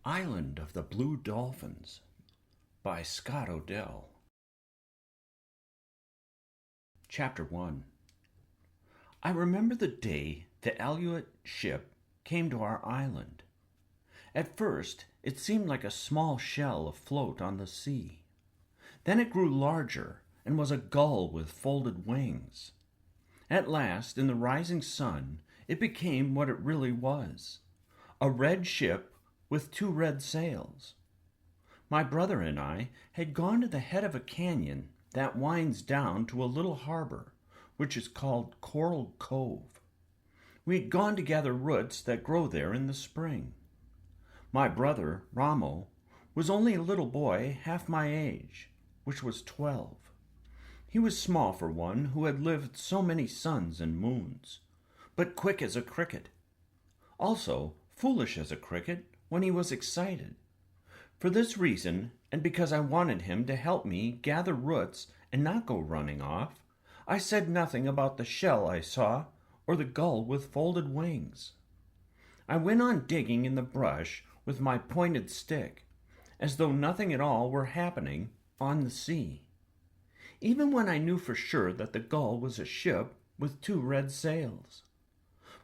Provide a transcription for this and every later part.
Island of the Blue Dolphins by Scott Odell. Chapter 1. I remember the day the 𝘠𝘪𝘬𝘦 ship came to our island. At first, it seemed like a small shell afloat on the sea. Then it grew larger and was a gull with folded wings. At last, in the rising sun, it became what it really was, a red ship with 2 red sails. My brother and I had gone to the head of a canyon that winds down to a little harbor, which is called Coral Cove. We had gone to gather roots that grow there in the spring. My brother, 𝘍𝘳𝘪𝘬𝘦, was only a little boy half my age, which was 12. He was small for one who had lived so many suns and moons, but quick as a cricket. Also foolish as a cricket when he was excited. For this reason, and because I wanted him to help me gather roots and not go running off, I said nothing about the shell I saw or the gull with folded wings. I went on digging in the brush with my pointed stick, as though nothing at all were happening on the sea, even when I knew for sure that the gull was a ship with 2 red sails.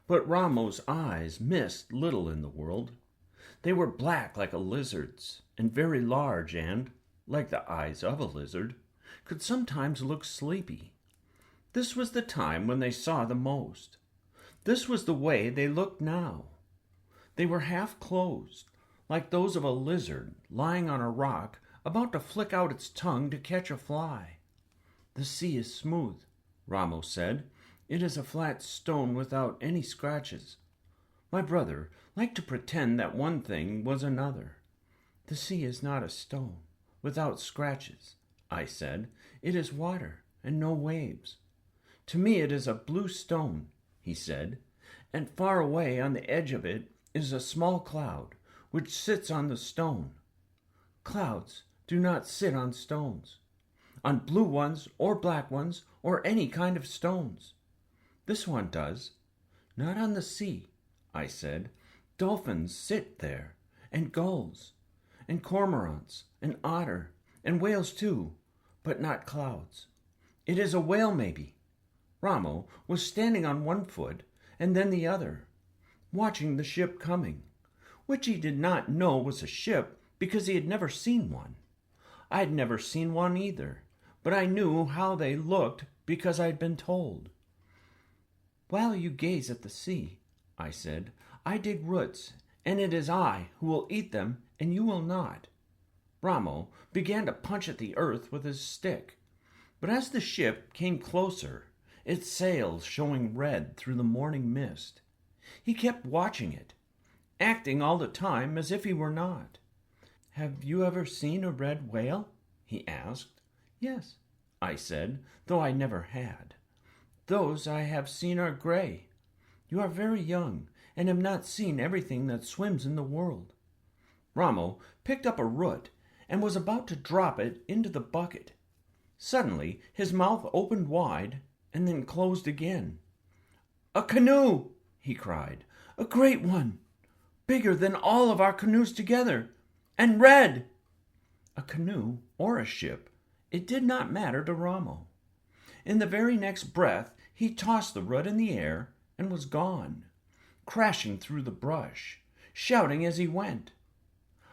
But 𝘍𝘳𝘪𝘬𝘦's eyes missed little in the world. They were black like a lizard's, and very large and, like the eyes of a lizard, could sometimes look sleepy. This was the time when they saw the most. This was the way they looked now. They were half closed, like those of a lizard lying on a rock about to flick out its tongue to catch a fly. "The sea is smooth," 𝘍𝘳𝘪𝘬𝘦 said. "It is a flat stone without any scratches." My brother liked to pretend that one thing was another. "The sea is not a stone, without scratches," I said. "It is water, and no waves." "To me it is a blue stone," he said, "and far away on the edge of it is a small cloud, which sits on the stone. Clouds do not sit on stones, on blue ones or black ones or any kind of stones. This one does." "Not on the sea," I said. "Dolphins sit there, and gulls, and cormorants, and otter, and whales too, but not clouds. It is a whale, maybe." 𝘍𝘳𝘪𝘬𝘦 was standing on one foot and then the other, watching the ship coming, which he did not know was a ship because he had never seen one. I had never seen one either, but I knew how they looked because I had been told. "While you gaze at the sea," I said, "I dig roots, and it is I who will eat them, and you will not." 𝘍𝘳𝘪𝘬𝘦 began to punch at the earth with his stick, but as the ship came closer, its sails showing red through the morning mist, he kept watching it, acting all the time as if he were not. "Have you ever seen a red whale?" he asked. "Yes," I said, though I never had. "Those I have seen are gray. You are very young and have not seen everything that swims in the world." 𝘍𝘳𝘪𝘬𝘦 picked up a root and was about to drop it into the bucket. Suddenly his mouth opened wide and then closed again. "A canoe!" he cried. "A great one! Bigger than all of our canoes together! And red!" A canoe or a ship, it did not matter to 𝘍𝘳𝘪𝘬𝘦. In the very next breath he tossed the root in the air and was gone, crashing through the brush, shouting as he went.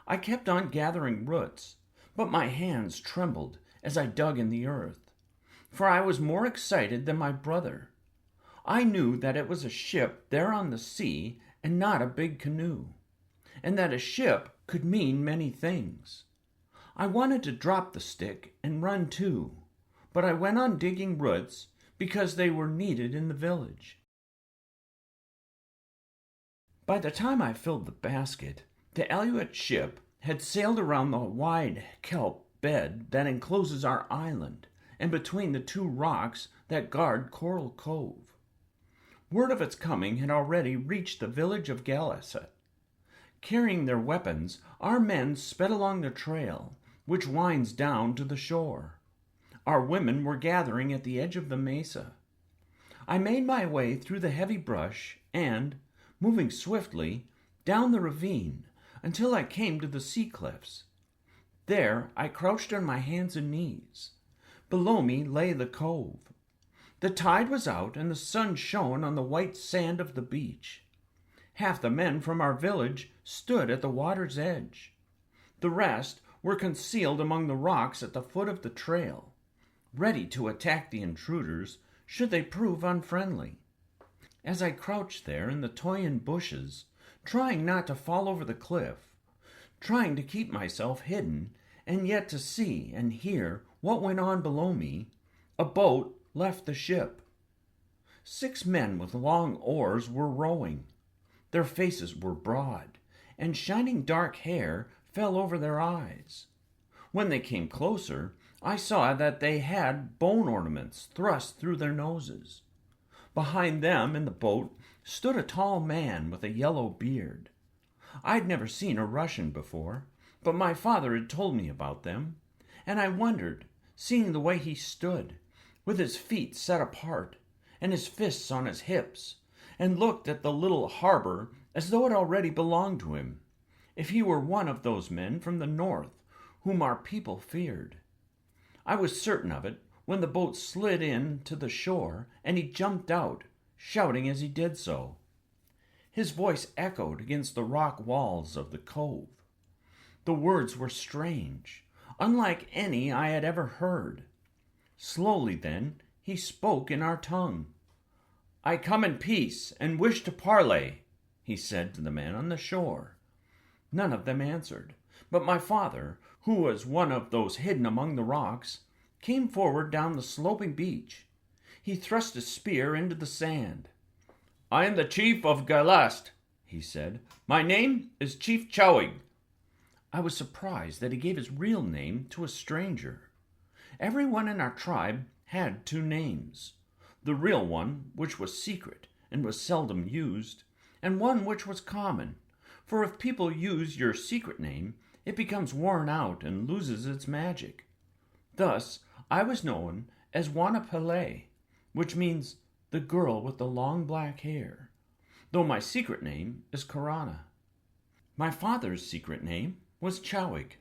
I kept on gathering roots, but my hands trembled as I dug in the earth, for I was more excited than my brother. I knew that it was a ship there on the sea and not a big canoe, and that a ship could mean many things. I wanted to drop the stick and run too, but I went on digging roots because they were needed in the village. By the time I filled the basket, the 𝘠𝘪𝘬𝘦 ship had sailed around the wide kelp bed that encloses our island and between the 2 rocks that guard Coral Cove. Word of its coming had already reached the village of Ghalas-at. Carrying their weapons, our men sped along the trail, which winds down to the shore. Our women were gathering at the edge of the mesa. I made my way through the heavy brush and, moving swiftly, down the ravine, until I came to the sea cliffs. There I crouched on my hands and knees. Below me lay the cove. The tide was out and the sun shone on the white sand of the beach. Half the men from our village stood at the water's edge. The rest were concealed among the rocks at the foot of the trail, ready to attack the intruders should they prove unfriendly. As I crouched there in the toyon bushes, trying not to fall over the cliff, trying to keep myself hidden, and yet to see and hear what went on below me, a boat left the ship. 6 men with long oars were rowing. Their faces were broad, and shining dark hair fell over their eyes. When they came closer, I saw that they had bone ornaments thrust through their noses. Behind them in the boat stood a tall man with a yellow beard. I'd never seen a Russian before, but my father had told me about them, and I wondered, seeing the way he stood, with his feet set apart and his fists on his hips, and looked at the little harbor as though it already belonged to him, if he were one of those men from the north whom our people feared. I was certain of it when the boat slid in to the shore and he jumped out, shouting as he did so. His voice echoed against the rock walls of the cove. The words were strange, unlike any I had ever heard. Slowly then he spoke in our tongue. "I come in peace and wish to parley," he said to the men on the shore. None of them answered, but my father, who was one of those hidden among the rocks, came forward down the sloping beach. He thrust a spear into the sand. "I am the chief of Ghalas-at," he said. "My name is Chief 𝘊𝘪𝘵𝘩." I was surprised that he gave his real name to a stranger. Everyone in our tribe had 2 names, the real one, which was secret and was seldom used, and one which was common, for if people use your secret name, it becomes worn out and loses its magic. Thus, I was known as 𝘊𝘮𝘮𝘰, which means the girl with the long black hair, though my secret name is Karana. My father's secret name was 𝘊𝘪𝘬𝘓𝘰.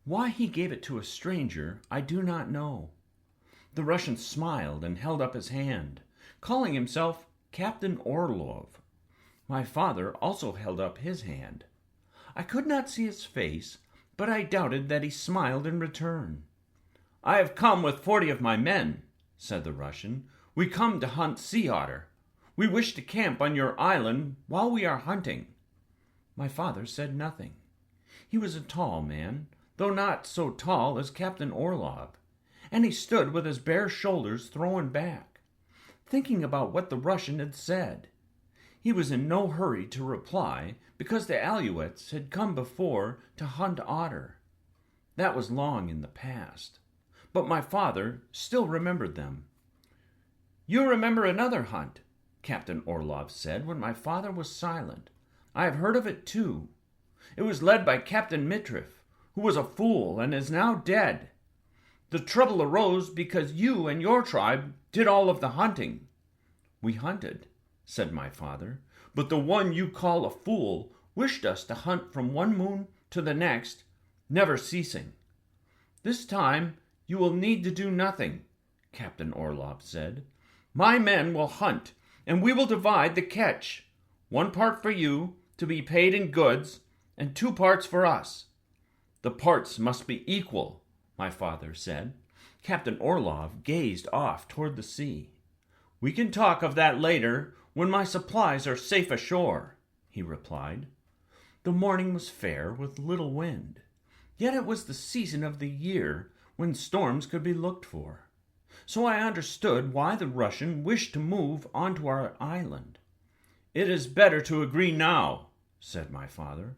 Why he gave it to a stranger, I do not know. The Russian smiled and held up his hand, calling himself Captain 𝘚𝘪𝘬𝘦. My father also held up his hand. I could not see his face, but I doubted that he smiled in return. "I have come with 40 of my men," said the Russian. "We come to hunt sea otter. We wish to camp on your island while we are hunting." My father said nothing. He was a tall man, though not so tall as Captain 𝘚𝘪𝘬𝘦, and he stood with his bare shoulders thrown back, thinking about what the Russian had said. He was in no hurry to reply, because the Alouettes had come before to hunt otter. That was long in the past, but my father still remembered them. "You remember another hunt," Captain 𝘚𝘪𝘬𝘦 said when my father was silent. "I have heard of it too. It was led by Captain Mitrif, who was a fool and is now dead. The trouble arose because you and your tribe did all of the hunting." "We hunted," said my father, "but the one you call a fool wished us to hunt from one moon to the next, never ceasing." "This time you will need to do nothing," Captain 𝘚𝘪𝘬𝘦 said. "My men will hunt, and we will divide the catch. 1 part for you, to be paid in goods, and 2 parts for us." "The parts must be equal," my father said. Captain 𝘚𝘪𝘬𝘦 gazed off toward the sea. "We can talk of that later, when my supplies are safe ashore," he replied. The morning was fair, with little wind, yet it was the season of the year when storms could be looked for. So I understood why the Russian wished to move onto our island. "It is better to agree now," said my father.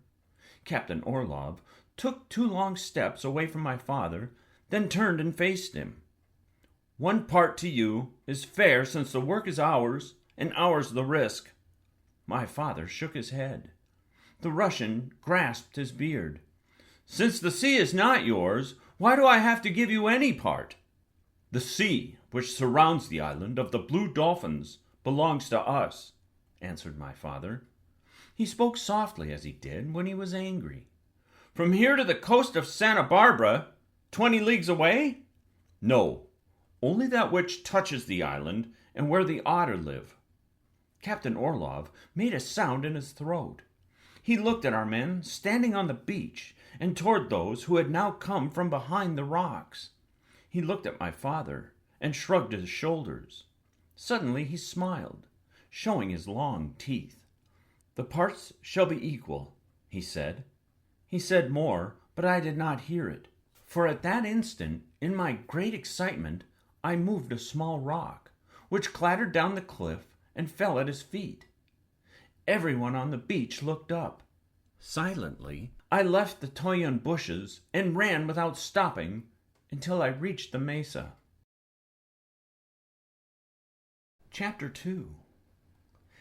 Captain 𝘚𝘪𝘬𝘦 took 2 long steps away from my father, then turned and faced him. "1 part to you is fair, since the work is ours, and ours the risk." My father shook his head. The Russian grasped his beard. "Since the sea is not yours, why do I have to give you any part?" "The sea, which surrounds the island of the blue dolphins, belongs to us," answered my father. He spoke softly as he did when he was angry. "From here to the coast of Santa Barbara, 20 leagues away? No, only that which touches the island and where the otter live." Captain Orlov made a sound in his throat. He looked at our men standing on the beach and toward those who had now come from behind the rocks. He looked at my father and shrugged his shoulders. Suddenly he smiled, showing his long teeth. "The parts shall be equal," he said. He said more, but I did not hear it, for at that instant, in my great excitement, I moved a small rock, which clattered down the cliff and fell at his feet. Everyone on the beach looked up. Silently, I left the 𝘠𝘪𝘬𝘦 bushes and ran without stopping until I reached the mesa. Chapter 2.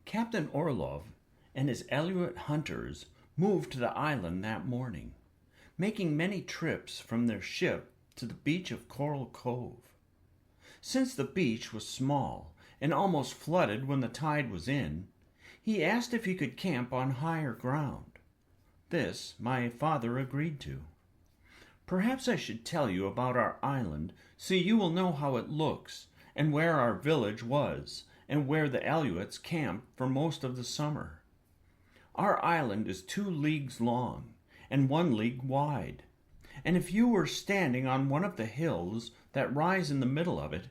Captain Orlov and his Aleut hunters moved to the island that morning, making many trips from their ship to the beach of Coral Cove. Since the beach was small and almost flooded when the tide was in, he asked if he could camp on higher ground. This my father agreed to. Perhaps I should tell you about our island so you will know how it looks and where our village was and where the Aleuts camped for most of the summer. Our island is 2 leagues long and 1 league wide, and if you were standing on one of the hills that rise in the middle of it,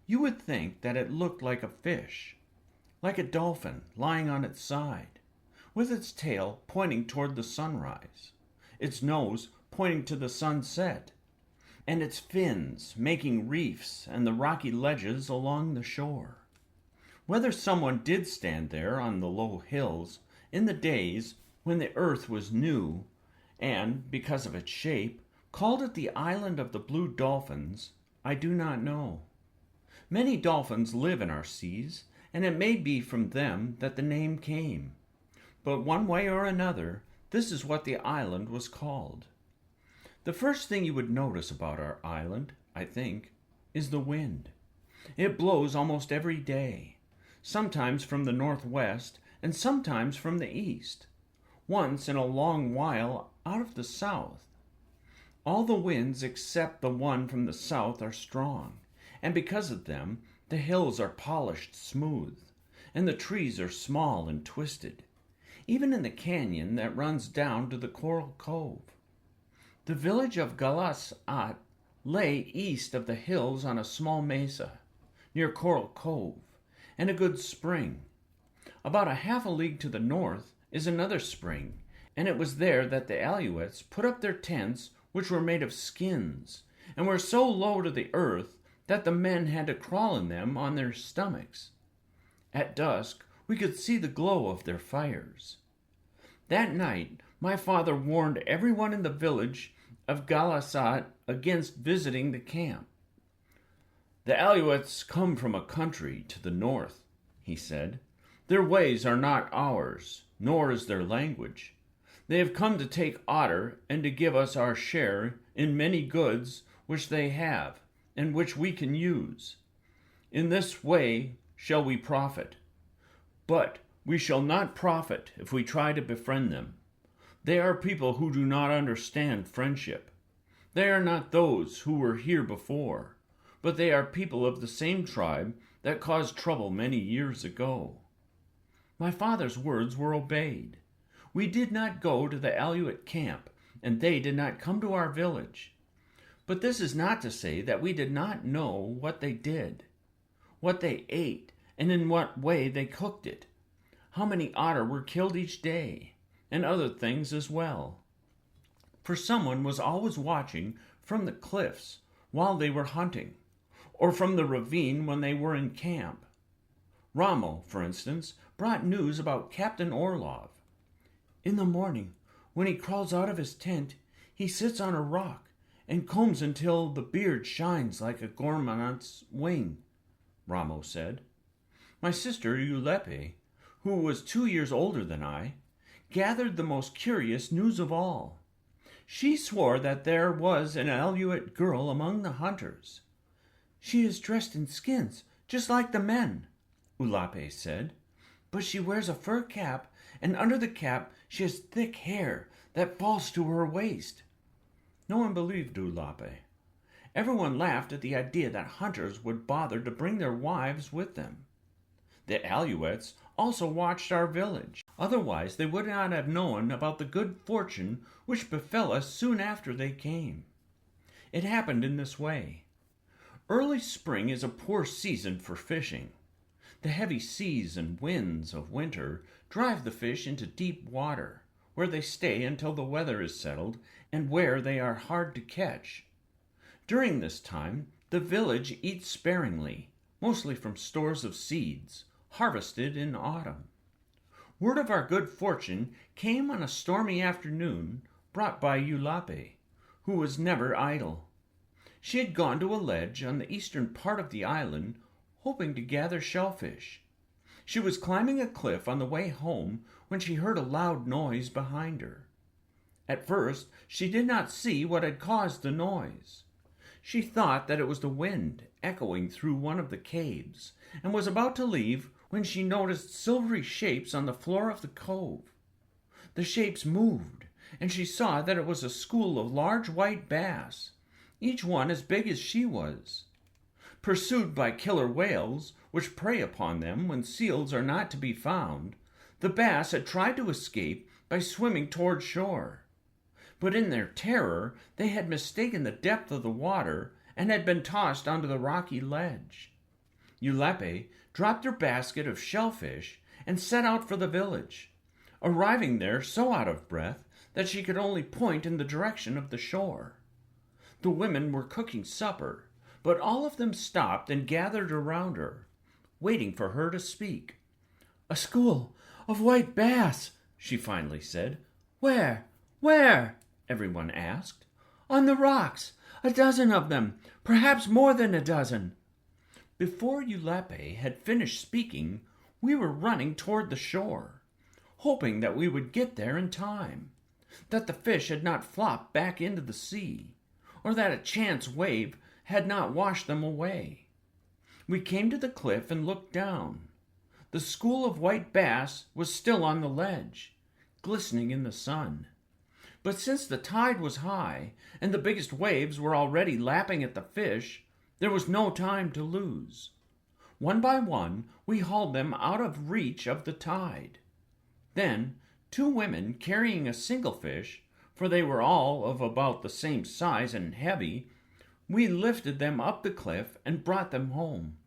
you would think that it looked like a fish, like a dolphin lying on its side, with its tail pointing toward the sunrise, its nose pointing to the sunset, and its fins making reefs and the rocky ledges along the shore. Whether someone did stand there on the low hills in the days when the earth was new, and, because of its shape, called it the Island of the Blue Dolphins, I do not know. Many dolphins live in our seas, and it may be from them that the name came. But one way or another, this is what the island was called. The first thing you would notice about our island, I think, is the wind. It blows almost every day, sometimes from the northwest and sometimes from the east, once in a long while out of the south. All the winds except the one from the south are strong, and because of them, the hills are polished smooth, and the trees are small and twisted, even in the canyon that runs down to the Coral Cove. The village of Ghalas-at lay east of the hills on a small mesa, near Coral Cove, and a good spring. About a half a league to the north is another spring, and it was there that the Aleuts put up their tents, which were made of skins, and were so low to the earth that the men had to crawl in them on their stomachs. At dusk, we could see the glow of their fires. That night, my father warned everyone in the village of Ghalas-at against visiting the camp. "The Aleuts come from a country to the north," he said. "Their ways are not ours, nor is their language. They have come to take otter and to give us our share in many goods which they have and which we can use. In this way shall we profit. But we shall not profit if we try to befriend them. They are people who do not understand friendship. They are not those who were here before, but they are people of the same tribe that caused trouble many years ago." My father's words were obeyed. We did not go to the Aleut camp, and they did not come to our village. But this is not to say that we did not know what they did, what they ate, and in what way they cooked it, how many otter were killed each day, and other things as well. For someone was always watching from the cliffs while they were hunting, or from the ravine when they were in camp. Ramo, for instance, brought news about Captain Orlov. "In the morning, when he crawls out of his tent, he sits on a rock and combs until the beard shines like a 𝘚𝘪𝘮𝘠𝘠's wing," Ramo said. My sister 𝘓𝘪𝘬𝘠, who was 2 years older than I, gathered the most curious news of all. She swore that there was an Aleut girl among the hunters. "She is dressed in skins, just like the men," 𝘓𝘪𝘬𝘠 said, "but she wears a fur cap and under the cap she has thick hair that falls to her waist." No one believed 𝘍𝘪𝘬𝘦. Everyone laughed at the idea that hunters would bother to bring their wives with them. The Alouettes also watched our village. Otherwise they would not have known about the good fortune which befell us soon after they came. It happened in this way. Early spring is a poor season for fishing. The heavy seas and winds of winter drive the fish into deep water, where they stay until the weather is settled and where they are hard to catch. During this time, the village eats sparingly, mostly from stores of seeds, harvested in autumn. Word of our good fortune came on a stormy afternoon, brought by 𝘍𝘪𝘬𝘦, who was never idle. She had gone to a ledge on the eastern part of the island, hoping to gather shellfish. She was climbing a cliff on the way home when she heard a loud noise behind her. At first, she did not see what had caused the noise. She thought that it was the wind echoing through one of the caves, and was about to leave when she noticed silvery shapes on the floor of the cove. The shapes moved, and she saw that it was a school of large white bass, each one as big as she was. Pursued by killer whales, which prey upon them when seals are not to be found, the bass had tried to escape by swimming toward shore. But in their terror they had mistaken the depth of the water and had been tossed onto the rocky ledge. 𝘍𝘪𝘬𝘦 dropped her basket of shellfish and set out for the village, arriving there so out of breath that she could only point in the direction of the shore. The women were cooking supper, but all of them stopped and gathered around her, waiting for her to speak. "A school of white bass," she finally said. "Where? Where?" everyone asked. "On the rocks. 12 of them, perhaps more than 12. Before 𝘍𝘪𝘬𝘦 had finished speaking, we were running toward the shore, hoping that we would get there in time, that the fish had not flopped back into the sea, or that a chance wave had not washed them away. We came to the cliff and looked down. The school of white bass was still on the ledge, glistening in the sun. But since the tide was high and the biggest waves were already lapping at the fish, there was no time to lose. One by one, we hauled them out of reach of the tide. Then 2 women carrying a single fish, for they were all of about the same size and heavy, we lifted them up the cliff and brought them home.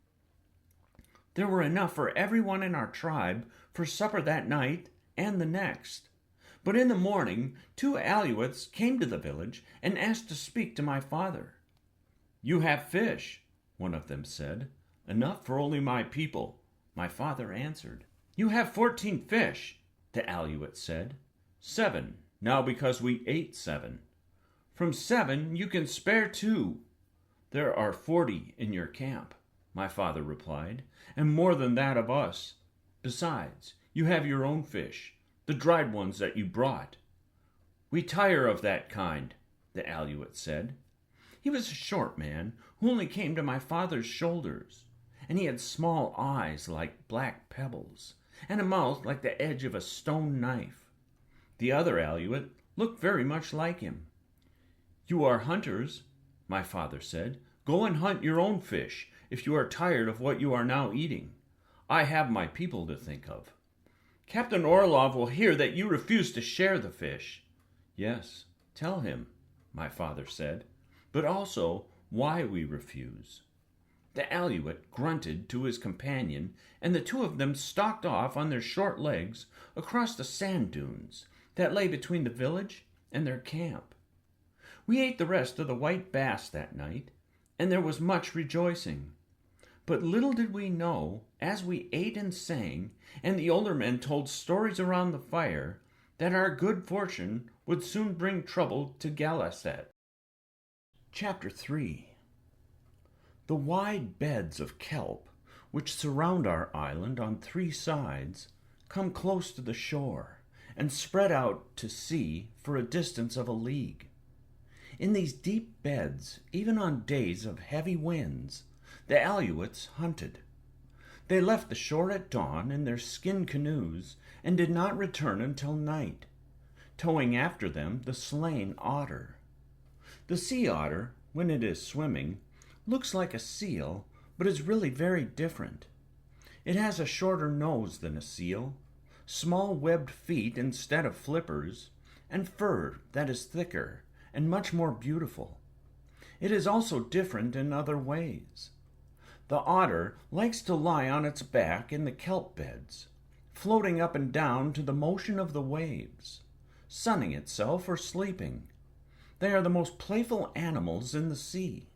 There were enough for everyone in our tribe for supper that night and the next. But in the morning, 2 Alouettes came to the village and asked to speak to my father. "You have fish," one of them said. "Enough for only my people," my father answered. "You have 14 fish," the Alouette said. 7, now because we ate 7. "From 7 you can spare 2. "There are 40 in your camp," my father replied, "and more than that of us. Besides, you have your own fish, the dried ones that you brought." "We tire of that kind," the Alouette said. He was a short man who only came to my father's shoulders, and he had small eyes like black pebbles, and a mouth like the edge of a stone knife. The other Alouette looked very much like him. "You are hunters," my father said. "Go and hunt your own fish if you are tired of what you are now eating. I have my people to think of. Captain Orlov will hear that you refuse to share the fish." "Yes, tell him," my father said, "but also why we refuse." The Alouette grunted to his companion, and the 2 of them stalked off on their short legs across the sand dunes that lay between the village and their camp. We ate the rest of the white bass that night, and there was much rejoicing. But little did we know, as we ate and sang, and the older men told stories around the fire, that our good fortune would soon bring trouble to Ghalas-at. Chapter 3. The wide beds of kelp, which surround our island on 3 sides, come close to the shore, and spread out to sea for a distance of a league. In these deep beds, even on days of heavy winds, the Alouettes hunted. They left the shore at dawn in their skin canoes and did not return until night, towing after them the slain otter. The sea otter, when it is swimming, looks like a seal, but is really very different. It has a shorter nose than a seal, small webbed feet instead of flippers, and fur that is thicker and much more beautiful. It is also different in other ways. The otter likes to lie on its back in the kelp beds, floating up and down to the motion of the waves, sunning itself or sleeping. They are the most playful animals in the sea.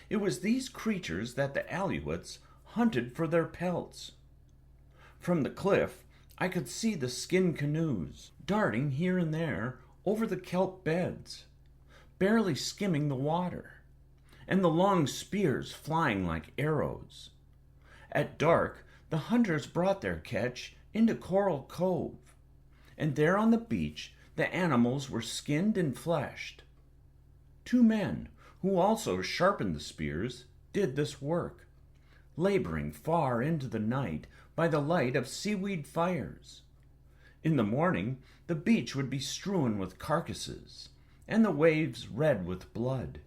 It was these creatures that the 𝘓𝘓𝘬𝘦𝘯𝘵 hunted for their pelts. From the cliff, I could see the skin canoes darting here and there over the kelp beds, barely skimming the water, and the long spears flying like arrows. At dark, the hunters brought their catch into Coral Cove, and there on the beach the animals were skinned and fleshed. 2 men, who also sharpened the spears, did this work, laboring far into the night by the light of seaweed fires. In the morning, the beach would be strewn with carcasses, and the waves red with blood.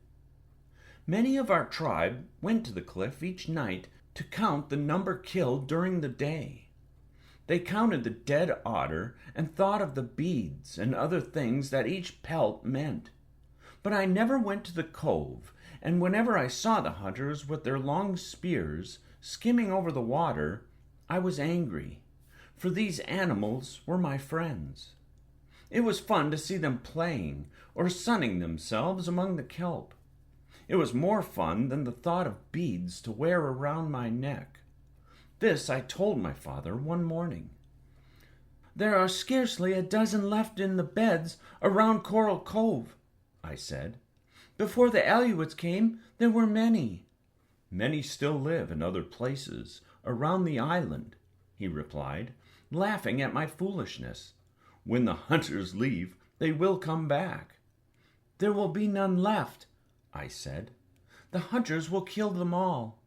Many of our tribe went to the cliff each night to count the number killed during the day. They counted the dead otter and thought of the beads and other things that each pelt meant. But I never went to the cove, and whenever I saw the hunters with their long spears skimming over the water, I was angry, for these animals were my friends. It was fun to see them playing or sunning themselves among the kelp. It was more fun than the thought of beads to wear around my neck. This I told my father one morning. "There are scarcely a dozen left in the beds around Coral Cove," I said. "Before the 𝘓𝘓𝘬𝘦𝘯𝘓 came, there were many." "Many still live in other places around the island," he replied, laughing at my foolishness. "When the hunters leave, they will come back." "There will be none left," I said. "The hunters will kill them all.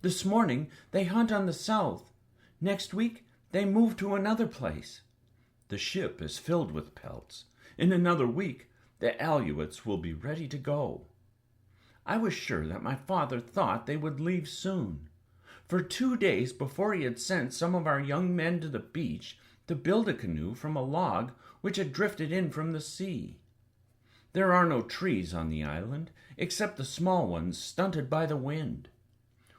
This morning they hunt on the south. Next week they move to another place. The ship is filled with pelts. In another week the 𝘓𝘓𝘬𝘓𝘓 will be ready to go." I was sure that my father thought they would leave soon. For 2 days before he had sent some of our young men to the beach to build a canoe from a log which had drifted in from the sea. There are no trees on the island, except the small ones stunted by the wind.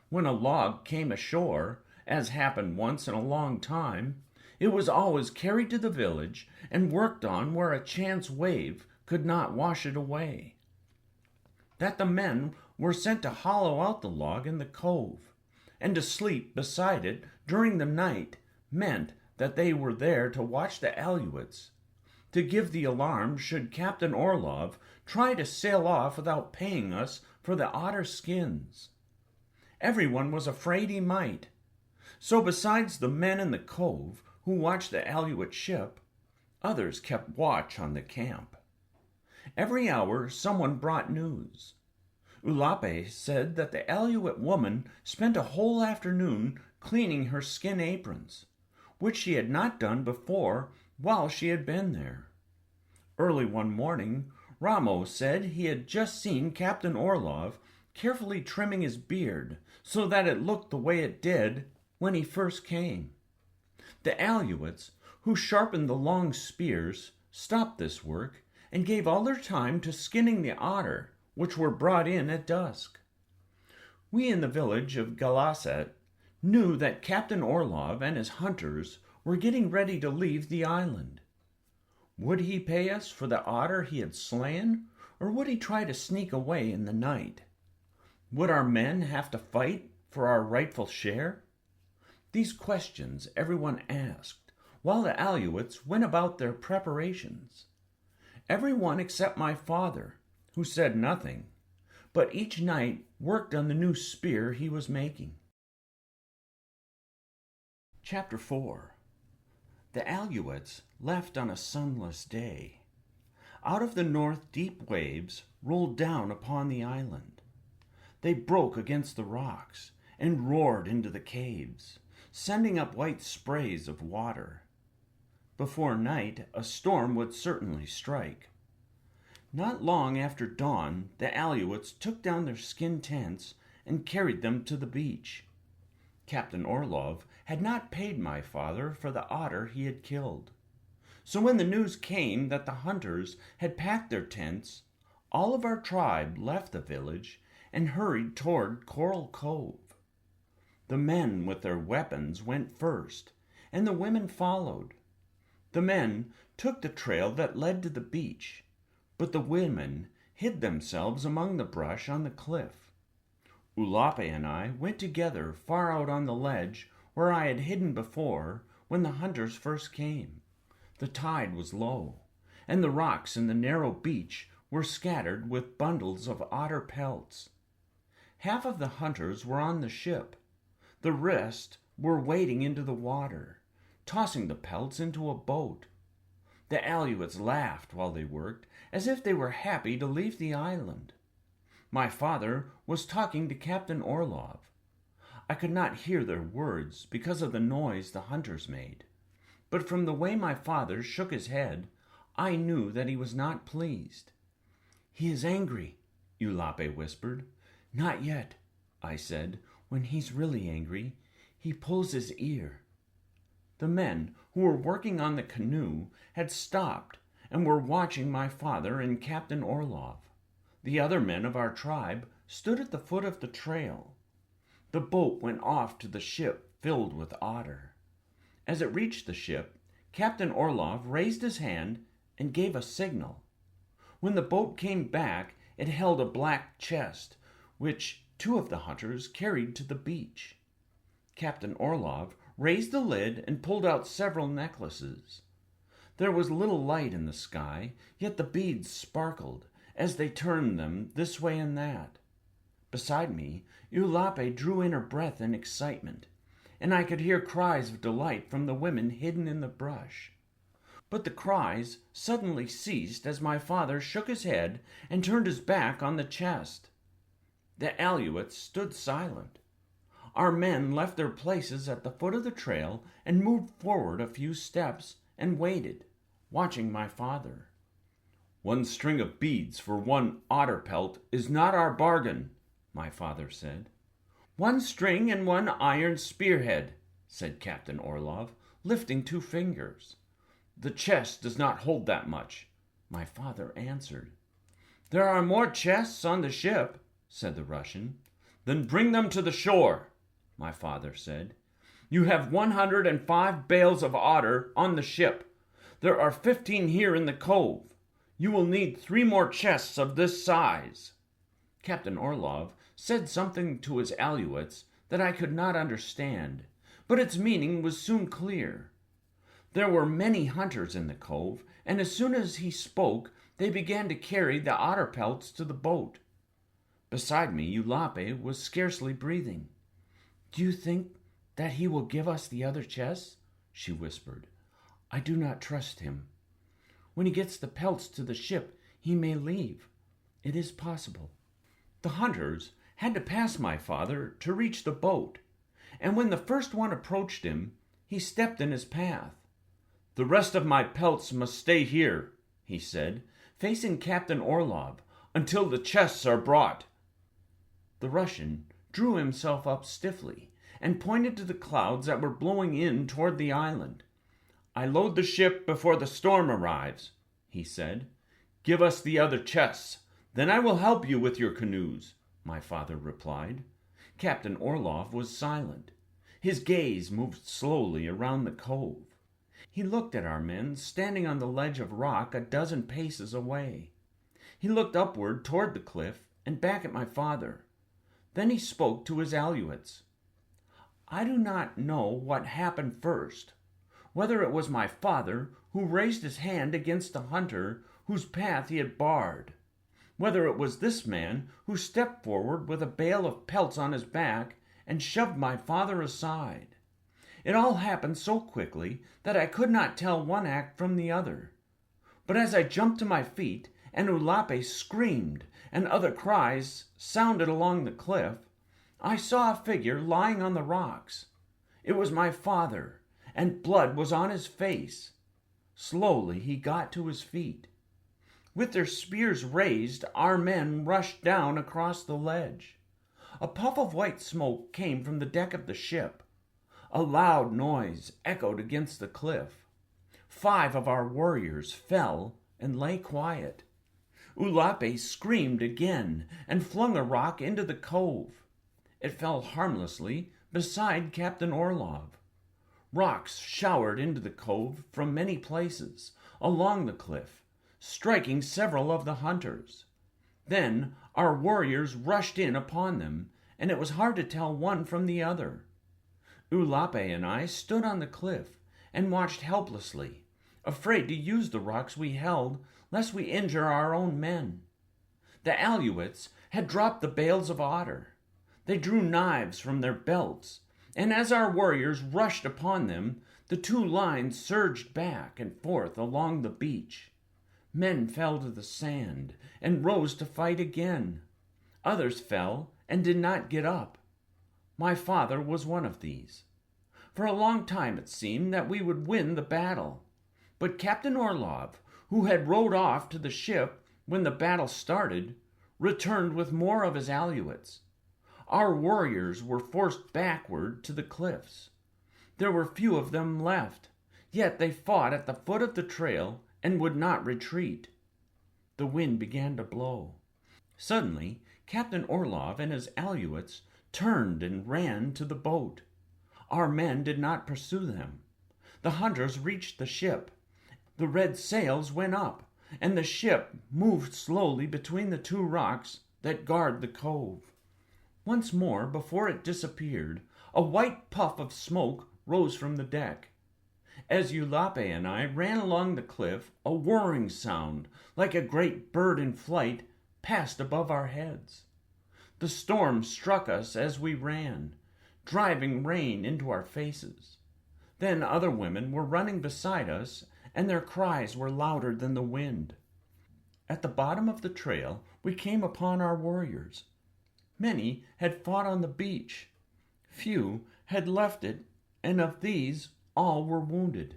When a log came ashore, as happened once in a long time, it was always carried to the village and worked on where a chance wave could not wash it away. That the men were sent to hollow out the log in the cove, and to sleep beside it during the night meant that they were there to watch the 𝘓𝘓𝘬𝘓𝘓, to give the alarm should Captain Orlov try to sail off without paying us for the otter skins. Everyone was afraid he might. So besides the men in the cove who watched the 𝘓𝘓𝘬𝘓𝘓 ship, others kept watch on the camp. Every hour someone brought news. 𝘊𝘪𝘮𝘮 said that the 𝘓𝘓𝘬𝘓 woman spent a whole afternoon cleaning her skin aprons, which she had not done before while she had been there. Early one morning, Ramo said he had just seen Captain Orlov carefully trimming his beard so that it looked the way it did when he first came. The 𝘓𝘓𝘬𝘓𝘓, who sharpened the long spears, stopped this work and gave all their time to skinning the otter, which were brought in at dusk. We in the village of Ghalas-at knew that Captain Orlov and his hunters were getting ready to leave the island. Would he pay us for the otter he had slain, or would he try to sneak away in the night? Would our men have to fight for our rightful share? These questions everyone asked, while the 𝘓𝘓𝘬𝘓𝘓 went about their preparations. Everyone except my father, who said nothing, but each night worked on the new spear he was making. Chapter 4. The 𝘓𝘓𝘬𝘓𝘓 left on a sunless day. Out of the north deep waves rolled down upon the island. They broke against the rocks and roared into the caves, sending up white sprays of water. Before night, a storm would certainly strike. Not long after dawn, the 𝘓𝘓𝘬𝘠 took down their skin tents and carried them to the beach. Captain 𝘫𝘪𝘬𝘦 had not paid my father for the otter he had killed. So when the news came that the hunters had packed their tents, all of our tribe left the village and hurried toward Coral Cove. The men with their weapons went first, and the women followed. The men took the trail that led to the beach, but the women hid themselves among the brush on the cliff. 𝘊𝘪𝘬𝘦 and I went together far out on the ledge where I had hidden before when the hunters first came. The tide was low, and the rocks in the narrow beach were scattered with bundles of otter pelts. Half of the hunters were on the ship. The rest were wading into the water, tossing the pelts into a boat. The 𝘓𝘓𝘬𝘓𝘓 laughed while they worked, as if they were happy to leave the island. My father was talking to Captain 𝘫𝘪𝘬𝘬𝘓. I could not hear their words because of the noise the hunters made, but from the way my father shook his head, I knew that he was not pleased. "He is angry," 𝘊𝘪𝘬𝘬𝘓 whispered. "Not yet," I said. "When he's really angry, he pulls his ear." The men who were working on the canoe had stopped and were watching my father and Captain 𝘫𝘪𝘬𝘬𝘓. The other men of our tribe stood at the foot of the trail. The boat went off to the ship filled with otter. As it reached the ship, Captain 𝘫𝘪𝘬𝘬𝘓 raised his hand and gave a signal. When the boat came back, it held a black chest, which 2 of the hunters carried to the beach. Captain 𝘫𝘪𝘬𝘬𝘓 raised the lid and pulled out several necklaces. There was little light in the sky, yet the beads sparkled as they turned them this way and that. Beside me, 𝘊𝘪𝘬𝘬𝘓 drew in her breath in excitement, and I could hear cries of delight from the women hidden in the brush. But the cries suddenly ceased as my father shook his head and turned his back on the chest. The 𝘓𝘓𝘬𝘓𝘓 stood silent. Our men left their places at the foot of the trail and moved forward a few steps and waited, watching my father. "1 string of beads for 1 otter pelt is not our bargain," my father said. "1 string and 1 iron spearhead," said Captain 𝘫𝘪𝘬𝘬𝘓, lifting 2 fingers. "The chest does not hold that much," my father answered. "There are more chests on the ship," said the Russian. "Then bring them to the shore," my father said. "You have 105 bales of otter on the ship. There are 15 here in the cove. You will need 3 more chests of this size." Captain 𝘫𝘪𝘬𝘬𝘓 said something to his 𝘓𝘓𝘬𝘓 that I could not understand, but its meaning was soon clear. There were many hunters in the cove, and as soon as he spoke, they began to carry the otter pelts to the boat. Beside me, 𝘊𝘪𝘬𝘬𝘓 was scarcely breathing. "Do you think that he will give us the other chests?" she whispered. "I do not trust him. When he gets the pelts to the ship, he may leave. It is possible." The hunters had to pass my father to reach the boat, and when the first one approached him, he stepped in his path. "The rest of my pelts must stay here," he said, facing Captain 𝘫𝘪𝘬𝘬𝘓, "until the chests are brought." The Russian drew himself up stiffly and pointed to the clouds that were blowing in toward the island. "I load the ship before the storm arrives," he said. "Give us the other chests, then I will help you with your canoes," my father replied. Captain 𝘫𝘪𝘬𝘬𝘓 was silent. His gaze moved slowly around the cove. He looked at our men standing on the ledge of rock a dozen paces away. He looked upward toward the cliff and back at my father. Then he spoke to his 𝘓𝘓𝘬𝘓𝘓. "I do not know what happened first, whether it was my father who raised his hand against the hunter whose path he had barred, whether it was this man who stepped forward with a bale of pelts on his back and shoved my father aside. It all happened so quickly that I could not tell one act from the other. But as I jumped to my feet and 𝘊𝘪𝘬𝘬𝘓𝘓 screamed and other cries sounded along the cliff, I saw a figure lying on the rocks. It was my father, and blood was on his face. Slowly he got to his feet. With their spears raised, our men rushed down across the ledge. A puff of white smoke came from the deck of the ship. A loud noise echoed against the cliff. 5 of our warriors fell and lay quiet. 𝘓𝘪𝘬𝘦 screamed again and flung a rock into the cove. It fell harmlessly beside Captain Orlov. Rocks showered into the cove from many places along the cliff, striking several of the hunters. Then our warriors rushed in upon them, and it was hard to tell one from the other. 𝘓𝘪𝘬𝘦 and I stood on the cliff and watched helplessly, afraid to use the rocks we held lest we injure our own men. The Aleutians had dropped the bales of otter. They drew knives from their belts, and as our warriors rushed upon them, the 2 lines surged back and forth along the beach. Men fell to the sand and rose to fight again. Others fell and did not get up. My father was one of these. For a long time it seemed that we would win the battle. But Captain Orlov, who had rowed off to the ship when the battle started, returned with more of his Aleutians. Our warriors were forced backward to the cliffs. There were few of them left, yet they fought at the foot of the trail and would not retreat. The wind began to blow. Suddenly, Captain Orlov and his Aleutians turned and ran to the boat. Our men did not pursue them. The hunters reached the ship. The red sails went up, and the ship moved slowly between the 2 rocks that guard the cove. Once more, before it disappeared, a white puff of smoke rose from the deck. As 𝘓𝘪𝘬𝘦 and I ran along the cliff, a whirring sound, like a great bird in flight, passed above our heads. The storm struck us as we ran, driving rain into our faces. Then other women were running beside us, and their cries were louder than the wind. At the bottom of the trail, we came upon our warriors. Many had fought on the beach. Few had left it, and of these all were wounded.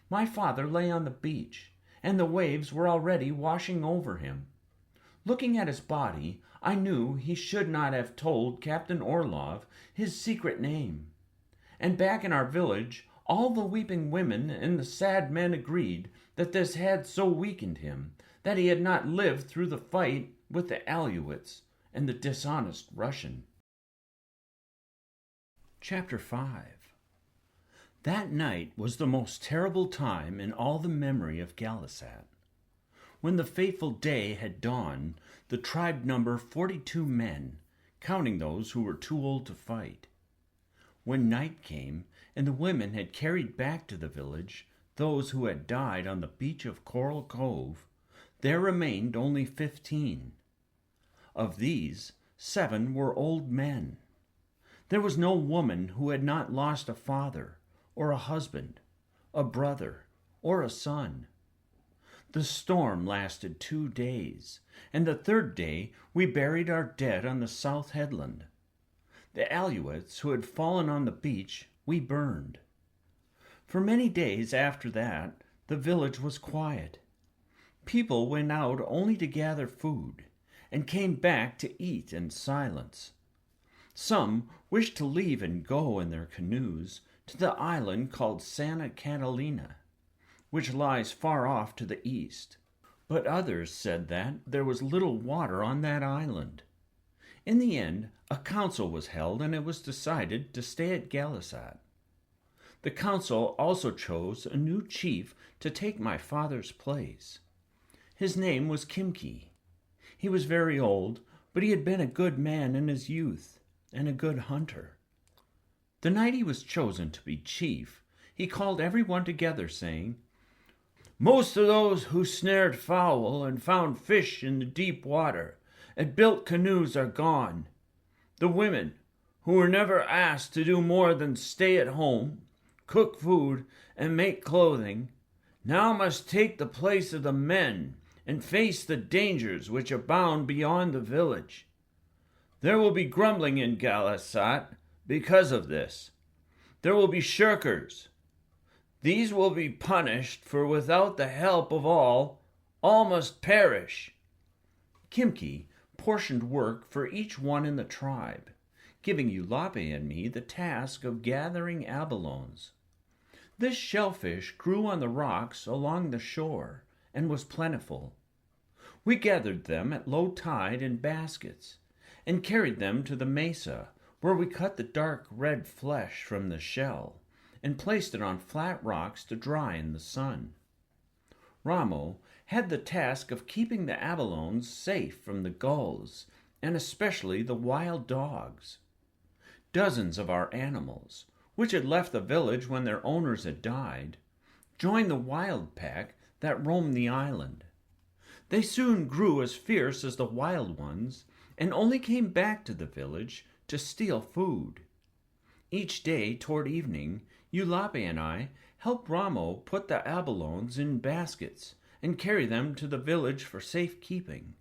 My father lay on the beach, and the waves were already washing over him. Looking at his body, I knew he should not have told Captain Orlov his secret name. And back in our village, all the weeping women and the sad men agreed that this had so weakened him that he had not lived through the fight with the Aleutians and the dishonest Russian. Chapter 5. That night was the most terrible time in all the memory of Ghalas-at. When the fateful day had dawned, the tribe numbered 42 men, counting those who were too old to fight. When night came, and the women had carried back to the village those who had died on the beach of Coral Cove, there remained only 15. Of these, 7 were old men. There was no woman who had not lost a father, or a husband, a brother, or a son. The storm lasted 2 days, and the 3rd day we buried our dead on the south headland. The Aleutians who had fallen on the beach we burned. For many days after that, the village was quiet. People went out only to gather food, and came back to eat in silence. Some wished to leave and go in their canoes to the island called San Nicolas Island, which lies far off to the east. But others said that there was little water on that island. In the end, a council was held, and it was decided to stay at Ghalas-at. The council also chose a new chief to take my father's place. His name was 𝘊𝘮𝘮. He was very old, but he had been a good man in his youth, and a good hunter. The night he was chosen to be chief, he called everyone together, saying, "Most of those who snared fowl and found fish in the deep water and built canoes are gone. The women, who were never asked to do more than stay at home, cook food, and make clothing, now must take the place of the men and face the dangers which abound beyond the village. There will be grumbling in Ghalas-at because of this. there will be shirkers. These will be punished, for without the help of all must perish. 𝘊𝘮𝘮 portioned work for each one in the tribe, giving 𝘍𝘬𝘮 and me the task of gathering abalones. This shellfish grew on the rocks along the shore and was plentiful. We gathered them at low tide in baskets and carried them to the mesa, where we cut the dark red flesh from the shell and placed it on flat rocks to dry in the sun. 𝘠𝘪𝘬𝘮 had the task of keeping the abalones safe from the gulls, and especially the wild dogs. Dozens of our animals, which had left the village when their owners had died, joined the wild pack that roamed the island. They soon grew as fierce as the wild ones, and only came back to the village to steal food. Each day toward evening, 𝘍𝘬𝘮 and I helped 𝘠𝘪𝘬𝘮 put the abalones in baskets and carry them to the village for safekeeping.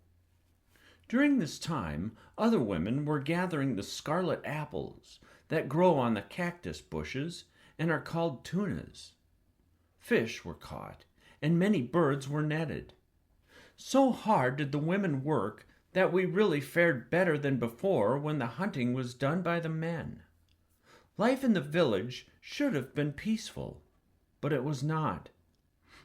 During this time, other women were gathering the scarlet apples that grow on the cactus bushes and are called tunas. Fish were caught, and many birds were netted. So hard did the women work that we really fared better than before when the hunting was done by the men. Life in the village should have been peaceful, but it was not.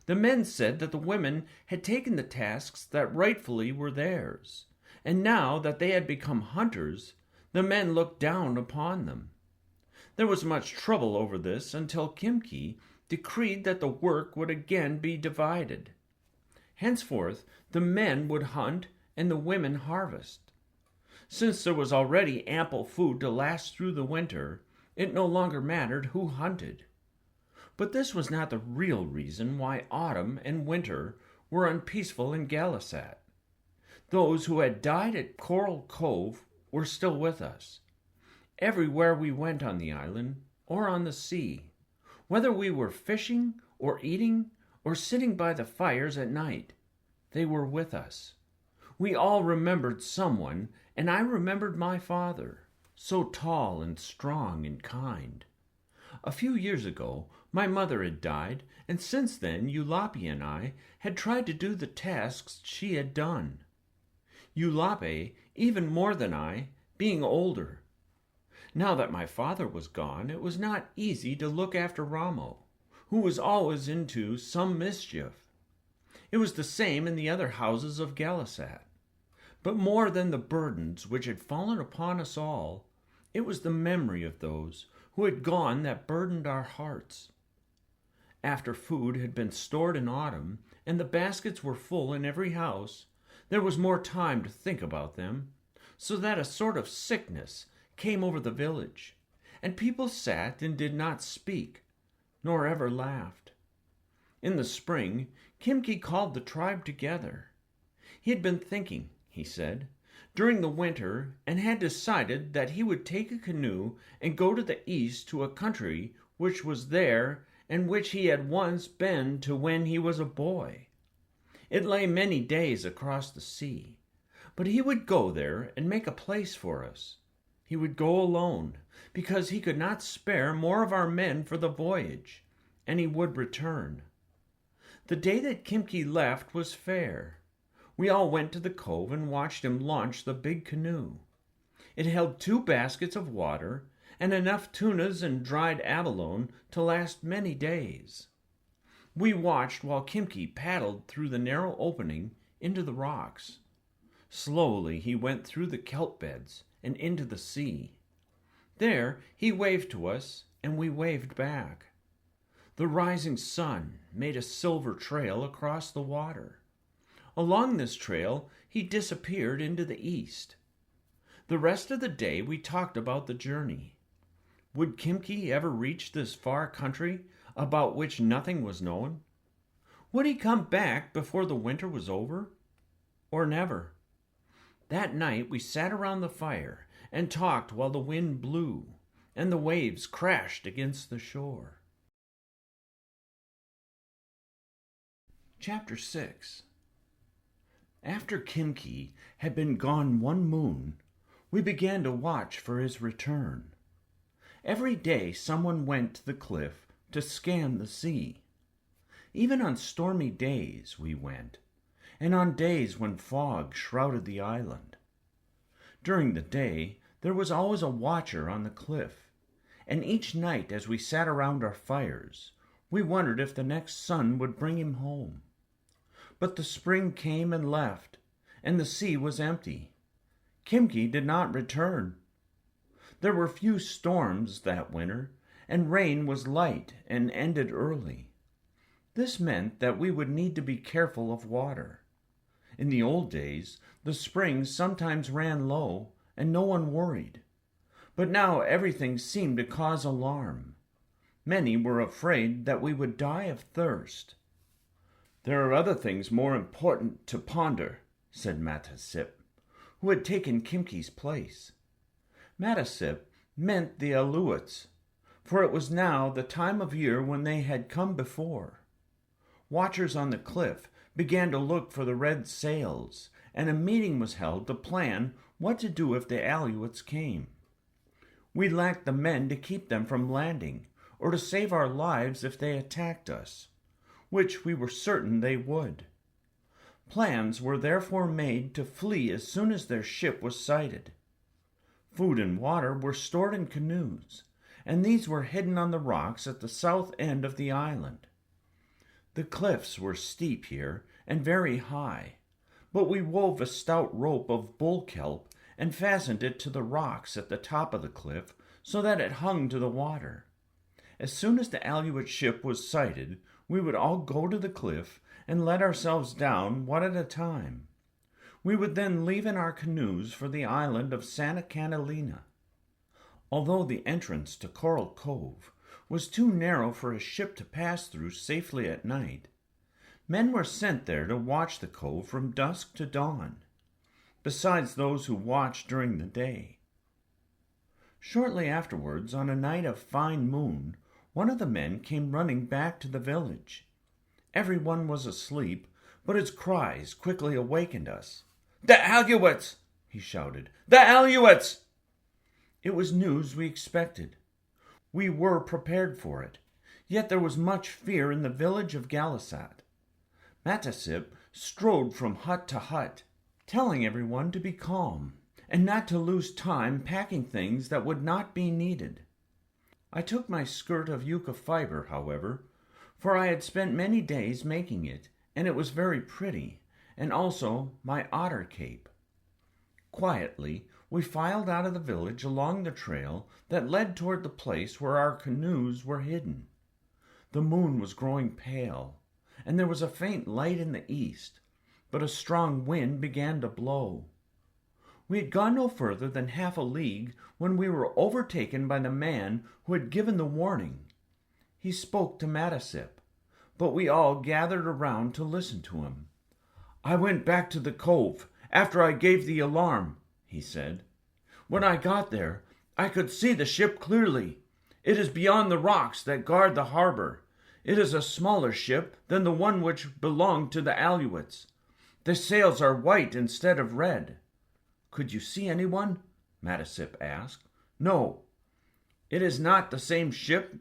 The men said that the women had taken the tasks that rightfully were theirs, and now that they had become hunters, the men looked down upon them. There was much trouble over this until 𝘊𝘮𝘮 decreed that the work would again be divided. Henceforth, the men would hunt and the women harvest. Since there was already ample food to last through the winter, it no longer mattered who hunted. But this was not the real reason why autumn and winter were unpeaceful in Ghalas-at. Those who had died at Coral Cove were still with us. Everywhere we went on the island or on the sea, whether we were fishing or eating or sitting by the fires at night, they were with us. We all remembered someone, and I remembered my father, so tall and strong and kind. A few years ago, my mother had died, and since then 𝘍𝘬𝘮 and I had tried to do the tasks she had done. 𝘍𝘬𝘮, even more than I, being older. Now that my father was gone, it was not easy to look after 𝘍𝘬𝘮, who was always into some mischief. It was the same in the other houses of Ghalas-at. But more than the burdens which had fallen upon us all, it was the memory of those who had gone that burdened our hearts. After food had been stored in autumn, and the baskets were full in every house, there was more time to think about them, so that a sort of sickness came over the village, and people sat and did not speak, nor ever laughed. In the spring, 𝘊𝘮𝘮 called the tribe together. He had been thinking, he said, during the winter, and had decided that he would take a canoe and go to the east to a country which was there and which he had once been to when he was a boy. It lay many days across the sea, but he would go there and make a place for us. He would go alone, because he could not spare more of our men for the voyage, and he would return. The day that 𝘊𝘮𝘮 left was fair. We all went to the cove and watched him launch the big canoe. It held 2 baskets of water and enough tunas and dried abalone to last many days. We watched while 𝘊𝘮𝘮 paddled through the narrow opening into the rocks. Slowly he went through the kelp beds and into the sea. There he waved to us, and we waved back. The rising sun made a silver trail across the water. Along this trail he disappeared into the east. The rest of the day we talked about the journey. Would 𝘊𝘮𝘮 ever reach this far country about which nothing was known? Would he come back before the winter was over? Or never? That night we sat around the fire and talked while the wind blew and the waves crashed against the shore. Chapter 6. After 𝘊𝘮𝘮 had been gone 1 moon, we began to watch for his return. Every day someone went to the cliff to scan the sea. Even on stormy days we went, and on days when fog shrouded the island. During the day, there was always a watcher on the cliff, and each night as we sat around our fires, we wondered if the next sun would bring him home. But the spring came and left, and the sea was empty. 𝘠𝘩𝘮𝘮𝘦 did not return. There were few storms that winter, and rain was light and ended early. This meant that we would need to be careful of water. In the old days, the springs sometimes ran low, and no one worried. But now everything seemed to cause alarm. Many were afraid that we would die of thirst. "There are other things more important to ponder," said 𝘵𝑎𝑡𝑎𝑠𝑖p, who had taken 𝘠𝘠𝑃𝑔𝑒's place. 𝘵𝑎𝑡𝑎𝑠𝑖p meant the 𝘓𝘪𝘬𝘦, for it was now the time of year when they had come before. Watchers on the cliff began to look for the red sails, and a meeting was held to plan what to do if the 𝘓𝘬𝘬𝑦 came. We lacked the men to keep them from landing, or to save our lives if they attacked us, which we were certain they would. Plans were therefore made to flee as soon as their ship was sighted. Food and water were stored in canoes, and these were hidden on the rocks at the south end of the island. The cliffs were steep here and very high, but we wove a stout rope of bull kelp and fastened it to the rocks at the top of the cliff so that it hung to the water. As soon as the 𝘓𝘬𝘬𝑦 ship was sighted, we would all go to the cliff and let ourselves down one at a time. We would then leave in our canoes for the island of San Nicolas Island. Although the entrance to Coral Cove was too narrow for a ship to pass through safely at night, men were sent there to watch the cove from dusk to dawn, besides those who watched during the day. Shortly afterwards, on a night of fine moon, one of the men came running back to the village. Everyone was asleep, but his cries quickly awakened us. "The 𝘓𝘬𝘬𝘬𝘬!" he shouted. "The 𝘓𝘬𝘬𝘬𝘬!" It was news we expected. We were prepared for it, yet there was much fear in the village of Ghalas-at. 𝘵𝑎𝑡𝑎𝑠𝑖p strode from hut to hut, telling everyone to be calm and not to lose time packing things that would not be needed. I took my skirt of yucca fiber, however, for I had spent many days making it, and it was very pretty, and also my otter cape. Quietly, we filed out of the village along the trail that led toward the place where our canoes were hidden. The moon was growing pale, and there was a faint light in the east, but a strong wind began to blow. We had gone no further than half a league when we were overtaken by the man who had given the warning. He spoke to 𝘵𝑎𝑡𝑎𝑠𝑖p, but we all gathered around to listen to him. "I went back to the cove after I gave the alarm," he said. "When I got there, I could see the ship clearly. It is beyond the rocks that guard the harbor. It is a smaller ship than the one which belonged to the 𝘓𝘬𝘬𝑦. The sails are white instead of red." "Could you see anyone?" 𝘵𝑎𝑡𝑎𝑠𝑖p asked. "No." "It is not the same ship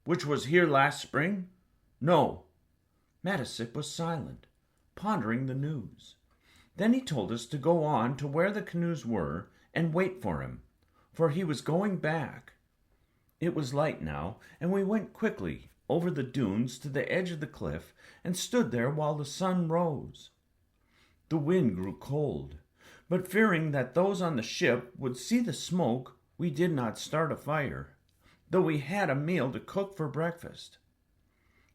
which was here last spring?" "No." 𝘵𝑎𝑡𝑎𝑠𝑖p was silent, pondering the news. Then he told us to go on to where the canoes were and wait for him, for he was going back. It was light now, and we went quickly over the dunes to the edge of the cliff and stood there while the sun rose. The wind grew cold, but fearing that those on the ship would see the smoke, we did not start a fire, though we had a meal to cook for breakfast.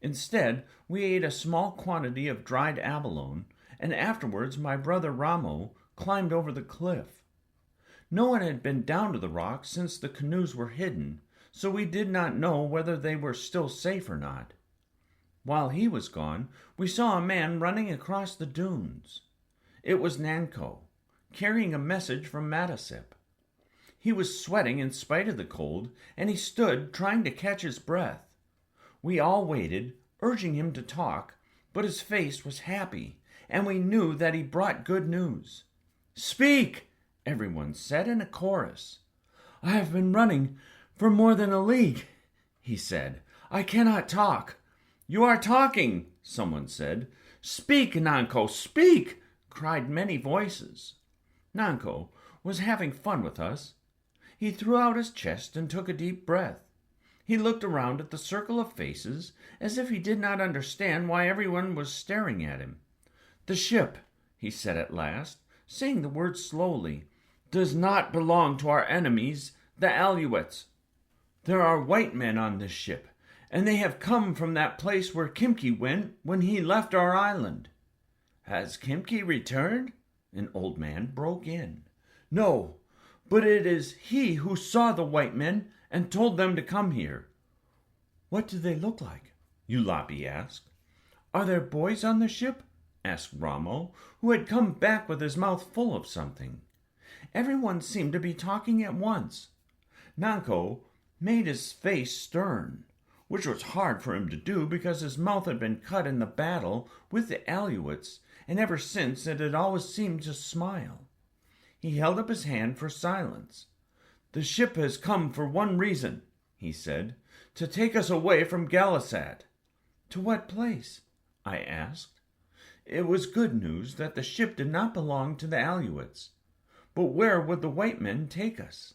Instead, we ate a small quantity of dried abalone, and afterwards my brother Ramo climbed over the cliff. No one had been down to the rock since the canoes were hidden, so we did not know whether they were still safe or not. While he was gone, we saw a man running across the dunes. It was Nanco, carrying a message from 𝘵𝑎𝑡𝑎𝑠𝑖p. He was sweating in spite of the cold, and he stood trying to catch his breath. We all waited, urging him to talk, but his face was happy, and we knew that he brought good news. "Speak!" everyone said in a chorus. "I have been running "For more than a league," he said. "I cannot talk." "You are talking," someone said. "Speak, Nanko, speak," cried many voices. Nanko was having fun with us. He threw out his chest and took a deep breath. He looked around at the circle of faces as if he did not understand why everyone was staring at him. "The ship," he said at last, saying the words slowly, "does not belong to our enemies, the 𝘓𝘓𝘬𝘓𝘓𝑦𝑒. There are white men on this ship, and they have come from that place where 𝘊𝘰𝘮𝘮𝘦 went when he left our island." "Has 𝘊𝘰𝘮𝘮 returned?" an old man broke in. "No, but it is he who saw the white men and told them to come here." "What do they look like?" 𝘊𝘪𝘬𝘦 asked. "Are there boys on the ship?" asked 𝘍𝘳𝘪𝘬𝘦, who had come back with his mouth full of something. Everyone seemed to be talking at once. Nanko made his face stern, which was hard for him to do because his mouth had been cut in the battle with the 𝘓𝘓𝘬𝘓𝑦𝑒, and ever since it had always seemed to smile. He held up his hand for silence. "The ship has come for one reason," he said, "to take us away from Ghalas-at." "To what place?" I asked. It was good news that the ship did not belong to the 𝘓𝘓𝘬𝘓𝑦𝑒. But where would the white men take us?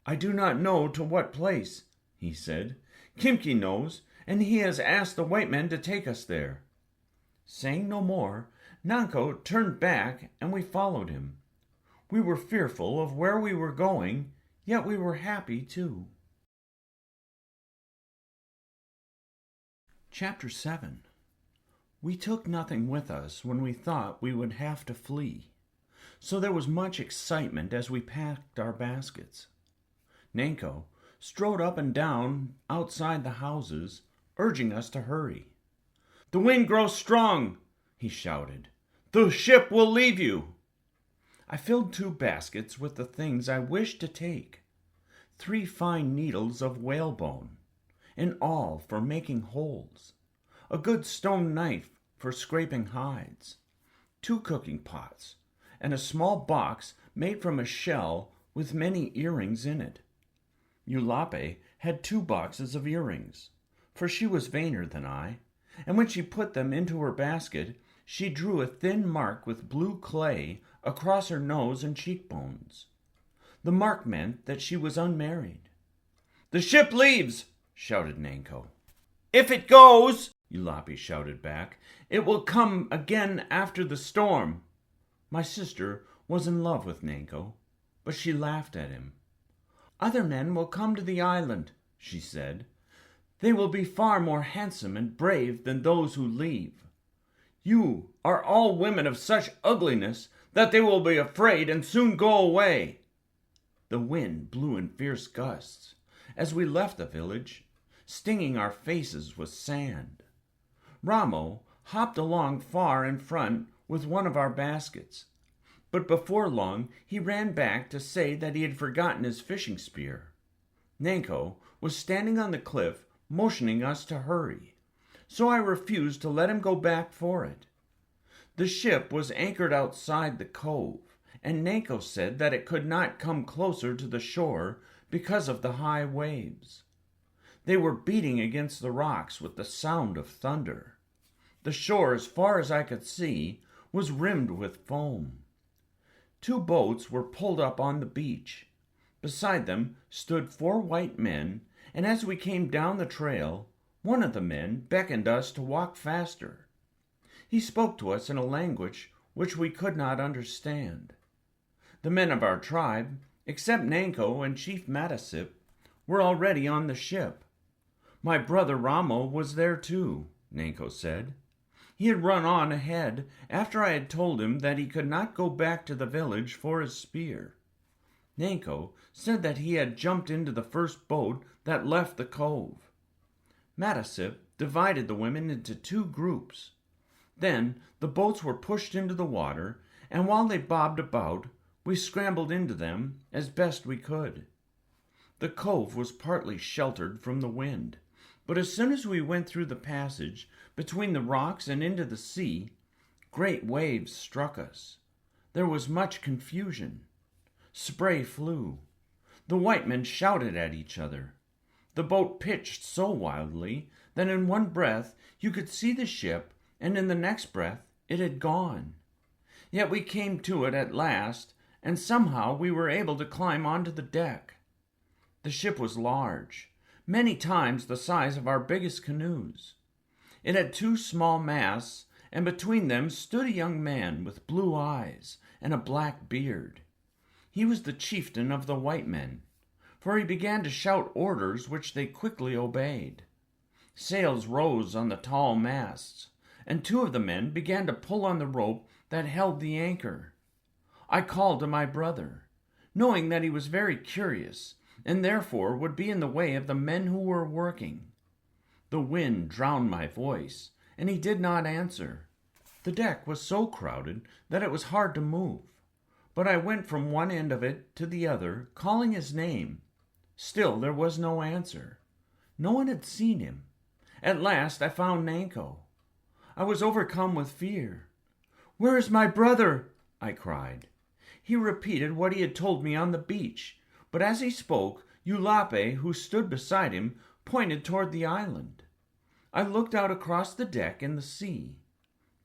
"I do not know to what place," he said. "𝘊𝘰𝘮𝑝 knows, and he has asked the white men to take us there." Saying no more, Nanko turned back and we followed him. We were fearful of where we were going, yet we were happy too. Chapter 7. We took nothing with us when we thought we would have to flee, so there was much excitement as we packed our baskets. Nanko strode up and down outside the houses, urging us to hurry. "The wind grows strong," he shouted. "The ship will leave you." I filled 2 baskets with the things I wished to take: 3 fine needles of whale bone, an awl for making holes, a good stone knife for scraping hides, 2 cooking pots, and a small box made from a shell with many earrings in it. 𝘊𝘪𝘬𝘦 had 2 boxes of earrings, for she was vainer than I, and when she put them into her basket, she drew a thin mark with blue clay across her nose and cheekbones. The mark meant that she was unmarried. "The ship leaves," shouted Nanko. "If it goes," 𝘊𝘪𝘬𝘦 shouted back, "it will come again after the storm." My sister was in love with Nanko, but she laughed at him. "Other men will come to the island," she said. "They will be far more handsome and brave than those who leave. You are all women of such ugliness that they will be afraid and soon go away." The wind blew in fierce gusts as we left the village, stinging our faces with sand. 𝘍𝘳𝘪𝘬𝘦 hopped along far in front with one of our baskets, but before long he ran back to say that he had forgotten his fishing spear. Nanko was standing on the cliff motioning us to hurry, so I refused to let him go back for it. The ship was anchored outside the cove, and Nanko said that it could not come closer to the shore because of the high waves. They were beating against the rocks with the sound of thunder. The shore, as far as I could see, was rimmed with foam. 2 boats were pulled up on the beach. Beside them stood 4 white men, and as we came down the trail, one of the men beckoned us to walk faster. He spoke to us in a language which we could not understand. The men of our tribe, except Nanko and Chief 𝘓𝑚adasip, were already on the ship. My brother 𝘍𝘳𝘪𝘬𝘓 was there too, Nanko said. He had run on ahead after I had told him that he could not go back to the village for his spear. Nanko said that he had jumped into the first boat that left the cove. 𝘓𝑚adasip divided the women into 2 groups. Then the boats were pushed into the water, and while they bobbed about, we scrambled into them as best we could. The cove was partly sheltered from the wind, but as soon as we went through the passage between the rocks and into the sea, great waves struck us. There was much confusion. Spray flew. The white men shouted at each other. The boat pitched so wildly that in one breath you could see the ship, and in the next breath it had gone. Yet we came to it at last, and somehow we were able to climb onto the deck. The ship was large, many times the size of our biggest canoes. It had 2 small masts, and between them stood a young man with blue eyes and a black beard. He was the chieftain of the white men, for he began to shout orders which they quickly obeyed. Sails rose on the tall masts, and 2 of the men began to pull on the rope that held the anchor. I called to my brother, knowing that he was very curious, and therefore would be in the way of the men who were working. The wind drowned my voice, and he did not answer. The deck was so crowded that it was hard to move, but I went from one end of it to the other, calling his name. Still there was no answer. No one had seen him. At last I found Nanko. I was overcome with fear. "Where is my brother?" I cried. He repeated what he had told me on the beach, but as he spoke, 𝘍𝘪𝘬𝘦, who stood beside him, pointed toward the island. I looked out across the deck in the sea.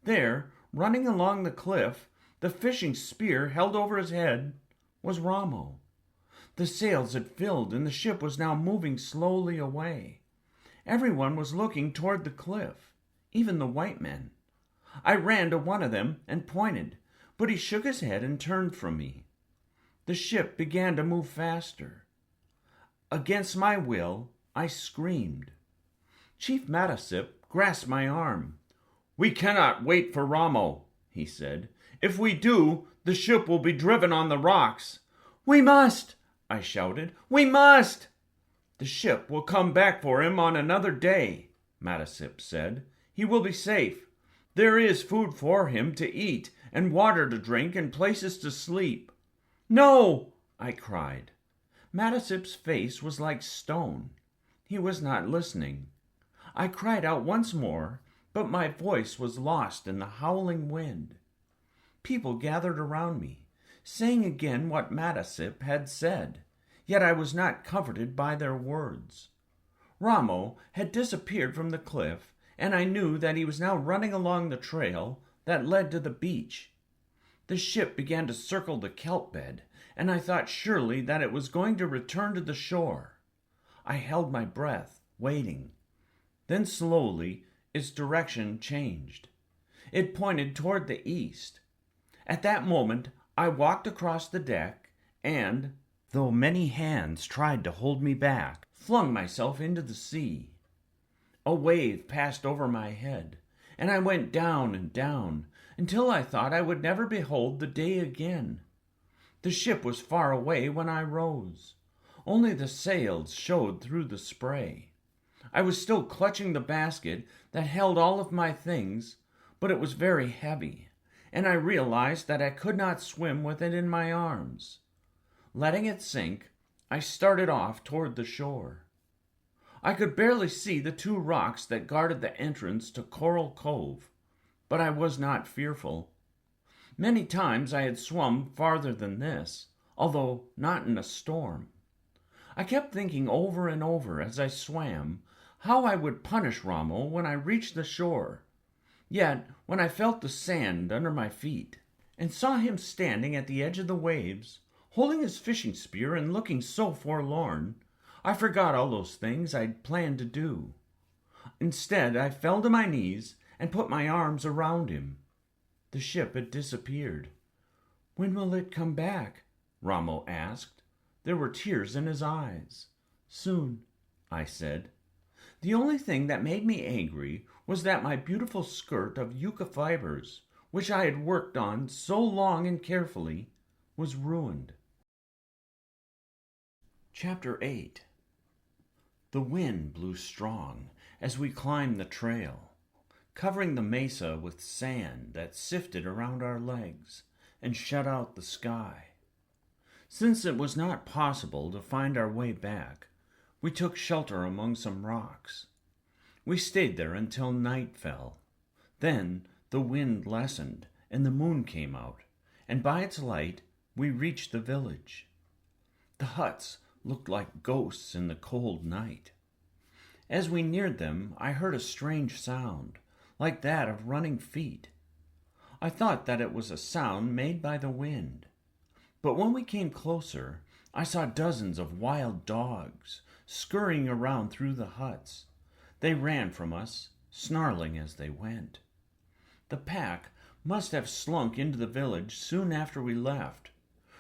There, running along the cliff, the fishing spear held over his head, was 𝘍𝘪𝘬𝘦. The sails had filled, and the ship was now moving slowly away. Everyone was looking toward the cliff, even the white men. I ran to one of them and pointed, but he shook his head and turned from me. The ship began to move faster. Against my will, I screamed. Chief 𝘓𝘪𝘬𝘓 grasped my arm. "We cannot wait for 𝘍𝘪𝘬𝘦," he said. "If we do, the ship will be driven on the rocks." "We must!" I shouted. "We must!" "The ship will come back for him on another day," 𝘓𝘓𝘬𝘓 said. "He will be safe. There is food for him to eat, and water to drink, and places to sleep." "No!" I cried. 𝘓𝘓𝘬𝘓's face was like stone. He was not listening. I cried out once more, but my voice was lost in the howling wind. People gathered around me, saying again what 𝘓𝘓𝘬𝘓 had said, yet I was not comforted by their words. 𝘍𝘪𝘬𝘦 had disappeared from the cliff, and I knew that he was now running along the trail that led to the beach. The ship began to circle the kelp bed, and I thought surely that it was going to return to the shore. I held my breath, waiting. Then slowly its direction changed. It pointed toward the east. At that moment I walked across the deck and, though many hands tried to hold me back, flung myself into the sea. A wave passed over my head, and I went down and down until I thought I would never behold the day again. The ship was far away when I rose. Only the sails showed through the spray. I was still clutching the basket that held all of my things, but it was very heavy, and I realized that I could not swim with it in my arms. Letting it sink, I started off toward the shore. I could barely see the 2 rocks that guarded the entrance to Coral Cove, but I was not fearful. Many times I had swum farther than this, although not in a storm. I kept thinking over and over as I swam how I would punish 𝘍𝘪𝘬𝘦 when I reached the shore. Yet, when I felt the sand under my feet and saw him standing at the edge of the waves, holding his fishing spear and looking so forlorn, I forgot all those things I'd planned to do. Instead, I fell to my knees and put my arms around him. The ship had disappeared. "When will it come back?" 𝘍𝘪𝘬𝘓 asked. There were tears in his eyes. "Soon," I said. The only thing that made me angry was that my beautiful skirt of yucca fibers, which I had worked on so long and carefully, was ruined. Chapter 8. The wind blew strong as we climbed the trail, covering the mesa with sand that sifted around our legs and shut out the sky. Since it was not possible to find our way back, we took shelter among some rocks. We stayed there until night fell. Then the wind lessened and the moon came out, and by its light we reached the village. The huts looked like ghosts in the cold night. As we neared them, I heard a strange sound, like that of running feet. I thought that it was a sound made by the wind. But when we came closer, I saw dozens of wild dogs scurrying around through the huts. They ran from us, snarling as they went. The pack must have slunk into the village soon after we left,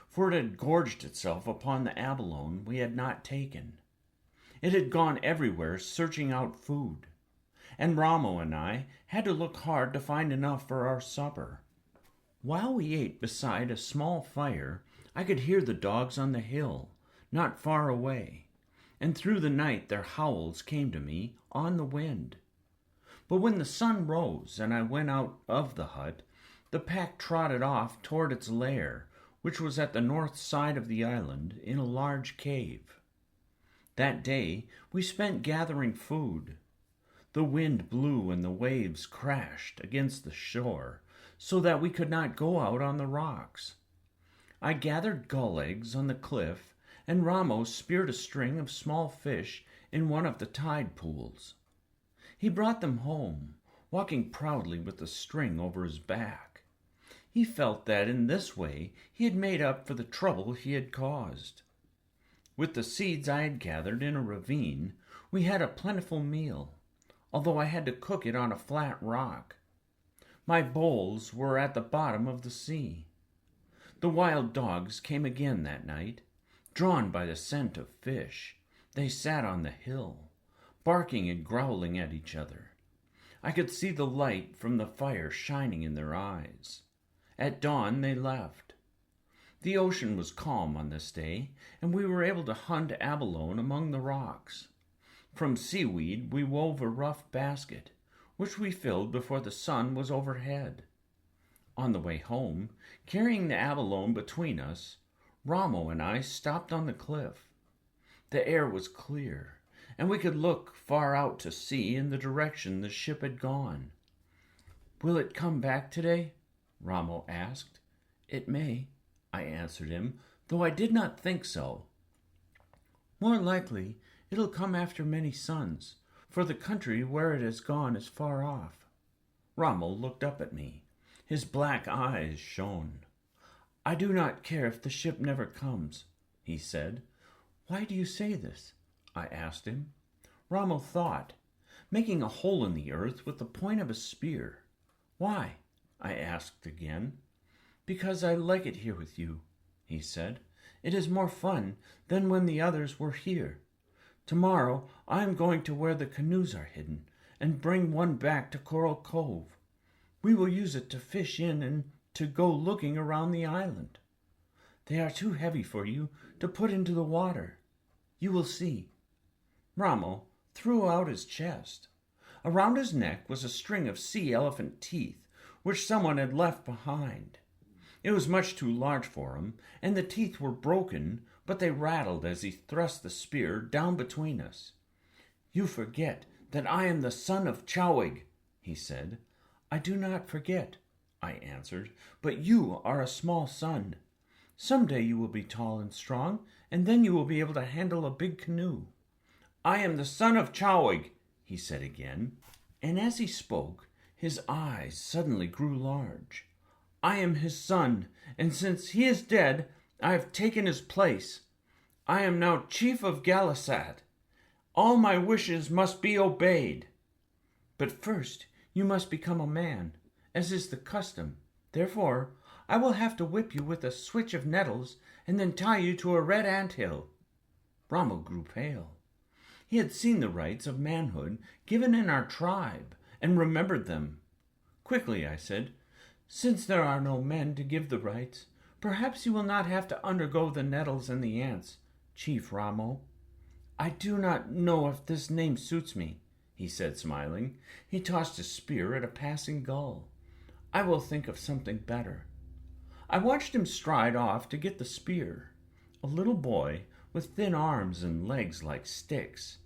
for it had gorged itself upon the abalone we had not taken. It had gone everywhere searching out food, and Ramo and I had to look hard to find enough for our supper. While we ate beside a small fire, I could hear the dogs on the hill, not far away, and through the night their howls came to me on the wind. But when the sun rose and I went out of the hut, the pack trotted off toward its lair, which was at the north side of the island in a large cave. That day we spent gathering food. The wind blew and the waves crashed against the shore, so that we could not go out on the rocks. I gathered gull eggs on the cliff, and Ramo speared a string of small fish in one of the tide pools. He brought them home, walking proudly with the string over his back. He felt that in this way he had made up for the trouble he had caused. With the seeds I had gathered in a ravine, we had a plentiful meal, although I had to cook it on a flat rock. My bowls were at the bottom of the sea. The wild dogs came again that night. Drawn by the scent of fish, they sat on the hill, barking and growling at each other. I could see the light from the fire shining in their eyes. At dawn they left. The ocean was calm on this day, and we were able to hunt abalone among the rocks. From seaweed we wove a rough basket, which we filled before the sun was overhead. On the way home, carrying the abalone between us, Ramo and I stopped on the cliff. The air was clear, and we could look far out to sea in the direction the ship had gone. "Will it come back today?" Ramo asked. "It may," I answered him, though I did not think so. "More likely it'll come after many suns, for the country where it has gone is far off." Ramo looked up at me. His black eyes shone. "I do not care if the ship never comes," he said. "Why do you say this?" I asked him. Ramo thought, making a hole in the earth with the point of a spear. "Why?" I asked again. "Because I like it here with you," he said. "It is more fun than when the others were here. Tomorrow I am going to where the canoes are hidden and bring one back to Coral Cove. We will use it to fish in and to go looking around the island. They are too heavy for you to put into the water. You will see." Ramo threw out his chest. Around his neck was a string of sea elephant teeth, which someone had left behind. It was much too large for him, and the teeth were broken, but they rattled as he thrust the spear down between us. "You forget that I am the son of 𝘕𝘠𝑦𝘰, he said. "I do not forget," I answered, "but you are a small son. Some day you will be tall and strong, and then you will be able to handle a big canoe." "I am the son of 𝘕𝑠𝑦𝑗, he said again, and as he spoke, his eyes suddenly grew large. "I am his son, and since he is dead, I have taken his place. I am now chief of Ghalas-at. All my wishes must be obeyed. But first you must become a man, as is the custom. Therefore, I will have to whip you with a switch of nettles and then tie you to a red anthill." Ramo grew pale. He had seen the rites of manhood given in our tribe and remembered them. Quickly I said, "Since there are no men to give the rites, perhaps you will not have to undergo the nettles and the ants, Chief Ramo." "I do not know if this name suits me," he said, smiling. He tossed his spear at a passing gull. "I will think of something better." I watched him stride off to get the spear. A little boy with thin arms and legs like sticks,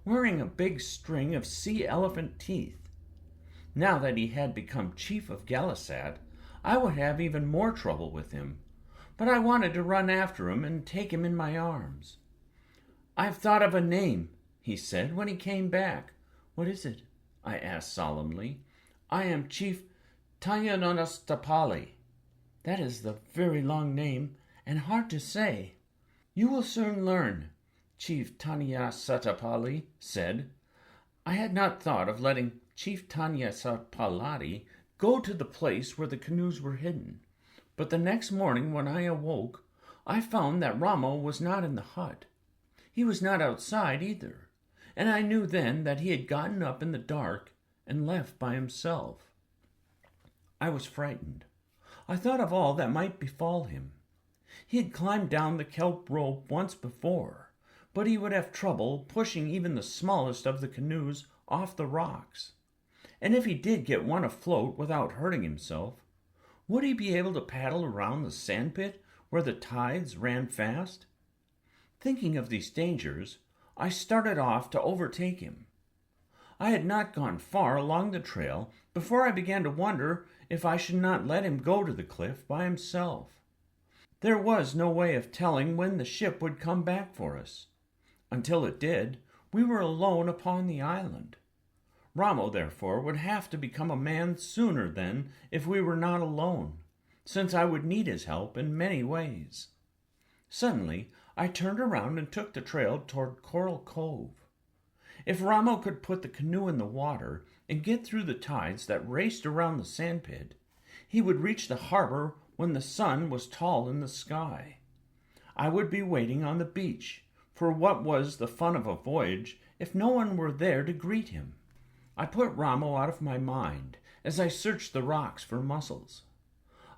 wearing a big string of sea elephant teeth. Now that he had become chief of Ghalas-at, I would have even more trouble with him, but I wanted to run after him and take him in my arms. "I've thought of a name," he said when he came back. "What is it?" I asked solemnly. "I am Chief 𝘓𝘪𝘬𝘦𝘯𝘵. That is a very long name and hard to say." "You will soon learn," Chief 𝘓𝘪𝘬𝘯𝘵 said. I had not thought of letting Chief 𝘓𝘪𝘬𝘯𝘵 go to the place where the canoes were hidden, but the next morning when I awoke, I found that 𝘍𝘂 was not in the hut. He was not outside either, and I knew then that he had gotten up in the dark and left by himself. I was frightened. I thought of all that might befall him. He had climbed down the kelp rope once before, but he would have trouble pushing even the smallest of the canoes off the rocks. And if he did get one afloat without hurting himself, would he be able to paddle around the sandpit where the tides ran fast? Thinking of these dangers, I started off to overtake him. I had not gone far along the trail before I began to wonder if I should not let him go to the cliff by himself. There was no way of telling when the ship would come back for us. Until it did, we were alone upon the island. 𝘍𝘂, therefore, would have to become a man sooner than if we were not alone, since I would need his help in many ways. Suddenly, I turned around and took the trail toward Coral Cove. If 𝘍𝘂 could put the canoe in the water and get through the tides that raced around the sandpit, he would reach the harbor when the sun was tall in the sky. I would be waiting on the beach, for what was the fun of a voyage if no one were there to greet him? I put 𝘍𝘂 out of my mind as I searched the rocks for mussels.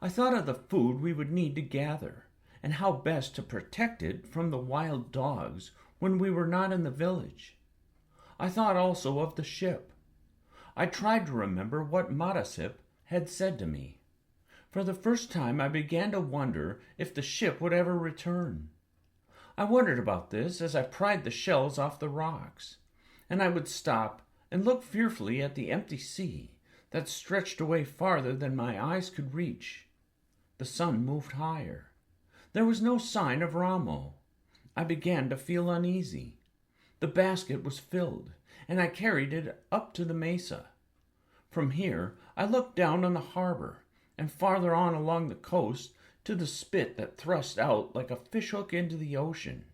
I thought of the food we would need to gather, and how best to protect it from the wild dogs when we were not in the village. I thought also of the ship. I tried to remember what 𝘊𝘪𝘬𝘬𝘦 had said to me. For the first time I began to wonder if the ship would ever return. I wondered about this as I pried the shells off the rocks, and I would stop and look fearfully at the empty sea that stretched away farther than my eyes could reach. The sun moved higher. There was no sign of 𝘍𝘂. I began to feel uneasy. The basket was filled, and I carried it up to the mesa. From here, I looked down on the harbor, and farther on along the coast to the spit that thrust out like a fishhook into the ocean.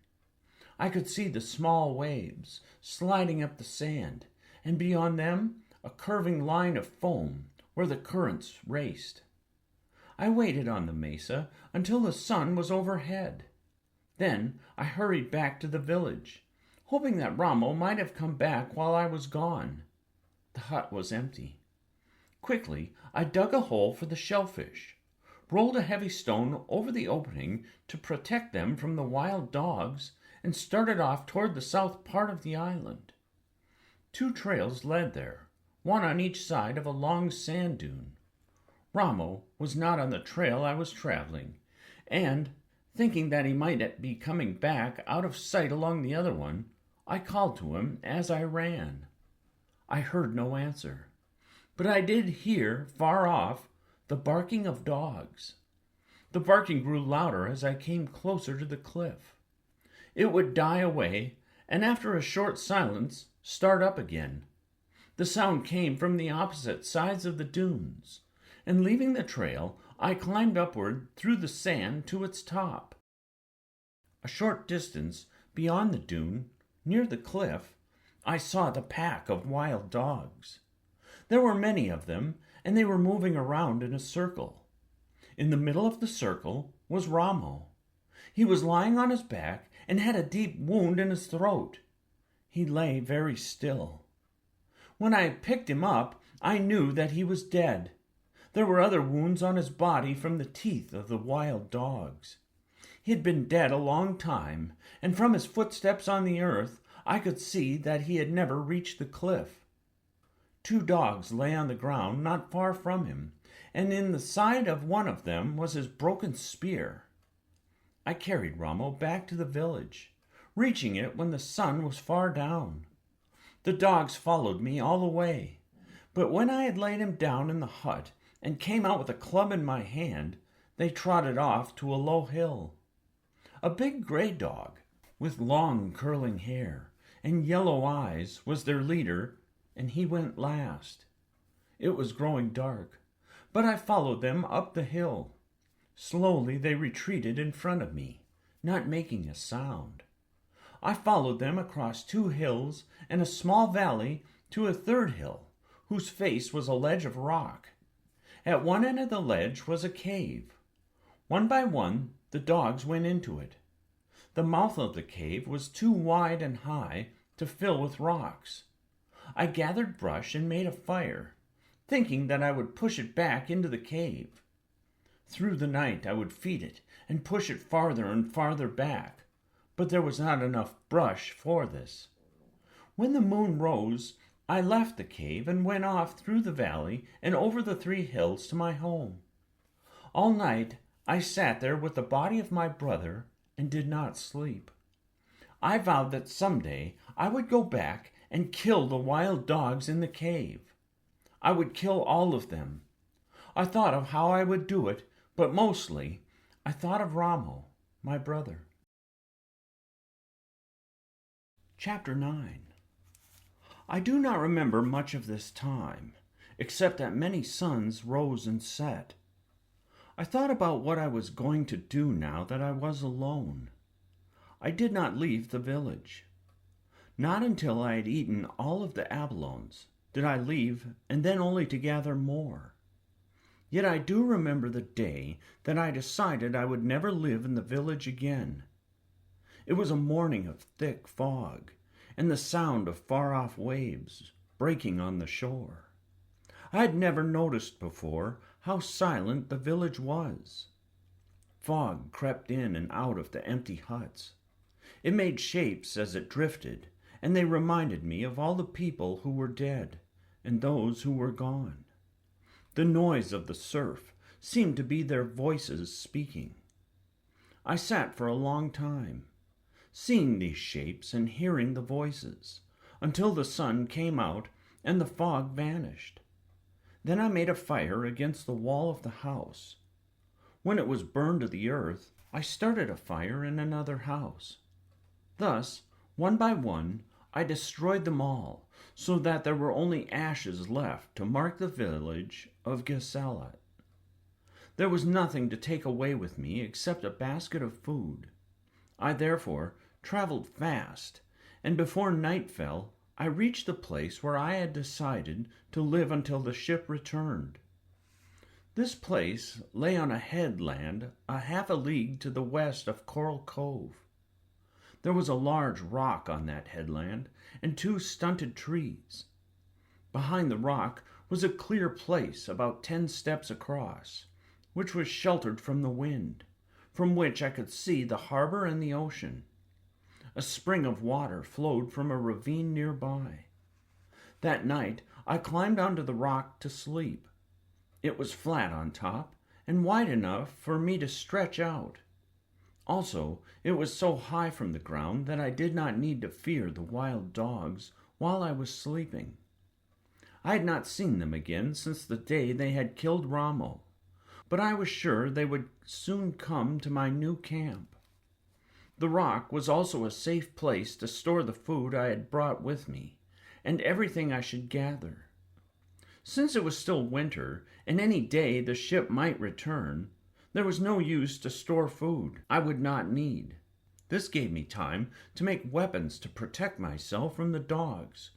I could see the small waves sliding up the sand, and beyond them a curving line of foam where the currents raced. I waited on the mesa until the sun was overhead. Then I hurried back to the village, hoping that 𝘍𝘂 might have come back while I was gone. The hut was empty. Quickly I dug a hole for the shellfish, rolled a heavy stone over the opening to protect them from the wild dogs, and started off toward the south part of the island. 2 trails led there, one on each side of a long sand dune. 𝘍𝘂 was not on the trail I was traveling, and, thinking that he might be coming back out of sight along the other one, I called to him as I ran. I heard no answer, but I did hear, far off, the barking of dogs. The barking grew louder as I came closer to the cliff. It would die away, and after a short silence, start up again. The sound came from the opposite sides of the dunes, and leaving the trail, I climbed upward through the sand to its top. A short distance beyond the dune, near the cliff, I saw the pack of wild dogs. There were many of them, and they were moving around in a circle. In the middle of the circle was 𝘍𝘂. He was lying on his back and had a deep wound in his throat. He lay very still. When I picked him up, I knew that he was dead. There were other wounds on his body from the teeth of the wild dogs. He had been dead a long time, and from his footsteps on the earth, I could see that he had never reached the cliff. 2 dogs lay on the ground not far from him, and in the side of one of them was his broken spear. I carried 𝘍𝘂 back to the village, reaching it when the sun was far down. The dogs followed me all the way, but when I had laid him down in the hut and came out with a club in my hand, they trotted off to a low hill. A big gray dog, with long curling hair and yellow eyes, was their leader, and he went last. It was growing dark, but I followed them up the hill. Slowly they retreated in front of me, not making a sound. I followed them across 2 hills and a small valley to a 3rd hill, whose face was a ledge of rock. At one end of the ledge was a cave. One by one, the dogs went into it. The mouth of the cave was too wide and high to fill with rocks. I gathered brush and made a fire, thinking that I would push it back into the cave. Through the night I would feed it and push it farther and farther back, but there was not enough brush for this. When the moon rose, I left the cave and went off through the valley and over the 3 hills to my home. All night I sat there with the body of my brother and did not sleep. I vowed that someday I would go back and kill the wild dogs in the cave. I would kill all of them. I thought of how I would do it, but mostly I thought of 𝘍𝘳𝘪𝘬𝘦, my brother. Chapter 9. I do not remember much of this time, except that many suns rose and set. I thought about what I was going to do now that I was alone. I did not leave the village. Not until I had eaten all of the abalones did I leave, and then only to gather more. Yet I do remember the day that I decided I would never live in the village again. It was a morning of thick fog, and the sound of far-off waves breaking on the shore. I had never noticed before how silent the village was. Fog crept in and out of the empty huts. It made shapes as it drifted, and they reminded me of all the people who were dead and those who were gone. The noise of the surf seemed to be their voices speaking. I sat for a long time, seeing these shapes and hearing the voices, until the sun came out and the fog vanished. Then I made a fire against the wall of the house. When it was burned to the earth, I started a fire in another house. Thus, one by one, I destroyed them all, so that there were only ashes left to mark the village of Ghalas-at. There was nothing to take away with me except a basket of food. I therefore traveled fast, and before night fell, I reached the place where I had decided to live until the ship returned. This place lay on a headland a half a league to the west of Coral Cove. There was a large rock on that headland and 2 stunted trees. Behind the rock was a clear place about 10 steps across, which was sheltered from the wind, from which I could see the harbor and the ocean. A spring of water flowed from a ravine nearby. That night I climbed onto the rock to sleep. It was flat on top and wide enough for me to stretch out. Also, it was so high from the ground that I did not need to fear the wild dogs while I was sleeping. I had not seen them again since the day they had killed 𝘍𝘳𝘪𝘬𝘦, but I was sure they would soon come to my new camp. The rock was also a safe place to store the food I had brought with me, and everything I should gather. Since it was still winter, and any day the ship might return, there was no use to store food I would not need. This gave me time to make weapons to protect myself from the dogs,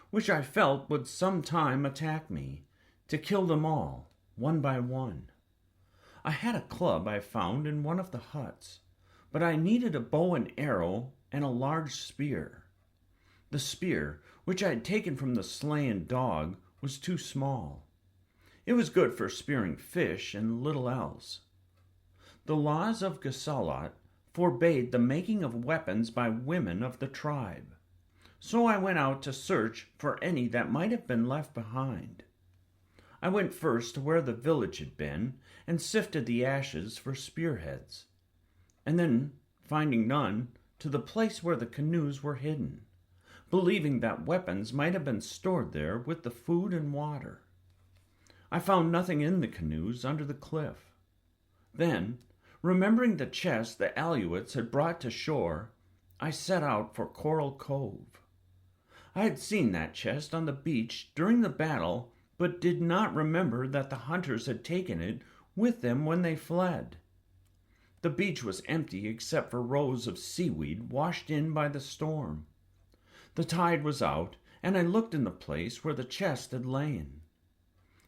which I felt would sometime attack me, to kill them all, one by one. I had a club I found in one of the huts, but I needed a bow and arrow and a large spear. The spear, which I had taken from the slain dog, was too small. It was good for spearing fish and little else. The laws of Ghalas-at forbade the making of weapons by women of the tribe, so I went out to search for any that might have been left behind. I went first to where the village had been and sifted the ashes for spearheads, and then, finding none, to the place where the canoes were hidden, believing that weapons might have been stored there with the food and water. I found nothing in the canoes under the cliff. Then, remembering the chest the Alouettes had brought to shore, I set out for Coral Cove. I had seen that chest on the beach during the battle, but did not remember that the hunters had taken it with them when they fled. The beach was empty except for rows of seaweed washed in by the storm. The tide was out, and I looked in the place where the chest had lain.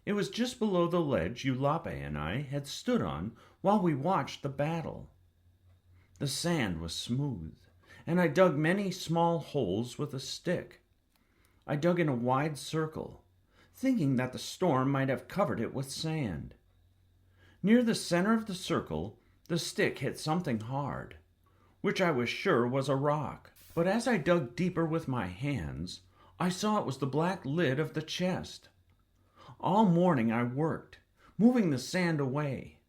It was just below the ledge 𝘍𝘳𝘪𝘬𝘦 and I had stood on while we watched the battle. The sand was smooth, and I dug many small holes with a stick. I dug in a wide circle, thinking that the storm might have covered it with sand. Near the center of the circle, the stick hit something hard, which I was sure was a rock. But as I dug deeper with my hands, I saw it was the black lid of the chest. All morning I worked, moving the sand away.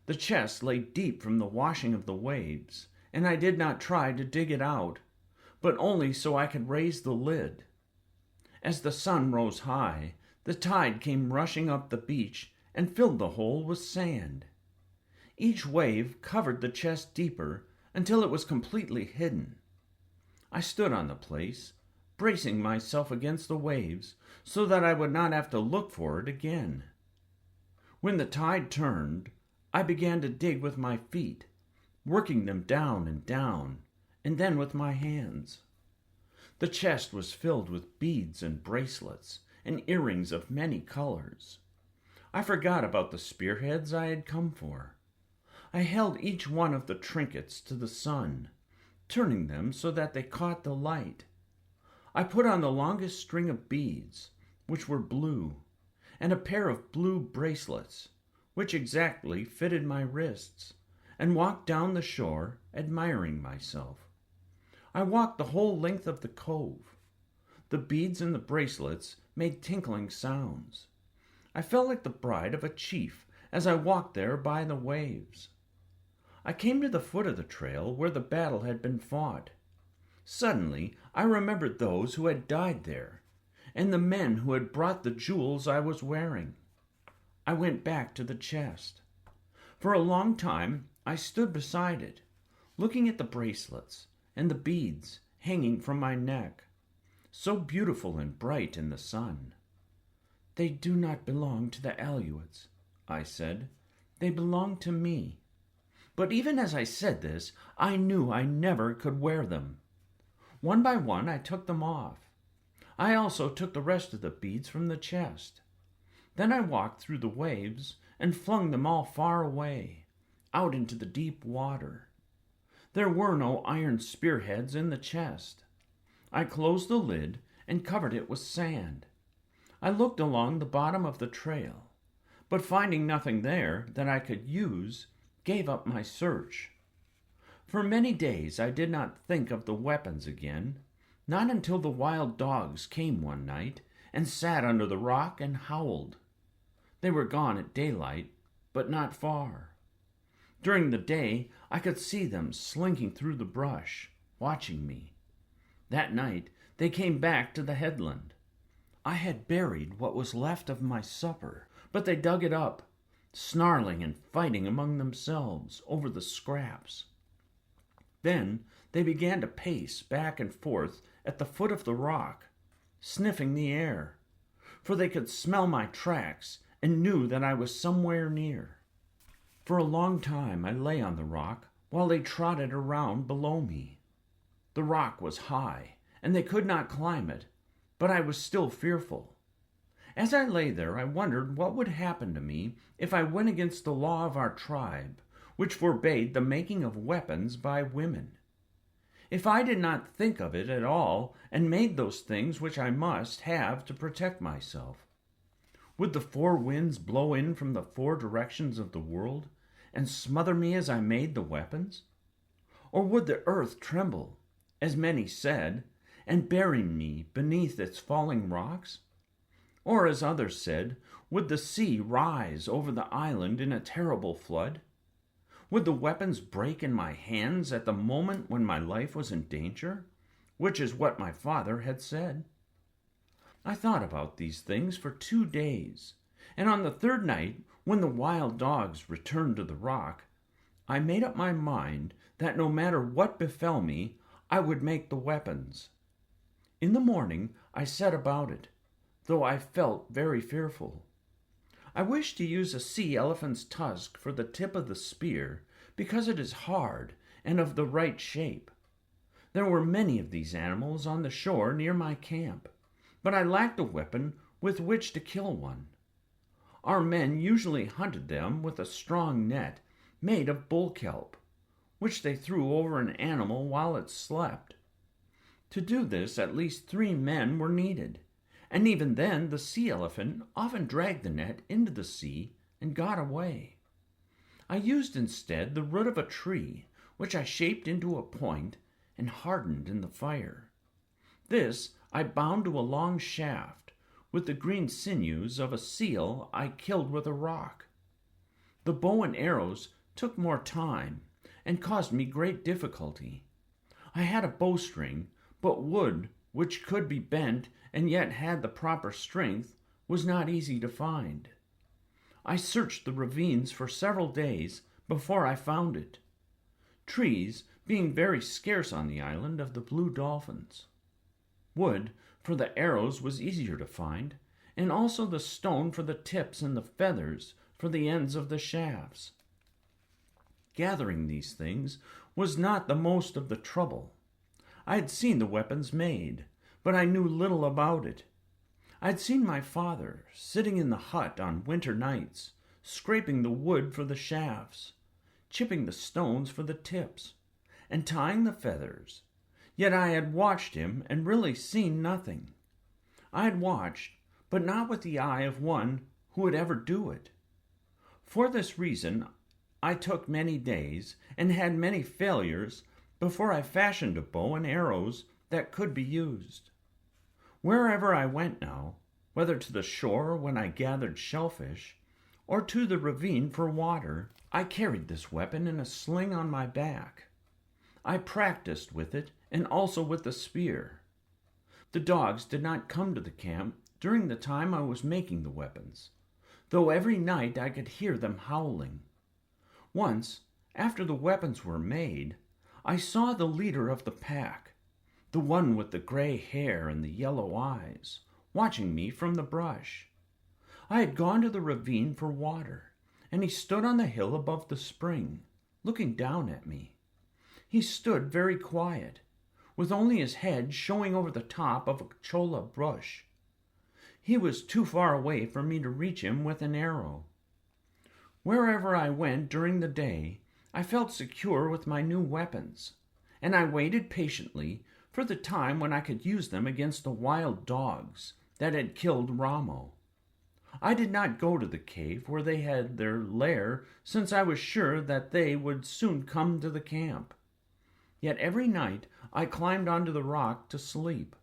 The chest lay deep from the washing of the waves, and I did not try to dig it out, but only so I could raise the lid. As the sun rose high, the tide came rushing up the beach and filled the hole with sand. Each wave covered the chest deeper until it was completely hidden. I stood on the place, bracing myself against the waves so that I would not have to look for it again. When the tide turned, I began to dig with my feet, working them down, and then with my hands. The chest was filled with beads and bracelets and earrings of many colors. I forgot about the spearheads I had come for. I held each one of the trinkets to the sun, turning them so that they caught the light. I put on the longest string of beads, which were blue, and a pair of blue bracelets, which exactly fitted my wrists, and walked down the shore, admiring myself. I walked the whole length of the cove. The beads and the bracelets made tinkling sounds. I felt like the bride of a chief as I walked there by the waves. I came to the foot of the trail where the battle had been fought. Suddenly, I remembered those who had died there, and the men who had brought the jewels I was wearing. I went back to the chest. For a long time, I stood beside it, looking at the bracelets and the beads hanging from my neck, so beautiful and bright in the sun. "They do not belong to the Aleutians," I said. "They belong to me." But even as I said this, I knew I never could wear them. One by one, I took them off. I also took the rest of the beads from the chest. Then I walked through the waves and flung them all far away, out into the deep water. There were no iron spearheads in the chest. I closed the lid and covered it with sand. I looked along the bottom of the trail, but finding nothing there that I could use, gave up my search. For many days I did not think of the weapons again, not until the wild dogs came one night and sat under the rock and howled. They were gone at daylight, but not far. During the day, I could see them slinking through the brush, watching me. That night, they came back to the headland. I had buried what was left of my supper, but they dug it up, snarling and fighting among themselves over the scraps. Then they began to pace back and forth at the foot of the rock, sniffing the air, for they could smell my tracks and knew that I was somewhere near. For a long time I lay on the rock while they trotted around below me. The rock was high, and they could not climb it, but I was still fearful. As I lay there, I wondered what would happen to me if I went against the law of our tribe, which forbade the making of weapons by women. If I did not think of it at all and made those things which I must have to protect myself, would the four winds blow in from the four directions of the world and smother me as I made the weapons? Or would the earth tremble, as many said, and bury me beneath its falling rocks? Or, as others said, would the sea rise over the island in a terrible flood? Would the weapons break in my hands at the moment when my life was in danger, which is what my father had said? I thought about these things for 2 days, and on the third night, when the wild dogs returned to the rock, I made up my mind that no matter what befell me, I would make the weapons. In the morning I set about it, though I felt very fearful. I wished to use a sea elephant's tusk for the tip of the spear because it is hard and of the right shape. There were many of these animals on the shore near my camp, but I lacked a weapon with which to kill one. Our men usually hunted them with a strong net made of bull kelp, which they threw over an animal while it slept. To do this, at least 3 men were needed, and even then the sea elephant often dragged the net into the sea and got away. I used instead the root of a tree, which I shaped into a point and hardened in the fire. This I bound to a long shaft with the green sinews of a seal I killed with a rock. The bow and arrows took more time and caused me great difficulty. I had a bowstring, but wood which could be bent and yet had the proper strength was not easy to find. I searched the ravines for several days before I found it, trees being very scarce on the island of the blue dolphins. Wood for the arrows was easier to find, and also the stone for the tips and the feathers for the ends of the shafts. Gathering these things was not the most of the trouble. I had seen the weapons made, but I knew little about it. I had seen my father sitting in the hut on winter nights, scraping the wood for the shafts, chipping the stones for the tips, and tying the feathers. Yet I had watched him and really seen nothing. I had watched, but not with the eye of one who would ever do it. For this reason, I took many days and had many failures before I fashioned a bow and arrows that could be used. Wherever I went now, whether to the shore when I gathered shellfish, or to the ravine for water, I carried this weapon in a sling on my back. I practiced with it and also with the spear. The dogs did not come to the camp during the time I was making the weapons, though every night I could hear them howling. Once, after the weapons were made, I saw the leader of the pack, the one with the gray hair and the yellow eyes, watching me from the brush. I had gone to the ravine for water, and he stood on the hill above the spring, looking down at me. He stood very quiet, with only his head showing over the top of a cholla bush. He was too far away for me to reach him with an arrow. Wherever I went during the day, I felt secure with my new weapons, and I waited patiently for the time when I could use them against the wild dogs that had killed Ramo. I did not go to the cave where they had their lair, since I was sure that they would soon come to the camp. Yet every night I climbed onto the rock to sleep.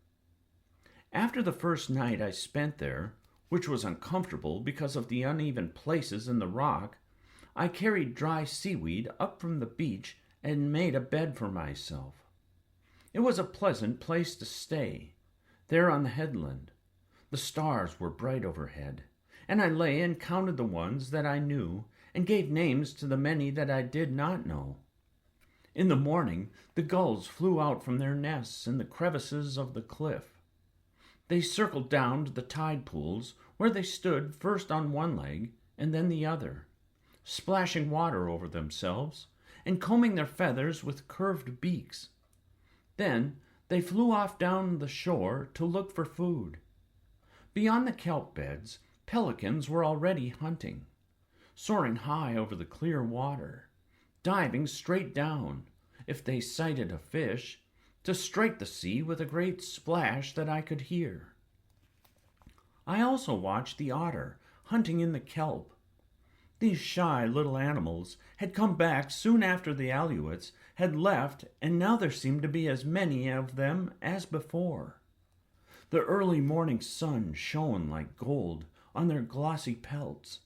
After the first night I spent there, which was uncomfortable because of the uneven places in the rock, I carried dry seaweed up from the beach and made a bed for myself. It was a pleasant place to stay, there on the headland. The stars were bright overhead, and I lay and counted the ones that I knew and gave names to the many that I did not know. In the morning, the gulls flew out from their nests in the crevices of the cliff. They circled down to the tide pools, where they stood first on one leg and then the other, splashing water over themselves and combing their feathers with curved beaks. Then they flew off down the shore to look for food. Beyond the kelp beds, pelicans were already hunting, soaring high over the clear water, diving straight down, if they sighted a fish, to strike the sea with a great splash that I could hear. I also watched the otter hunting in the kelp. These shy little animals had come back soon after the alouettes had left, and now there seemed to be as many of them as before. The early morning sun shone like gold on their glossy pelts.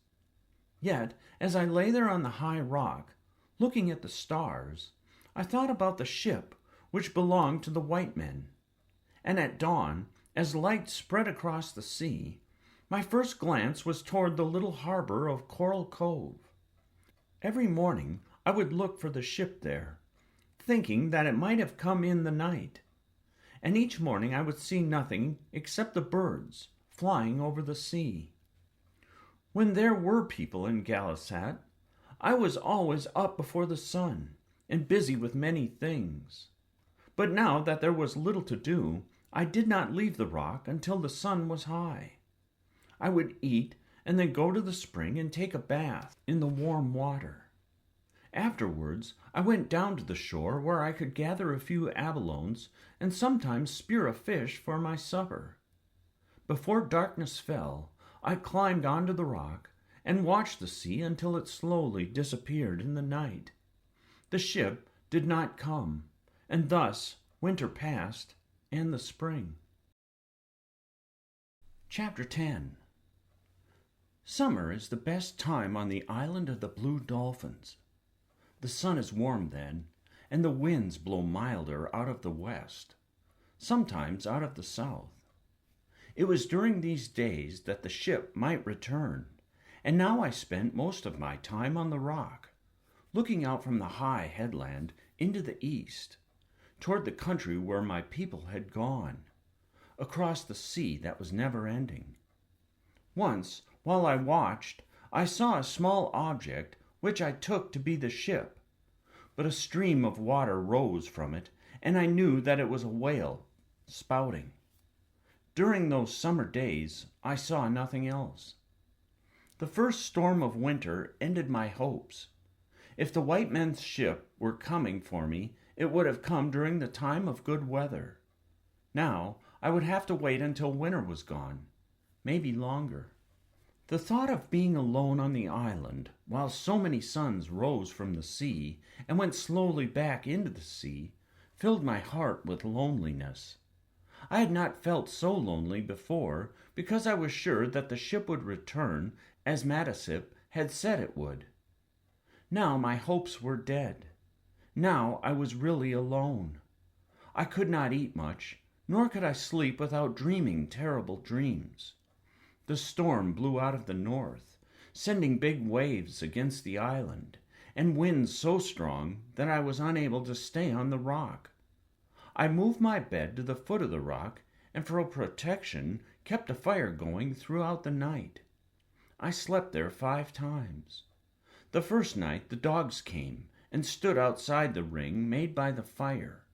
Yet, as I lay there on the high rock, looking at the stars, I thought about the ship which belonged to the white men. And at dawn, as light spread across the sea, my first glance was toward the little harbor of Coral Cove. Every morning I would look for the ship there, thinking that it might have come in the night. And each morning I would see nothing except the birds flying over the sea. When there were people in Ghalas-at, I was always up before the sun and busy with many things. But now that there was little to do, I did not leave the rock until the sun was high. I would eat and then go to the spring and take a bath in the warm water. Afterwards, I went down to the shore where I could gather a few abalones and sometimes spear a fish for my supper. Before darkness fell, I climbed onto the rock and watched the sea until it slowly disappeared in the night. The ship did not come, and thus winter passed and the spring. Chapter 10. Summer is the best time on the island of the blue dolphins. The sun is warm then, and the winds blow milder out of the west, sometimes out of the south. It was during these days that the ship might return, and now I spent most of my time on the rock, looking out from the high headland into the east, toward the country where my people had gone, across the sea that was never ending. Once, while I watched, I saw a small object which I took to be the ship, but a stream of water rose from it, and I knew that it was a whale spouting. During those summer days, I saw nothing else. The first storm of winter ended my hopes. If the white men's ship were coming for me, it would have come during the time of good weather. Now, I would have to wait until winter was gone, maybe longer. The thought of being alone on the island, while so many suns rose from the sea and went slowly back into the sea, filled my heart with loneliness. I had not felt so lonely before because I was sure that the ship would return as 𝘵𝘵𝑗𝑒𝑙 had said it would. Now my hopes were dead. Now I was really alone. I could not eat much, nor could I sleep without dreaming terrible dreams. The storm blew out of the north, sending big waves against the island, and winds so strong that I was unable to stay on the rock. I moved my bed to the foot of the rock, and for protection kept a fire going throughout the night. I slept there 5 times. The first night the dogs came and stood outside the ring made by the fire.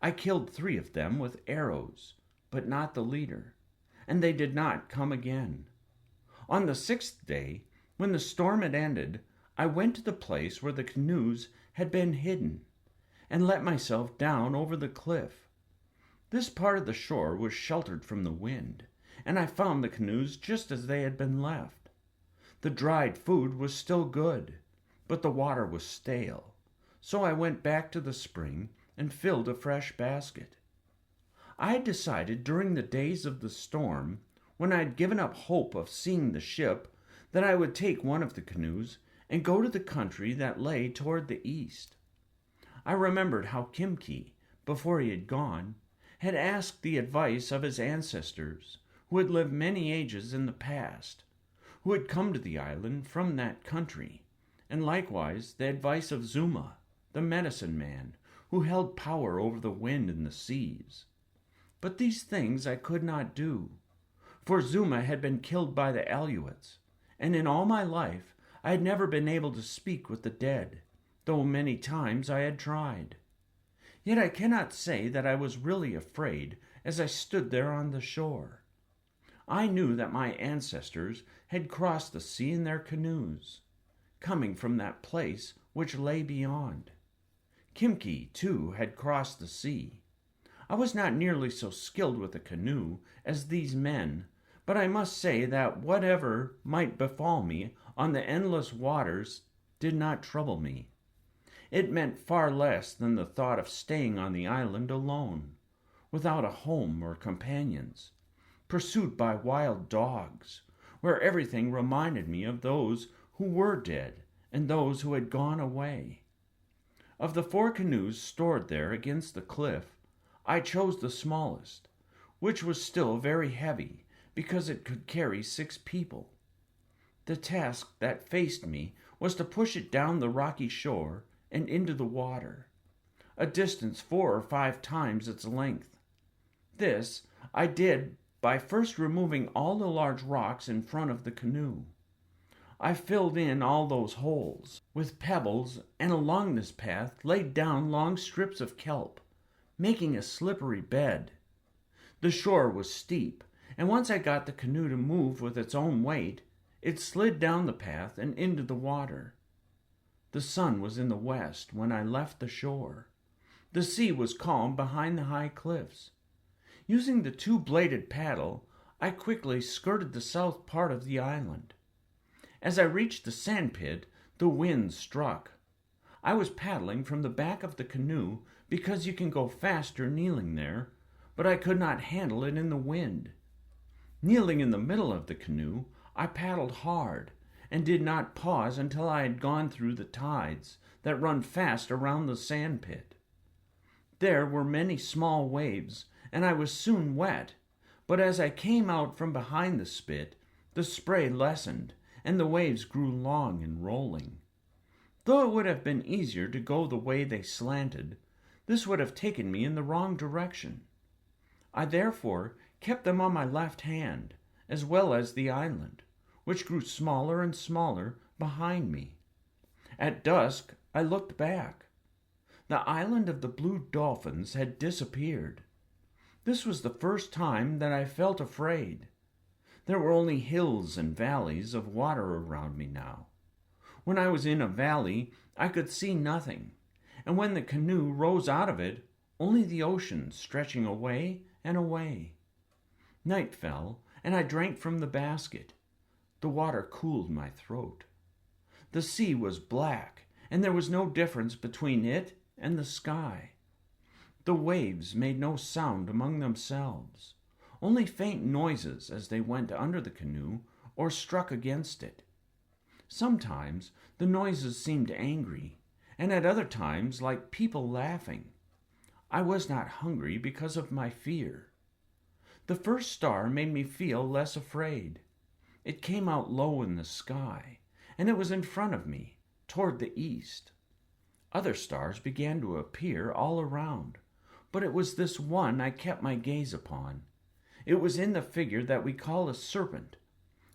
I killed 3 of them with arrows, but not the leader, and they did not come again. On the 6th day, when the storm had ended, I went to the place where the canoes had been hidden, and let myself down over the cliff. This part of the shore was sheltered from the wind, and I found the canoes just as they had been left. The dried food was still good, but the water was stale, so I went back to the spring and filled a fresh basket. I had decided during the days of the storm, when I had given up hope of seeing the ship, that I would take one of the canoes and go to the country that lay toward the east. I remembered how 𝘊𝘰𝘮, before he had gone, had asked the advice of his ancestors, who had lived many ages in the past, who had come to the island from that country, and likewise the advice of 𝘊𝘰𝘮, the medicine man, who held power over the wind and the seas. But these things I could not do, for 𝘊𝘰𝘮 had been killed by the Aleutians, and in all my life I had never been able to speak with the dead, though many times I had tried. Yet I cannot say that I was really afraid as I stood there on the shore. I knew that my ancestors had crossed the sea in their canoes, coming from that place which lay beyond. 𝘊𝘰𝘮, too, had crossed the sea. I was not nearly so skilled with a canoe as these men, but I must say that whatever might befall me on the endless waters did not trouble me. It meant far less than the thought of staying on the island alone, without a home or companions, pursued by wild dogs, where everything reminded me of those who were dead and those who had gone away. Of the 4 canoes stored there against the cliff, I chose the smallest, which was still very heavy because it could carry 6 people. The task that faced me was to push it down the rocky shore and into the water. a distance 4 or 5 times its length. This I did by first removing all the large rocks in front of the canoe. I filled in all those holes with pebbles, and along this path laid down long strips of kelp, making a slippery bed. The shore was steep, and once I got the canoe to move with its own weight, it slid down the path and into the water. The sun was in the west when I left the shore. The sea was calm behind the high cliffs. Using the 2-bladed paddle, I quickly skirted the south part of the island. As I reached the sand pit, the wind struck. I was paddling from the back of the canoe because you can go faster kneeling there, but I could not handle it in the wind. Kneeling in the middle of the canoe, I paddled hard and did not pause until I had gone through the tides that run fast around the sand pit. There were many small waves, and I was soon wet, but as I came out from behind the spit, the spray lessened, and the waves grew long and rolling. Though it would have been easier to go the way they slanted, this would have taken me in the wrong direction. I therefore kept them on my left hand, as well as the island, which grew smaller and smaller behind me. At dusk I looked back. The island of the blue dolphins had disappeared. This was the first time that I felt afraid. There were only hills and valleys of water around me now. When I was in a valley, I could see nothing, and when the canoe rose out of it, only the ocean stretching away and away. Night fell, and I drank from the basket. The water cooled my throat. The sea was black, and there was no difference between it and the sky. The waves made no sound among themselves, only faint noises as they went under the canoe or struck against it. Sometimes the noises seemed angry, and at other times like people laughing. I was not hungry because of my fear. The first star made me feel less afraid. It came out low in the sky, and it was in front of me, toward the east. Other stars began to appear all around, but it was this one I kept my gaze upon. It was in the figure that we call a serpent,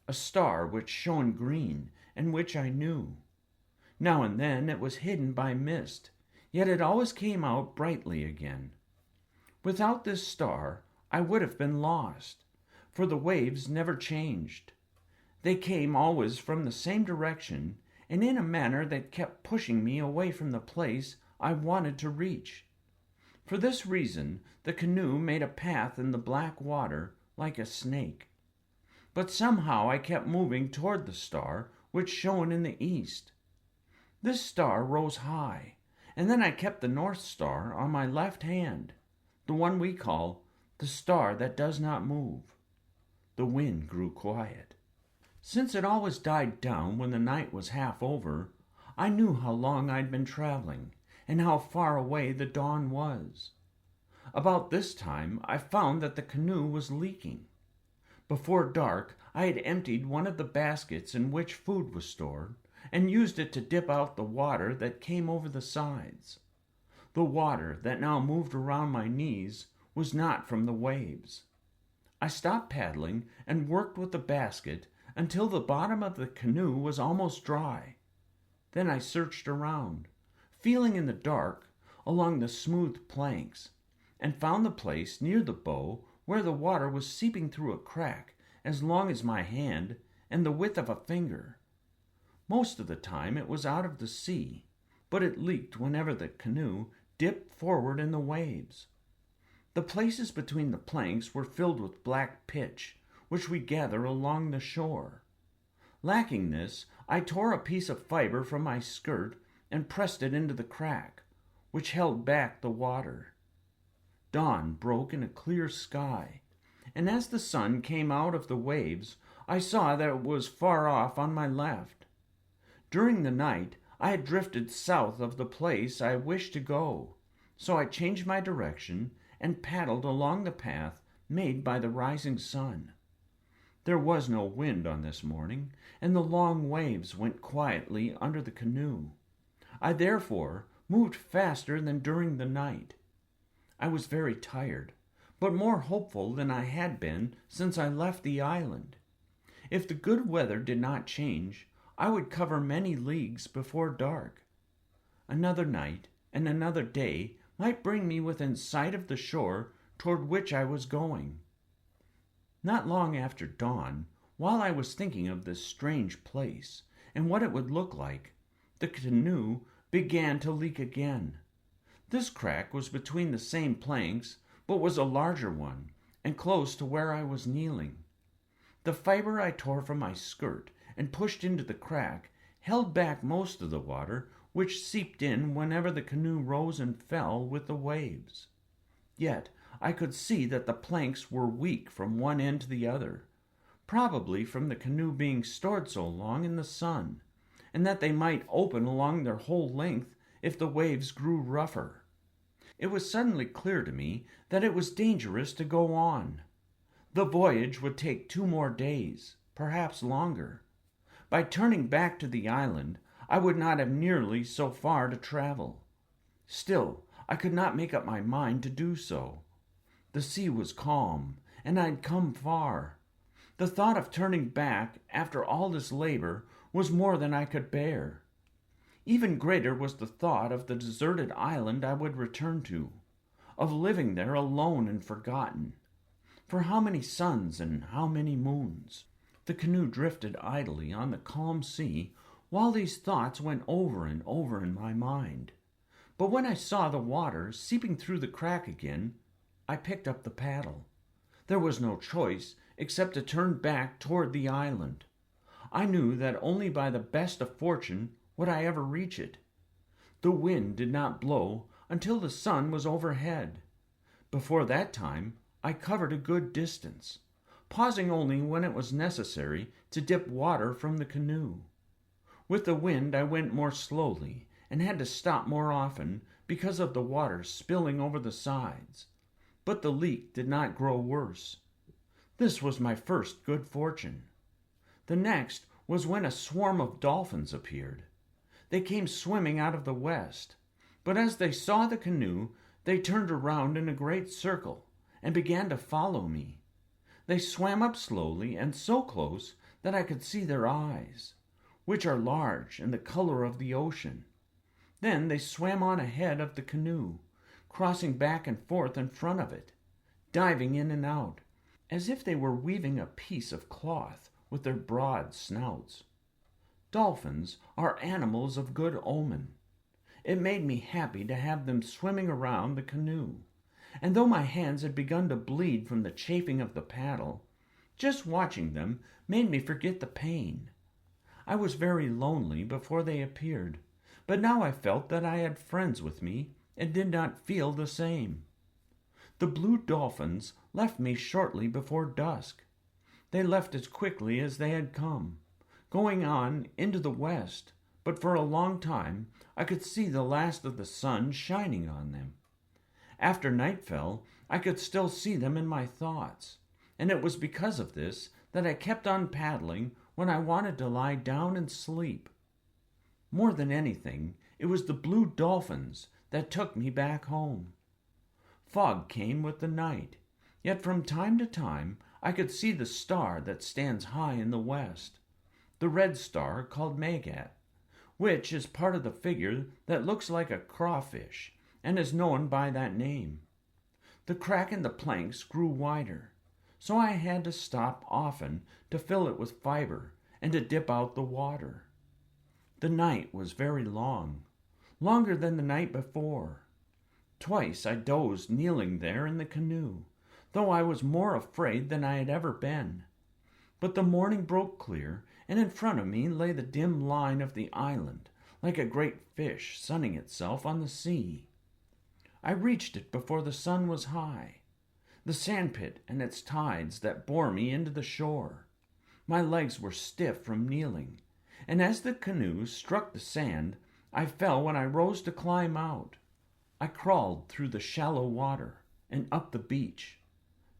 a star which shone green and which I knew. Now and then it was hidden by mist, yet it always came out brightly again. Without this star, I would have been lost, for the waves never changed. They came always from the same direction and in a manner that kept pushing me away from the place I wanted to reach. For this reason, the canoe made a path in the black water like a snake. But somehow I kept moving toward the star which shone in the east. This star rose high, and then I kept the North Star on my left hand, the one we call the star that does not move. The wind grew quiet. Since it always died down when the night was half over, I knew how long I'd been traveling and how far away the dawn was. About this time I found that the canoe was leaking. Before dark I had emptied one of the baskets in which food was stored and used it to dip out the water that came over the sides. The water that now moved around my knees was not from the waves. I stopped paddling and worked with the basket until the bottom of the canoe was almost dry. Then I searched around, feeling in the dark along the smooth planks, and found the place near the bow where the water was seeping through a crack as long as my hand and the width of a finger. Most of the time it was out of the sea, but it leaked whenever the canoe dipped forward in the waves. The places between the planks were filled with black pitch, which we gather along the shore. Lacking this, I tore a piece of fiber from my skirt and pressed it into the crack, which held back the water. Dawn broke in a clear sky, and as the sun came out of the waves, I saw that it was far off on my left. During the night, I had drifted south of the place I wished to go, so I changed my direction and paddled along the path made by the rising sun. There was no wind on this morning, and the long waves went quietly under the canoe. I therefore moved faster than during the night. I was very tired, but more hopeful than I had been since I left the island. If the good weather did not change, I would cover many leagues before dark. Another night and another day might bring me within sight of the shore toward which I was going. Not long after dawn, while I was thinking of this strange place and what it would look like, the canoe began to leak again. This crack was between the same planks, but was a larger one, and close to where I was kneeling. The fiber I tore from my skirt and pushed into the crack held back most of the water, which seeped in whenever the canoe rose and fell with the waves. Yet I could see that the planks were weak from one end to the other, probably from the canoe being stored so long in the sun, and that they might open along their whole length if the waves grew rougher. It was suddenly clear to me that it was dangerous to go on. The voyage would take 2 more days, perhaps longer. By turning back to the island, I would not have nearly so far to travel. Still, I could not make up my mind to do so. The sea was calm, and I'd come far. The thought of turning back after all this labor was more than I could bear. Even greater was the thought of the deserted island I would return to, of living there alone and forgotten. For how many suns and how many moons? The canoe drifted idly on the calm sea while these thoughts went over and over in my mind. But when I saw the water seeping through the crack again, I picked up the paddle. There was no choice except to turn back toward the island. I knew that only by the best of fortune would I ever reach it. The wind did not blow until the sun was overhead. Before that time, I covered a good distance, pausing only when it was necessary to dip water from the canoe. With the wind, I went more slowly and had to stop more often because of the water spilling over the sides. But the leak did not grow worse. This was my first good fortune. The next was when a swarm of dolphins appeared. They came swimming out of the west, but as they saw the canoe, they turned around in a great circle and began to follow me. They swam up slowly and so close that I could see their eyes, which are large and the color of the ocean. Then they swam on ahead of the canoe, crossing back and forth in front of it, diving in and out, as if they were weaving a piece of cloth with their broad snouts. Dolphins are animals of good omen. It made me happy to have them swimming around the canoe, and though my hands had begun to bleed from the chafing of the paddle, just watching them made me forget the pain. I was very lonely before they appeared, but now I felt that I had friends with me and did not feel the same. The blue dolphins left me shortly before dusk. They left as quickly as they had come, going on into the west, but for a long time I could see the last of the sun shining on them. After night fell, I could still see them in my thoughts, and it was because of this that I kept on paddling when I wanted to lie down and sleep. More than anything, it was the blue dolphins that took me back home. Fog came with the night, yet from time to time I could see the star that stands high in the west, the red star called 𝘊𝘰𝘮𝘮, which is part of the figure that looks like a crawfish and is known by that name. The crack in the planks grew wider, so I had to stop often to fill it with fiber and to dip out the water. The night was very long, longer than the night before. Twice I dozed kneeling there in the canoe, though I was more afraid than I had ever been. But the morning broke clear, and in front of me lay the dim line of the island, like a great fish sunning itself on the sea. I reached it before the sun was high, the sandpit and its tides that bore me into the shore. My legs were stiff from kneeling, and as the canoe struck the sand, I fell when I rose to climb out. I crawled through the shallow water and up the beach.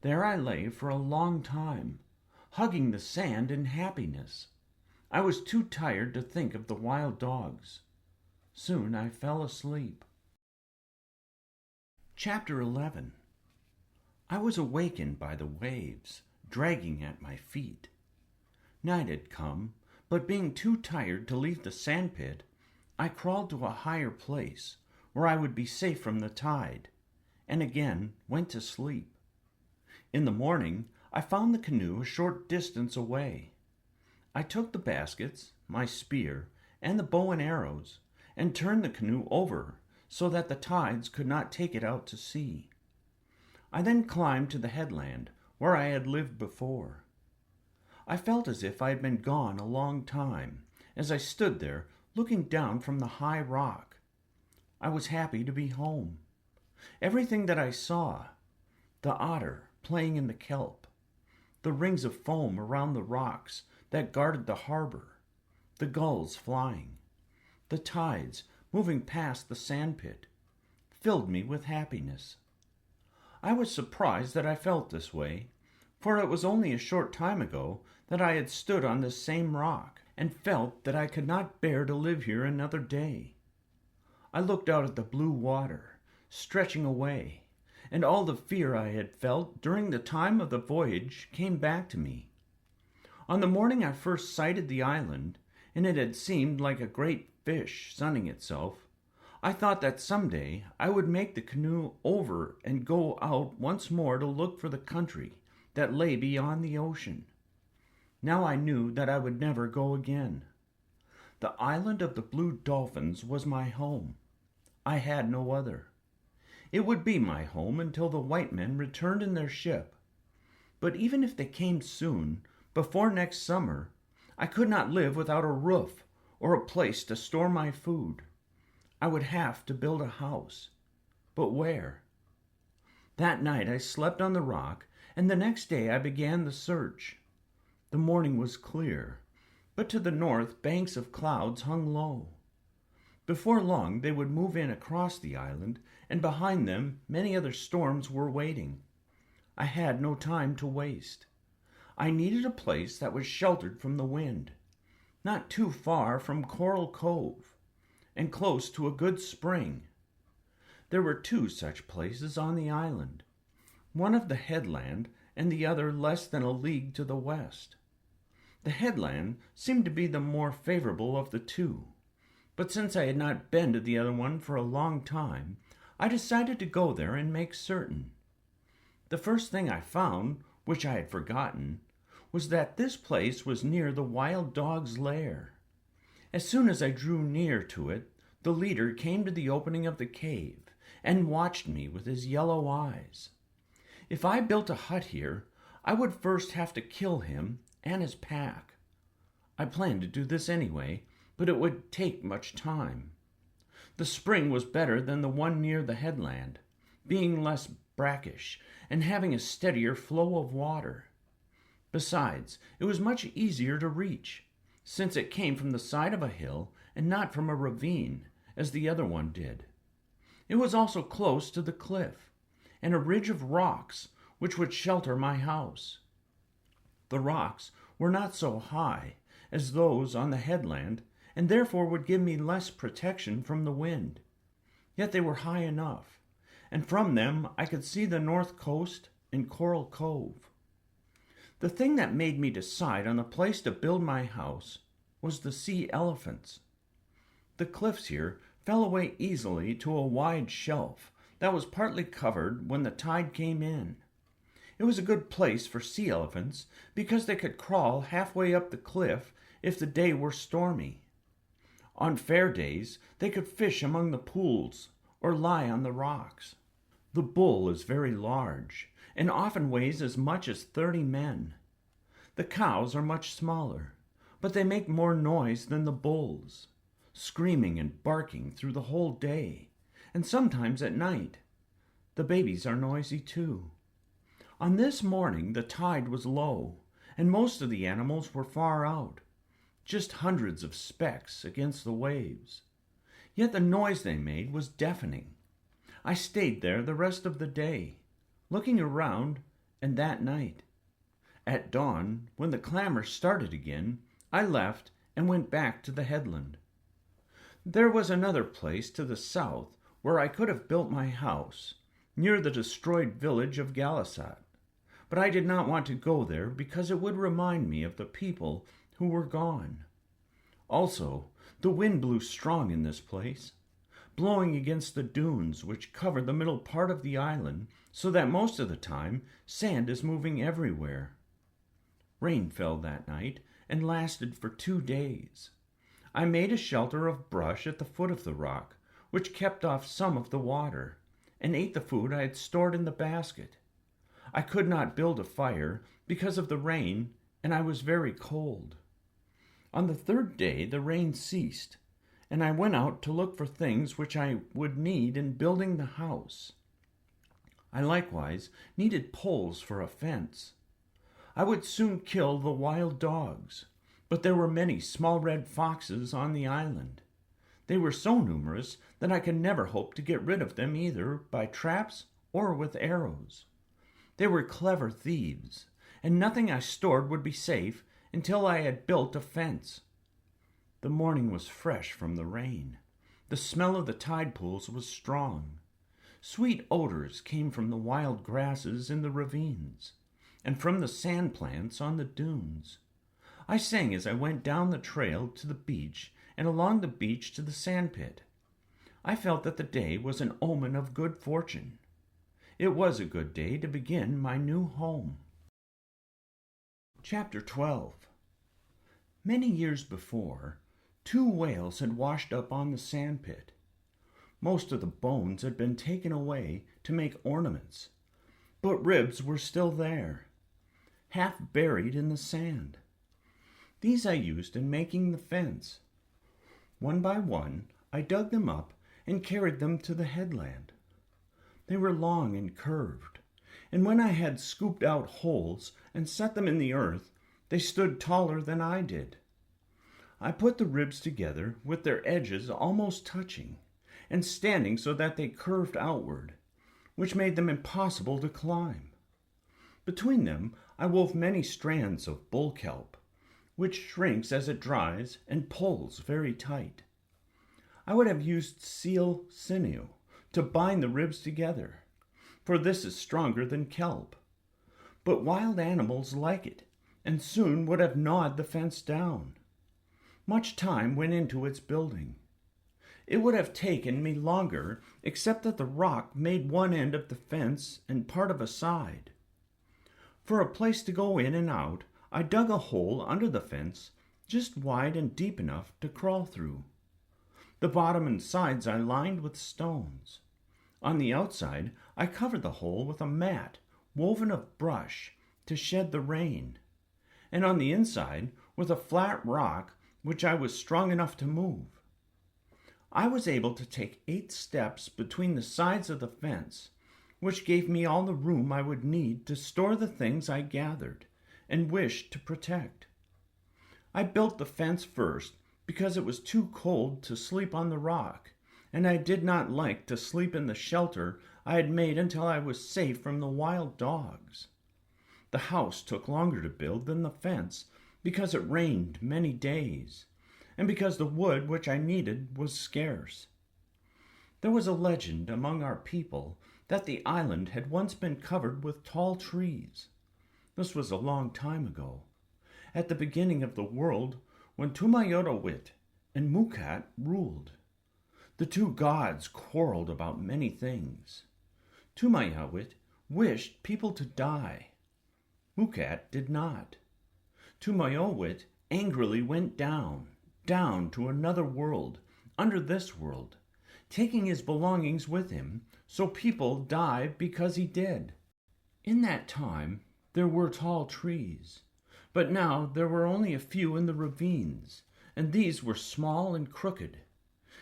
There I lay for a long time, hugging the sand in happiness. I was too tired to think of the wild dogs. Soon I fell asleep. Chapter 11. I was awakened by the waves dragging at my feet. Night had come, but being too tired to leave the sandpit, I crawled to a higher place where I would be safe from the tide, and again went to sleep. In the morning, I found the canoe a short distance away. I took the baskets, my spear, and the bow and arrows, and turned the canoe over so that the tides could not take it out to sea. I then climbed to the headland where I had lived before. I felt as if I had been gone a long time, as I stood there looking down from the high rock. I was happy to be home. Everything that I saw, the otter playing in the kelp, the rings of foam around the rocks that guarded the harbor, the gulls flying, the tides moving past the sandpit, filled me with happiness. I was surprised that I felt this way, for it was only a short time ago that I had stood on this same rock and felt that I could not bear to live here another day. I looked out at the blue water, stretching away, and all the fear I had felt during the time of the voyage came back to me. On the morning I first sighted the island, and it had seemed like a great fish sunning itself, I thought that someday I would make the canoe over and go out once more to look for the country that lay beyond the ocean. Now I knew that I would never go again. The island of the blue dolphins was my home. I had no other. It would be my home until the white men returned in their ship. But even if they came soon, before next summer, I could not live without a roof or a place to store my food. I would have to build a house. But where? That night I slept on the rock, and the next day I began the search. The morning was clear, but to the north banks of clouds hung low. Before long they would move in across the island, and behind them many other storms were waiting. I had no time to waste. I needed a place that was sheltered from the wind, not too far from Coral Cove, and close to a good spring. There were two such places on the island, one of the headland and the other less than a league to the west. The headland seemed to be the more favorable of the two, but since I had not been to the other one for a long time, I decided to go there and make certain. The first thing I found, which I had forgotten, was that this place was near the wild dog's lair. As soon as I drew near to it, the leader came to the opening of the cave and watched me with his yellow eyes. If I built a hut here, I would first have to kill him and his pack. I planned to do this anyway, but it would take much time. The spring was better than the one near the headland, being less brackish and having a steadier flow of water. Besides, it was much easier to reach, since it came from the side of a hill and not from a ravine, as the other one did. It was also close to the cliff, and a ridge of rocks which would shelter my house. The rocks were not so high as those on the headland, and therefore would give me less protection from the wind. Yet they were high enough, and from them I could see the north coast and Coral Cove. The thing that made me decide on the place to build my house was the sea elephants. The cliffs here fell away easily to a wide shelf that was partly covered when the tide came in. It was a good place for sea elephants because they could crawl halfway up the cliff if the day were stormy. On fair days, they could fish among the pools or lie on the rocks. The bull is very large and often weighs as much as 30 men. The cows are much smaller, but they make more noise than the bulls, screaming and barking through the whole day, and sometimes at night. The babies are noisy too. On this morning the tide was low, and most of the animals were far out, just hundreds of specks against the waves. Yet the noise they made was deafening. I stayed there the rest of the day, looking around, and that night. At dawn, when the clamor started again, I left and went back to the headland. There was another place to the south where I could have built my house, near the destroyed village of Ghalas-at, but I did not want to go there because it would remind me of the people who were gone. Also, the wind blew strong in this place, blowing against the dunes which cover the middle part of the island, so that most of the time sand is moving everywhere. Rain fell that night and lasted for 2 days. I made a shelter of brush at the foot of the rock, which kept off some of the water, and ate the food I had stored in the basket. I could not build a fire because of the rain, and I was very cold. On the 3rd day the rain ceased, and I went out to look for things which I would need in building the house. I likewise needed poles for a fence. I would soon kill the wild dogs, but there were many small red foxes on the island. They were so numerous that I could never hope to get rid of them either by traps or with arrows. They were clever thieves, and nothing I stored would be safe until I had built a fence. The morning was fresh from the rain. The smell of the tide pools was strong. Sweet odors came from the wild grasses in the ravines, and from the sand plants on the dunes. I sang as I went down the trail to the beach and along the beach to the sandpit. I felt that the day was an omen of good fortune. It was a good day to begin my new home. Chapter 12. Many years before, 2 whales had washed up on the sandpit. Most of the bones had been taken away to make ornaments, but ribs were still there, half buried in the sand. These I used in making the fence. One by one, I dug them up and carried them to the headland. They were long and curved, and when I had scooped out holes and set them in the earth, they stood taller than I did. I put the ribs together with their edges almost touching and standing so that they curved outward, which made them impossible to climb. Between them I wove many strands of bull kelp, which shrinks as it dries and pulls very tight. I would have used seal sinew to bind the ribs together, for this is stronger than kelp. But wild animals like it, and soon would have gnawed the fence down. Much time went into its building. It would have taken me longer, except that the rock made one end of the fence and part of a side. For a place to go in and out, I dug a hole under the fence, just wide and deep enough to crawl through. The bottom and sides I lined with stones. On the outside, I covered the hole with a mat woven of brush to shed the rain, and on the inside with a flat rock which I was strong enough to move. I was able to take 8 steps between the sides of the fence, which gave me all the room I would need to store the things I gathered and wished to protect. I built the fence first because it was too cold to sleep on the rock, and I did not like to sleep in the shelter I had made until I was safe from the wild dogs. The house took longer to build than the fence because it rained many days, and because the wood which I needed was scarce. There was a legend among our people that the island had once been covered with tall trees. This was a long time ago, at the beginning of the world, when 𝘠𝘪𝘬𝘷𝘦 and Mukhat ruled. The 2 gods quarreled about many things. 𝘠𝘪𝘬𝘷 wished people to die. Mukhat did not. 𝘠𝘪𝘬𝘷 angrily went down to another world, under this world, taking his belongings with him, so people died because he did. In that time there were tall trees, but now there were only a few in the ravines, and these were small and crooked.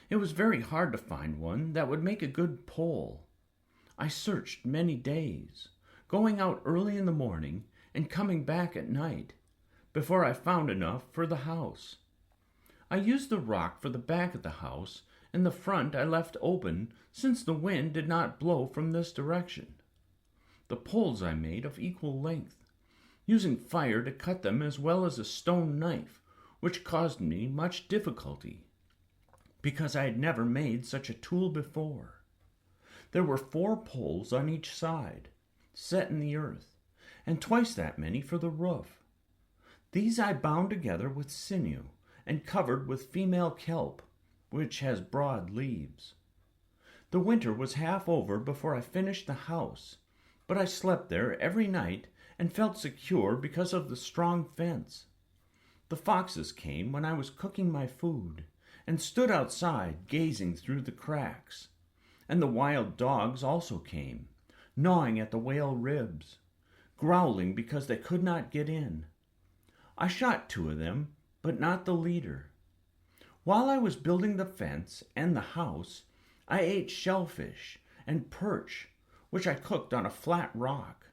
It was very hard to find one that would make a good pole. I searched many days, going out early in the morning and coming back at night, before I found enough for the house. I used the rock for the back of the house, and the front I left open, since the wind did not blow from this direction. The poles I made of equal length, using fire to cut them as well as a stone knife, which caused me much difficulty. because I had never made such a tool before. There were 4 poles on each side, set in the earth, and twice that many for the roof. These I bound together with sinew and covered with female kelp, which has broad leaves. The winter was half over before I finished the house, but I slept there every night and felt secure because of the strong fence. The foxes came when I was cooking my food and stood outside gazing through the cracks, and the wild dogs also came, gnawing at the whale ribs, growling because they could not get in. I shot 2 of them, but not the leader. While I was building the fence and the house, I ate shellfish and perch, which I cooked on a flat rock.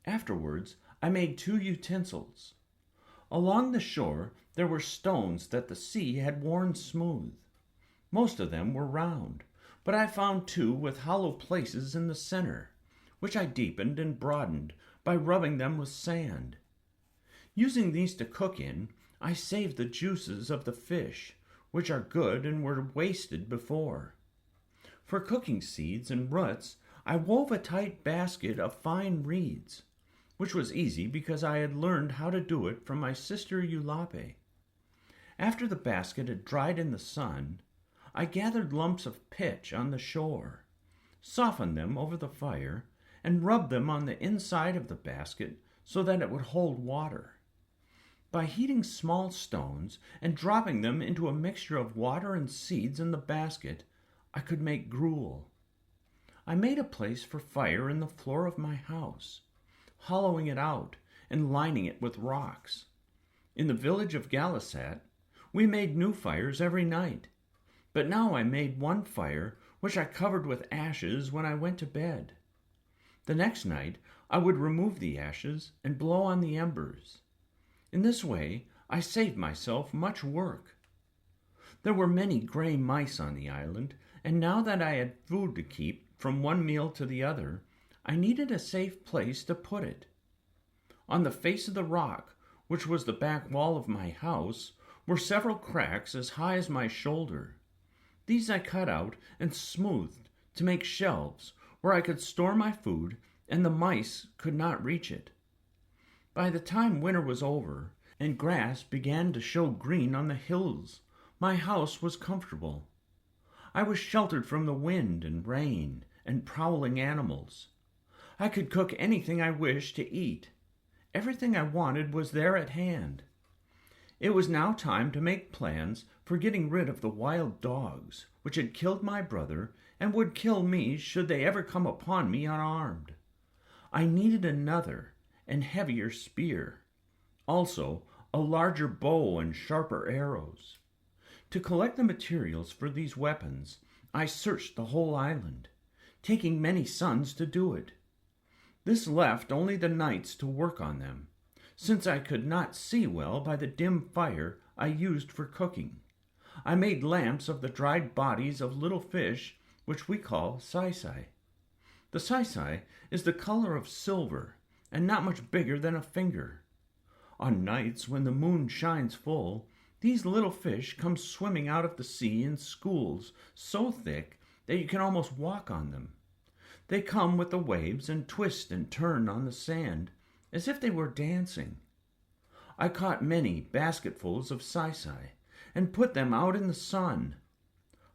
Afterwards, I made 2 utensils. Along the shore there were stones that the sea had worn smooth. Most of them were round, but I found 2 with hollow places in the center, which I deepened and broadened by rubbing them with sand. Using these to cook in, I saved the juices of the fish, which are good and were wasted before. For cooking seeds and roots, I wove a tight basket of fine reeds, which was easy because I had learned how to do it from my sister 𝘍𝘪𝘬𝘍𝘪. After the basket had dried in the sun, I gathered lumps of pitch on the shore, softened them over the fire, and rubbed them on the inside of the basket so that it would hold water. By heating small stones and dropping them into a mixture of water and seeds in the basket, I could make gruel. I made a place for fire in the floor of my house, hollowing it out and lining it with rocks. In the village of Ghalas-at, we made new fires every night, but now I made one fire which I covered with ashes when I went to bed. The next night I would remove the ashes and blow on the embers. In this way I saved myself much work. There were many gray mice on the island, and now that I had food to keep from one meal to the other, I needed a safe place to put it. On the face of the rock, which was the back wall of my house, were several cracks as high as my shoulder. These I cut out and smoothed to make shelves where I could store my food and the mice could not reach it. By the time winter was over and grass began to show green on the hills, my house was comfortable. I was sheltered from the wind and rain and prowling animals. I could cook anything I wished to eat. Everything I wanted was there at hand. It was now time to make plans for getting rid of the wild dogs, which had killed my brother and would kill me should they ever come upon me unarmed. I needed another and heavier spear, also a larger bow and sharper arrows. To collect the materials for these weapons, I searched the whole island, taking many suns to do it. This left only the nights to work on them, since I could not see well by the dim fire I used for cooking. I made lamps of the dried bodies of little fish, which we call 𝘊𝘰𝘳. The 𝘊𝘰𝘳 is the color of silver and not much bigger than a finger. On nights when the moon shines full, these little fish come swimming out of the sea in schools so thick that you can almost walk on them. They come with the waves and twist and turn on the sand as if they were dancing. I caught many basketfuls of 𝘊𝘰𝘳 and put them out in the sun.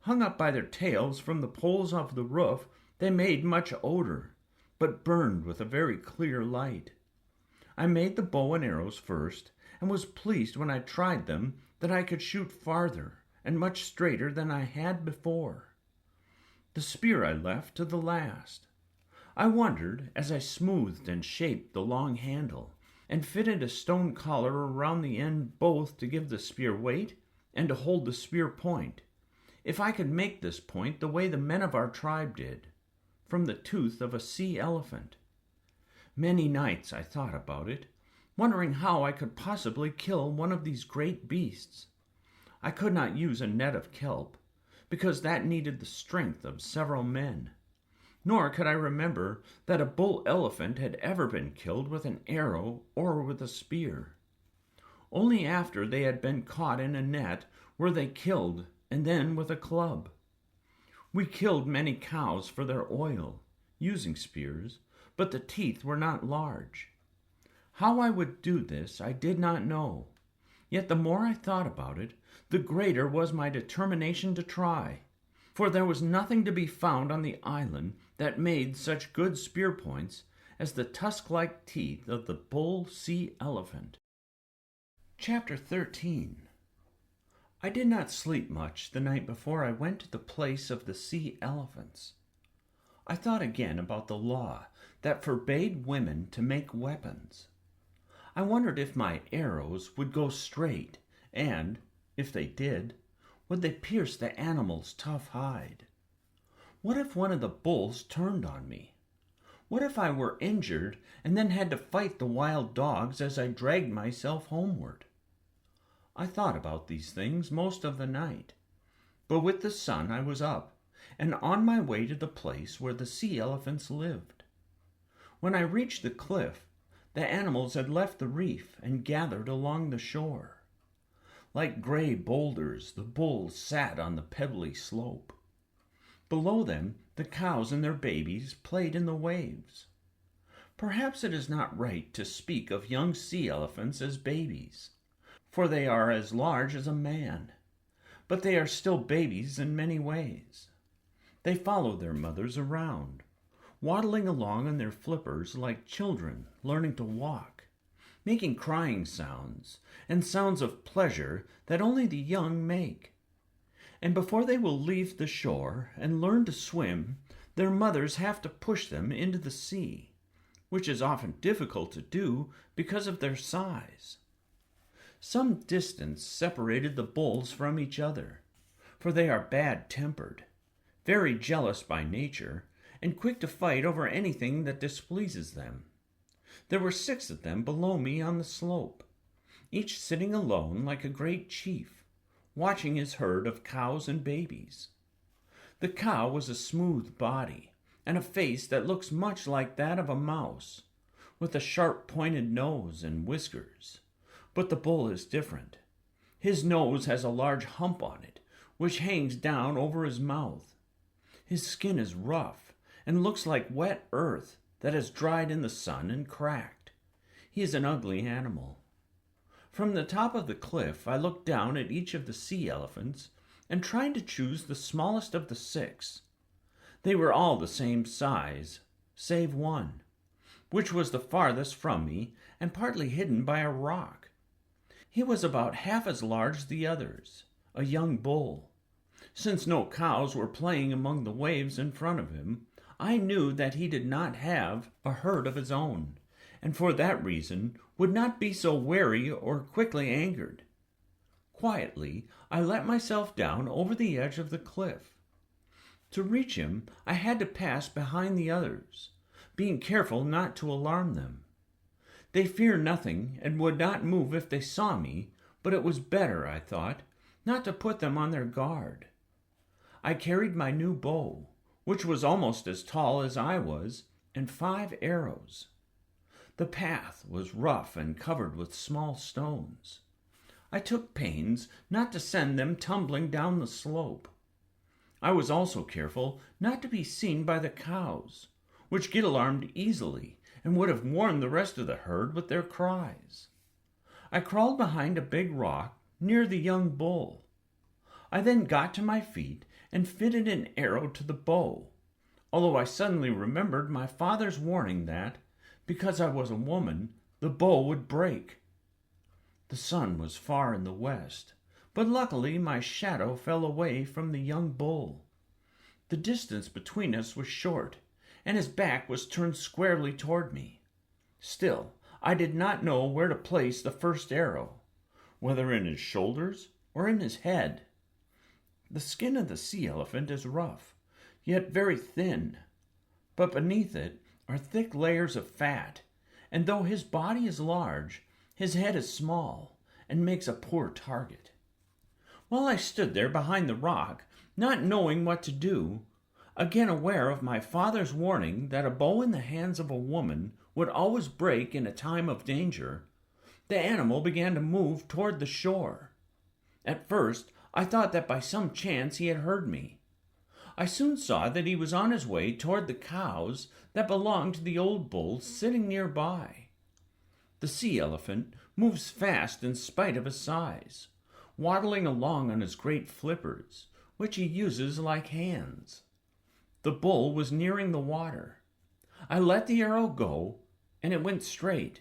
Hung up by their tails from the poles of the roof, they made much odor, but burned with a very clear light. I made the bow and arrows first, and was pleased when I tried them that I could shoot farther and much straighter than I had before. The spear I left to the last. I wondered as I smoothed and shaped the long handle, and fitted a stone collar around the end both to give the spear weight and to hold the spear point, if I could make this point the way the men of our tribe did, from the tooth of a sea elephant. Many nights I thought about it, wondering how I could possibly kill one of these great beasts. I could not use a net of kelp, because that needed the strength of several men. Nor could I remember that a bull elephant had ever been killed with an arrow or with a spear. Only after they had been caught in a net were they killed and then with a club. We killed many cows for their oil, using spears, but the teeth were not large. How I would do this I did not know, yet the more I thought about it, the greater was my determination to try, for there was nothing to be found on the island that made such good spear points as the tusk-like teeth of the bull sea elephant. Chapter 13. I did not sleep much the night before I went to the place of the sea elephants. I thought again about the law that forbade women to make weapons. I wondered if my arrows would go straight, and, if they did, would they pierce the animal's tough hide? What if one of the bulls turned on me? What if I were injured and then had to fight the wild dogs as I dragged myself homeward? I thought about these things most of the night, but with the sun I was up and on my way to the place where the sea elephants lived. When I reached the cliff, the animals had left the reef and gathered along the shore. Like gray boulders, the bulls sat on the pebbly slope. Below them, the cows and their babies played in the waves. Perhaps it is not right to speak of young sea elephants as babies, for they are as large as a man, but they are still babies in many ways. They follow their mothers around, waddling along on their flippers like children learning to walk, making crying sounds and sounds of pleasure that only the young make. And before they will leave the shore and learn to swim, their mothers have to push them into the sea, which is often difficult to do because of their size. Some distance separated the bulls from each other, for they are bad-tempered, very jealous by nature, and quick to fight over anything that displeases them. There were 6 of them below me on the slope, each sitting alone like a great chief, watching his herd of cows and babies. The cow was a smooth body, and a face that looks much like that of a mouse, with a sharp-pointed nose and whiskers. But the bull is different. His nose has a large hump on it, which hangs down over his mouth. His skin is rough and looks like wet earth that has dried in the sun and cracked. He is an ugly animal. From the top of the cliff I looked down at each of the sea elephants and tried to choose the smallest of the 6. They were all the same size, save one, which was the farthest from me and partly hidden by a rock. He was about half as large as the others, a young bull. Since no cows were playing among the waves in front of him, I knew that he did not have a herd of his own, and for that reason would not be so wary or quickly angered. Quietly, I let myself down over the edge of the cliff. To reach him, I had to pass behind the others, being careful not to alarm them. They fear nothing and would not move if they saw me, but it was better, I thought, not to put them on their guard. I carried my new bow, which was almost as tall as I was, and 5 arrows. The path was rough and covered with small stones. I took pains not to send them tumbling down the slope. I was also careful not to be seen by the cows, which get alarmed easily and would have warned the rest of the herd with their cries. I crawled behind a big rock near the young bull. I then got to my feet and fitted an arrow to the bow, although I suddenly remembered my father's warning that, because I was a woman, the bow would break. The sun was far in the west, but luckily my shadow fell away from the young bull. The distance between us was short, and his back was turned squarely toward me. Still, I did not know where to place the first arrow, whether in his shoulders or in his head. The skin of the sea elephant is rough, yet very thin, but beneath it are thick layers of fat, and though his body is large, his head is small and makes a poor target. While I stood there behind the rock, not knowing what to do, again aware of my father's warning that a bow in the hands of a woman would always break in a time of danger, the animal began to move toward the shore. At first, I thought that by some chance he had heard me. I soon saw that he was on his way toward the cows that belonged to the old bull sitting nearby. The sea elephant moves fast in spite of his size, waddling along on his great flippers, which he uses like hands. The bull was nearing the water. I let the arrow go, and it went straight.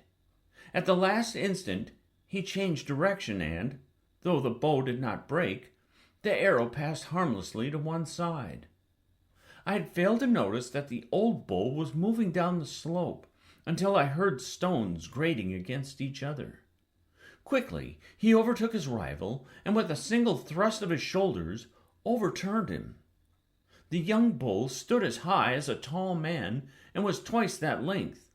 At the last instant, he changed direction and, though the bow did not break, the arrow passed harmlessly to one side. I had failed to notice that the old bull was moving down the slope until I heard stones grating against each other. Quickly, he overtook his rival and with a single thrust of his shoulders overturned him. The young bull stood as high as a tall man and was twice that length.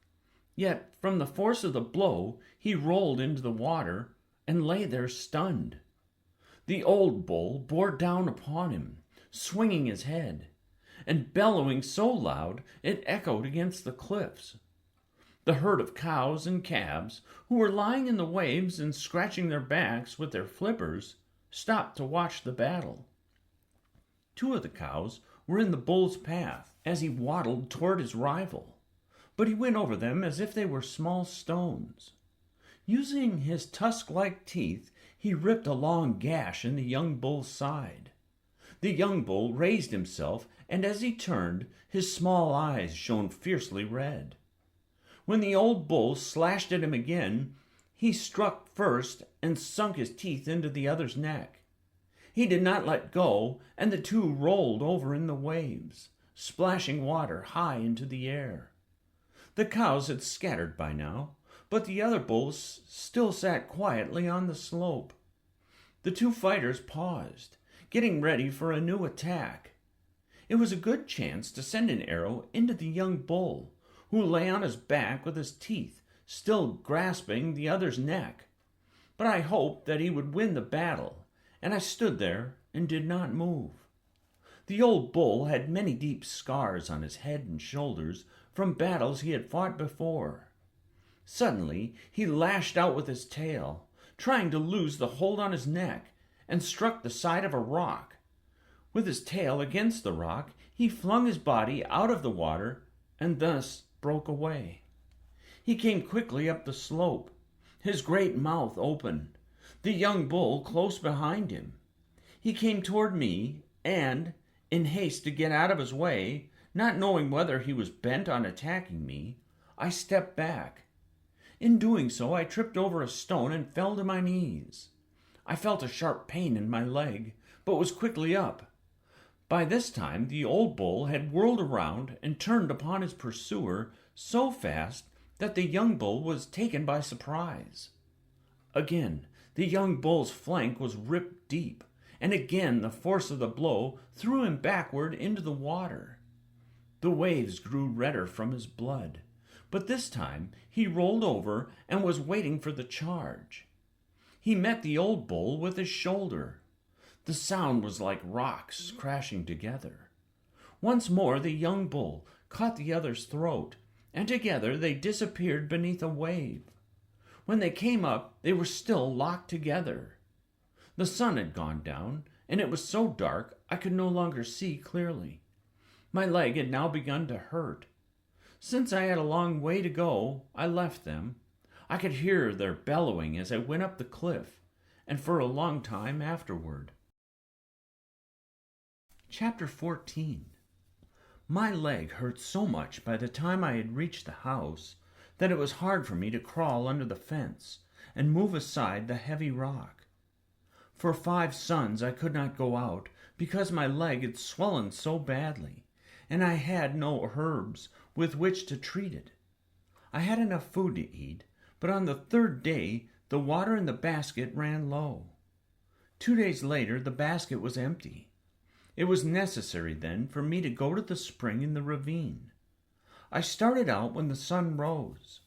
Yet, from the force of the blow, he rolled into the water and lay there stunned. The old bull bore down upon him, swinging his head, and bellowing so loud it echoed against the cliffs. The herd of cows and calves, who were lying in the waves and scratching their backs with their flippers, stopped to watch the battle. 2 of the cows were in the bull's path as he waddled toward his rival, but he went over them as if they were small stones. Using his tusk-like teeth, he ripped a long gash in the young bull's side. The young bull raised himself, and as he turned, his small eyes shone fiercely red. When the old bull slashed at him again, he struck first and sunk his teeth into the other's neck. He did not let go, and the 2 rolled over in the waves, splashing water high into the air. The cows had scattered by now, but the other bulls still sat quietly on the slope. The 2 fighters paused, getting ready for a new attack. It was a good chance to send an arrow into the young bull, who lay on his back with his teeth still grasping the other's neck. But I hoped that he would win the battle, and I stood there and did not move. The old bull had many deep scars on his head and shoulders from battles he had fought before. Suddenly he lashed out with his tail, trying to lose the hold on his neck, and struck the side of a rock. With his tail against the rock, he flung his body out of the water and thus broke away. He came quickly up the slope, his great mouth open, the young bull close behind him. He came toward me, and, in haste to get out of his way, not knowing whether he was bent on attacking me, I stepped back. In doing so, I tripped over a stone and fell to my knees. I felt a sharp pain in my leg, but was quickly up. By this time, the old bull had whirled around and turned upon his pursuer so fast that the young bull was taken by surprise. Again, the young bull's flank was ripped deep, and again the force of the blow threw him backward into the water. The waves grew redder from his blood, but this time he rolled over and was waiting for the charge. He met the old bull with his shoulder. The sound was like rocks crashing together. Once more the young bull caught the other's throat, and together they disappeared beneath a wave. When they came up, they were still locked together. The sun had gone down, and it was so dark I could no longer see clearly. My leg had now begun to hurt. Since I had a long way to go, I left them. I could hear their bellowing as I went up the cliff, and for a long time afterward. Chapter 14. My leg hurt so much by the time I had reached the house that it was hard for me to crawl under the fence and move aside the heavy rock. For 5 suns I could not go out because my leg had swollen so badly, and I had no herbs with which to treat it. I had enough food to eat, but on the 3rd day the water in the basket ran low. 2 days later the basket was empty. It was necessary then for me to go to the spring in the ravine. I started out when the sun rose.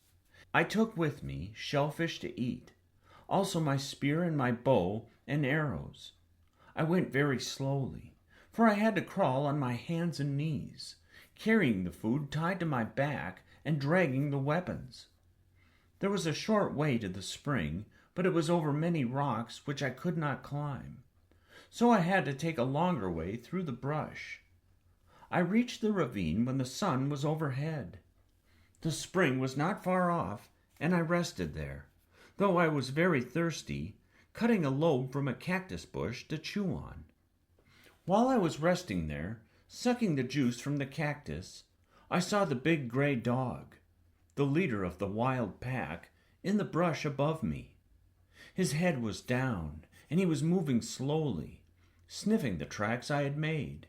I took with me shellfish to eat, also my spear and my bow and arrows. I went very slowly, for I had to crawl on my hands and knees, carrying the food tied to my back and dragging the weapons. There was a short way to the spring, but it was over many rocks which I could not climb. so I had to take a longer way through the brush. I reached the ravine when the sun was overhead. The spring was not far off, and I rested there, though I was very thirsty, cutting a lobe from a cactus bush to chew on. While I was resting there, sucking the juice from the cactus, I saw the big gray dog, the leader of the wild pack, in the brush above me. His head was down, and he was moving slowly, sniffing the tracks I had made.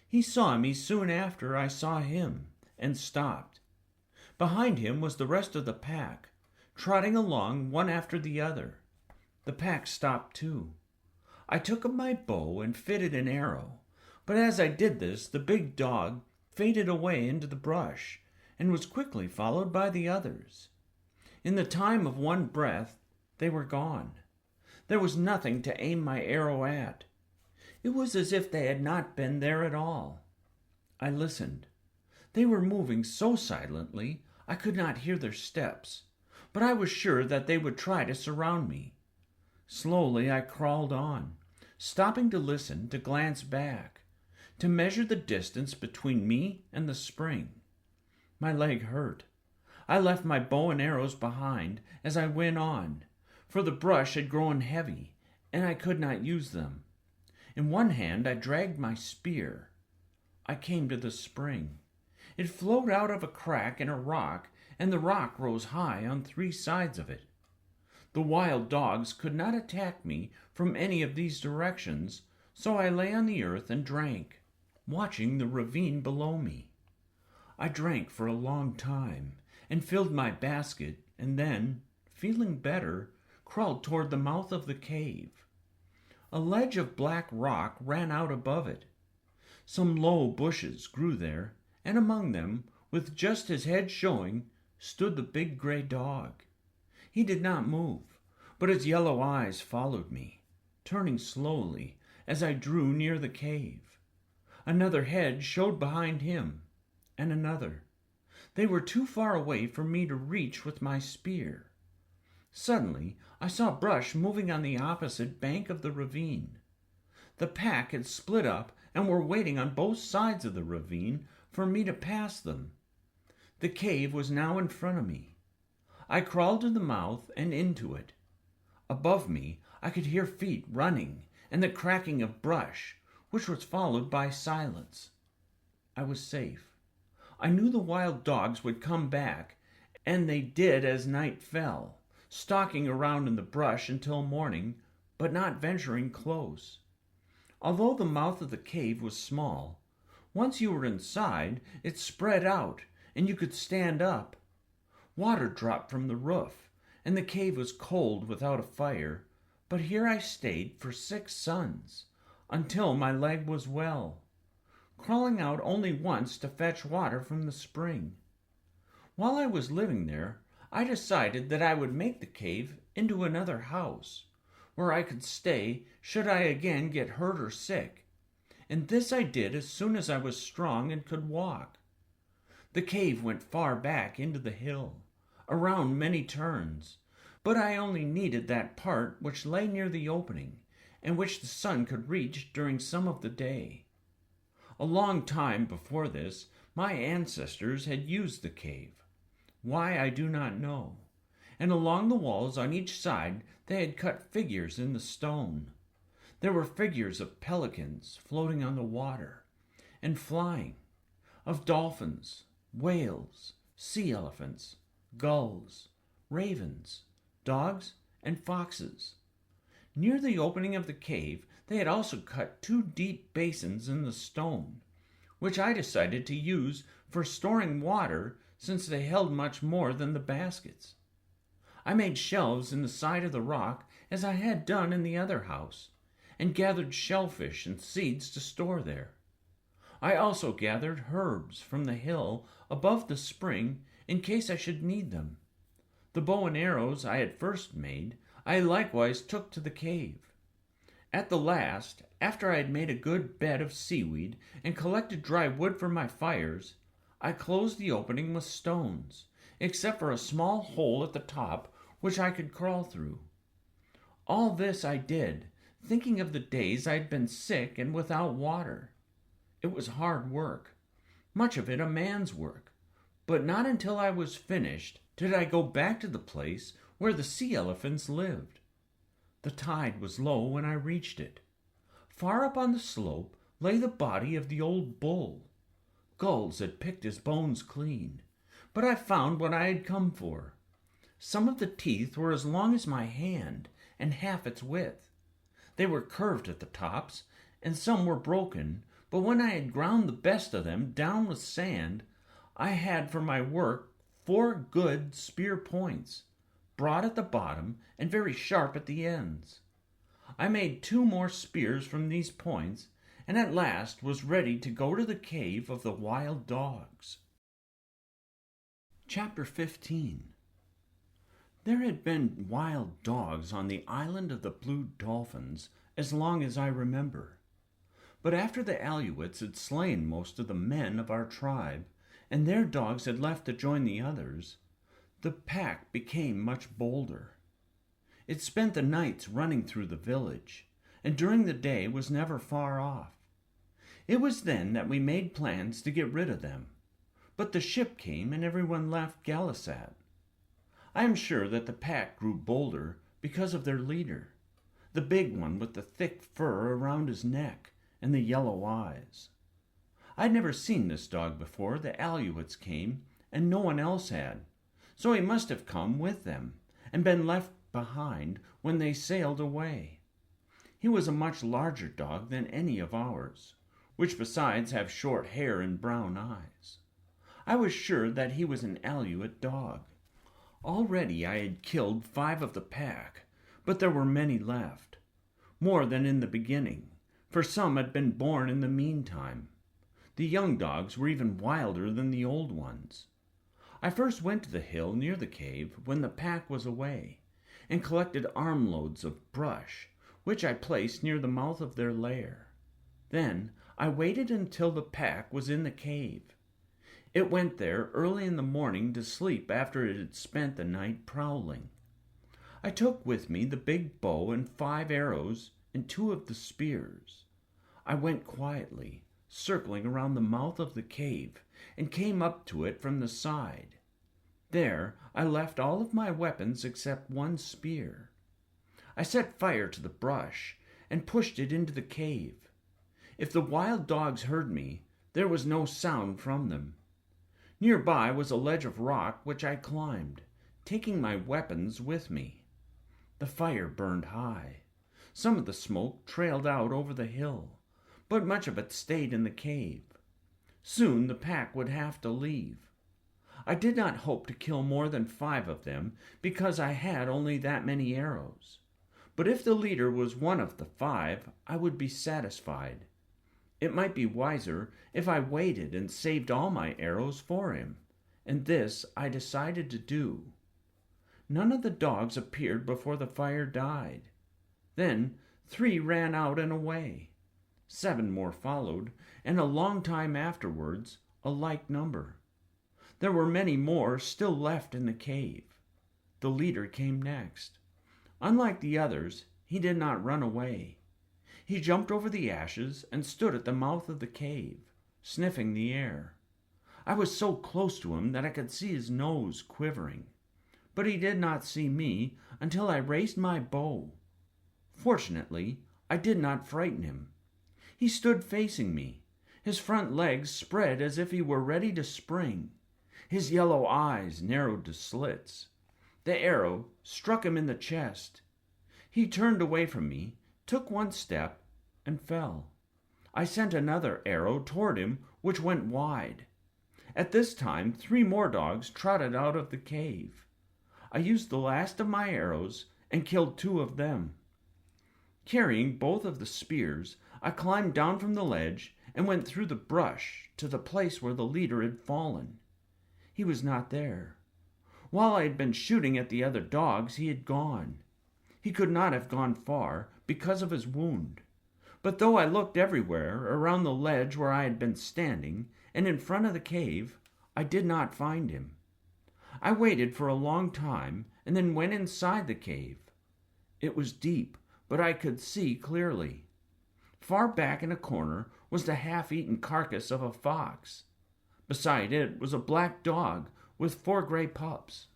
He saw me soon after I saw him, and stopped. Behind him was the rest of the pack, trotting along one after the other. The pack stopped too. I took up my bow and fitted an arrow, but as I did this, the big dog faded away into the brush and was quickly followed by the others. In the time of one breath, they were gone. There was nothing to aim my arrow at. It was as if they had not been there at all. I listened. They were moving so silently I could not hear their steps, but I was sure that they would try to surround me. Slowly I crawled on, stopping to listen, to glance back, to measure the distance between me and the spring. My leg hurt. I left my bow and arrows behind as I went on, for the brush had grown heavy, and I could not use them. In one hand I dragged my spear. I came to the spring. It flowed out of a crack in a rock, and the rock rose high on 3 sides of it. The wild dogs could not attack me from any of these directions, so I lay on the earth and drank, watching the ravine below me. I drank for a long time, and filled my basket, and then, feeling better, crawled toward the mouth of the cave. A ledge of black rock ran out above it. Some low bushes grew there, and among them, with just his head showing, stood the big gray dog. He did not move, but his yellow eyes followed me, turning slowly as I drew near the cave. Another head showed behind him, and another. They were too far away for me to reach with my spear. Suddenly, I saw brush moving on the opposite bank of the ravine. The pack had split up and were waiting on both sides of the ravine for me to pass them. The cave was now in front of me. I crawled to the mouth and into it. Above me, I could hear feet running and the cracking of brush, which was followed by silence. I was safe. I knew the wild dogs would come back, and they did as night fell, stalking around in the brush until morning, but not venturing close. Although the mouth of the cave was small, once you were inside, it spread out, and you could stand up. Water dropped from the roof, and the cave was cold without a fire, but here I stayed for 6 suns, until my leg was well, crawling out only once to fetch water from the spring. While I was living there, I decided that I would make the cave into another house, where I could stay should I again get hurt or sick, and this I did as soon as I was strong and could walk. The cave went far back into the hill, around many turns, but I only needed that part which lay near the opening, and which the sun could reach during some of the day. A long time before this, my ancestors had used the cave. Why, I do not know. And along the walls on each side they had cut figures in the stone. There were figures of pelicans floating on the water and flying, of dolphins, whales, sea elephants, gulls, ravens, dogs, and foxes. Near the opening of the cave, they had also cut 2 deep basins in the stone, which I decided to use for storing water since they held much more than the baskets. I made shelves in the side of the rock as I had done in the other house, and gathered shellfish and seeds to store there. I also gathered herbs from the hill above the spring in case I should need them. The bow and arrows I had first made, I likewise took to the cave. At the last, after I had made a good bed of seaweed and collected dry wood for my fires, I closed the opening with stones, except for a small hole at the top which I could crawl through. All this I did, thinking of the days I'd been sick and without water. It was hard work, much of it a man's work, but not until I was finished did I go back to the place where the sea elephants lived. The tide was low when I reached it. Far up on the slope lay the body of the old bull. Gulls had picked his bones clean, but I found what I had come for. Some of the teeth were as long as my hand and half its width. They were curved at the tops, and some were broken, but when I had ground the best of them down with sand, I had for my work 4 good spear points, broad at the bottom and very sharp at the ends. I made 2 more spears from these points, and at last was ready to go to the cave of the wild dogs. Chapter 15. There had been wild dogs on the island of the Blue Dolphins as long as I remember. But after the Aleuts had slain most of the men of our tribe, and their dogs had left to join the others, the pack became much bolder. It spent the nights running through the village, and during the day was never far off. It was then that we made plans to get rid of them, but the ship came and everyone left Ghalas-at. I am sure that the pack grew bolder because of their leader, the big one with the thick fur around his neck and the yellow eyes. I'd never seen this dog before the Aleuts came, and no one else had, so he must have come with them and been left behind when they sailed away. He was a much larger dog than any of ours, which besides have short hair and brown eyes. I was sure that he was an Aleut dog. Already I had killed 5 of the pack, but there were many left, more than in the beginning, for some had been born in the meantime. The young dogs were even wilder than the old ones. I first went to the hill near the cave when the pack was away, and collected armloads of brush, which I placed near the mouth of their lair. Then I waited until the pack was in the cave. It went there early in the morning to sleep after it had spent the night prowling. I took with me the big bow and 5 arrows and 2 of the spears. I went quietly, circling around the mouth of the cave, and came up to it from the side. There I left all of my weapons except 1 spear. I set fire to the brush and pushed it into the cave. If the wild dogs heard me, there was no sound from them. Nearby was a ledge of rock which I climbed, taking my weapons with me. The fire burned high. Some of the smoke trailed out over the hill, but much of it stayed in the cave. Soon the pack would have to leave. I did not hope to kill more than 5 of them because I had only that many arrows. But if the leader was one of the 5, I would be satisfied. It might be wiser if I waited and saved all my arrows for him, and this I decided to do. None of the dogs appeared before the fire died. Then 3 ran out and away. 7 more followed, and a long time afterwards, a like number. There were many more still left in the cave. The leader came next. Unlike the others, he did not run away. He jumped over the ashes and stood at the mouth of the cave, sniffing the air. I was so close to him that I could see his nose quivering, but he did not see me until I raised my bow. Fortunately, I did not frighten him. He stood facing me, his front legs spread as if he were ready to spring. His yellow eyes narrowed to slits. The arrow struck him in the chest. He turned away from me, took 1 step, and fell. I sent another arrow toward him, which went wide. At this time, 3 more dogs trotted out of the cave. I used the last of my arrows and killed 2 of them. Carrying both of the spears, I climbed down from the ledge and went through the brush to the place where the leader had fallen. He was not there. While I had been shooting at the other dogs, he had gone. He could not have gone far because of his wound. But though I looked everywhere, around the ledge where I had been standing, and in front of the cave, I did not find him. I waited for a long time, and then went inside the cave. It was deep, but I could see clearly. Far back in a corner was the half-eaten carcass of a fox. Beside it was a black dog with 4 gray pups.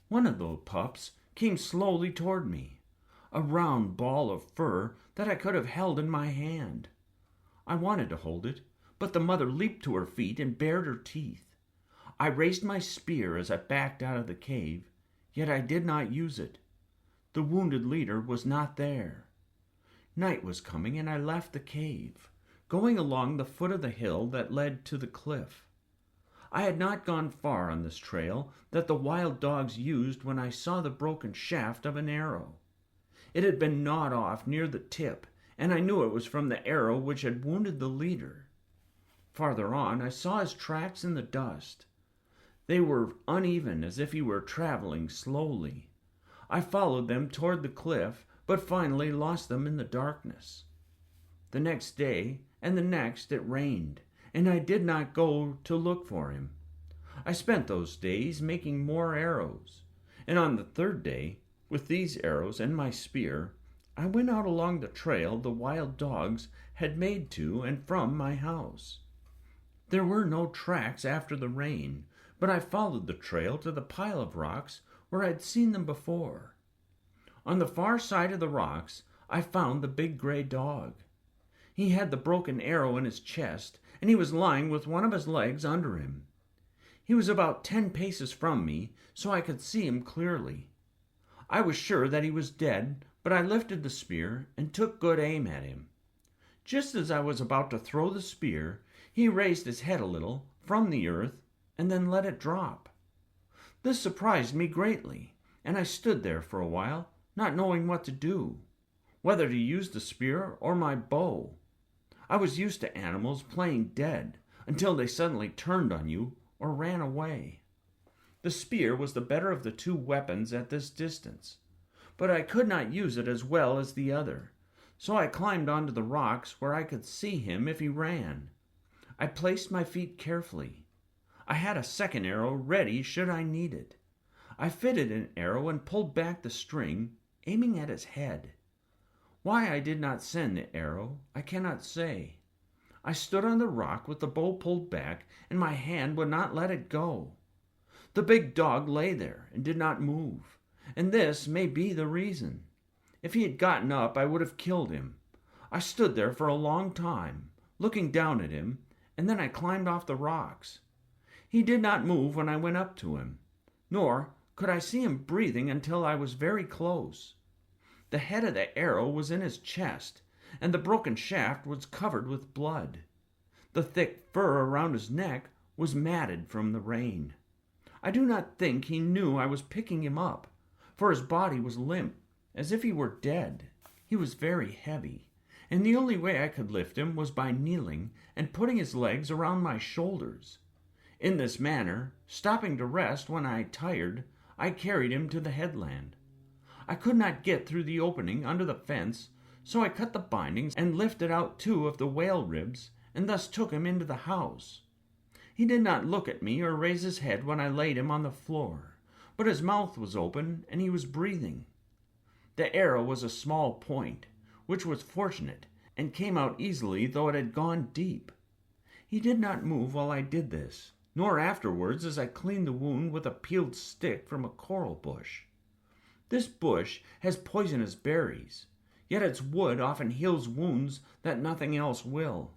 One of those pups came slowly toward me, a round ball of fur that I could have held in my hand. I wanted to hold it, but the mother leaped to her feet and bared her teeth. I raised my spear as I backed out of the cave, yet I did not use it. The wounded leader was not there. Night was coming, and I left the cave, going along the foot of the hill that led to the cliff. I had not gone far on this trail that the wild dogs used when I saw the broken shaft of an arrow. It had been gnawed off near the tip, and I knew it was from the arrow which had wounded the leader. Farther on, I saw his tracks in the dust. They were uneven, as if he were traveling slowly. I followed them toward the cliff, but finally lost them in the darkness. The next day and the next it rained, and I did not go to look for him. I spent those days making more arrows, and on the 3rd day, with these arrows and my spear, I went out along the trail the wild dogs had made to and from my house. There were no tracks after the rain, but I followed the trail to the pile of rocks where I'd seen them before. On the far side of the rocks, I found the big gray dog. He had the broken arrow in his chest, and he was lying with one of his legs under him. He was about 10 paces from me, so I could see him clearly. I was sure that he was dead, but I lifted the spear and took good aim at him. Just as I was about to throw the spear, he raised his head a little from the earth and then let it drop. This surprised me greatly, and I stood there for a while, not knowing what to do, whether to use the spear or my bow. I was used to animals playing dead until they suddenly turned on you or ran away. The spear was the better of the 2 weapons at this distance, but I could not use it as well as the other, so I climbed onto the rocks where I could see him if he ran. I placed my feet carefully. I had a 2nd arrow ready should I need it. I fitted an arrow and pulled back the string, aiming at his head. Why I did not send the arrow, I cannot say. I stood on the rock with the bow pulled back, and my hand would not let it go. The big dog lay there and did not move, and this may be the reason. If he had gotten up, I would have killed him. I stood there for a long time, looking down at him, and then I climbed off the rocks. He did not move when I went up to him, nor could I see him breathing until I was very close. The head of the arrow was in his chest, and the broken shaft was covered with blood. The thick fur around his neck was matted from the rain. I do not think he knew I was picking him up, for his body was limp, as if he were dead. He was very heavy, and the only way I could lift him was by kneeling and putting his legs around my shoulders. In this manner, stopping to rest when I tired, I carried him to the headland. I could not get through the opening under the fence, so I cut the bindings and lifted out 2 of the whale ribs, and thus took him into the house. He did not look at me or raise his head when I laid him on the floor, but his mouth was open and he was breathing. The arrow was a small point, which was fortunate, and came out easily though it had gone deep. He did not move while I did this, nor afterwards as I cleaned the wound with a peeled stick from a coral bush. This bush has poisonous berries, yet its wood often heals wounds that nothing else will.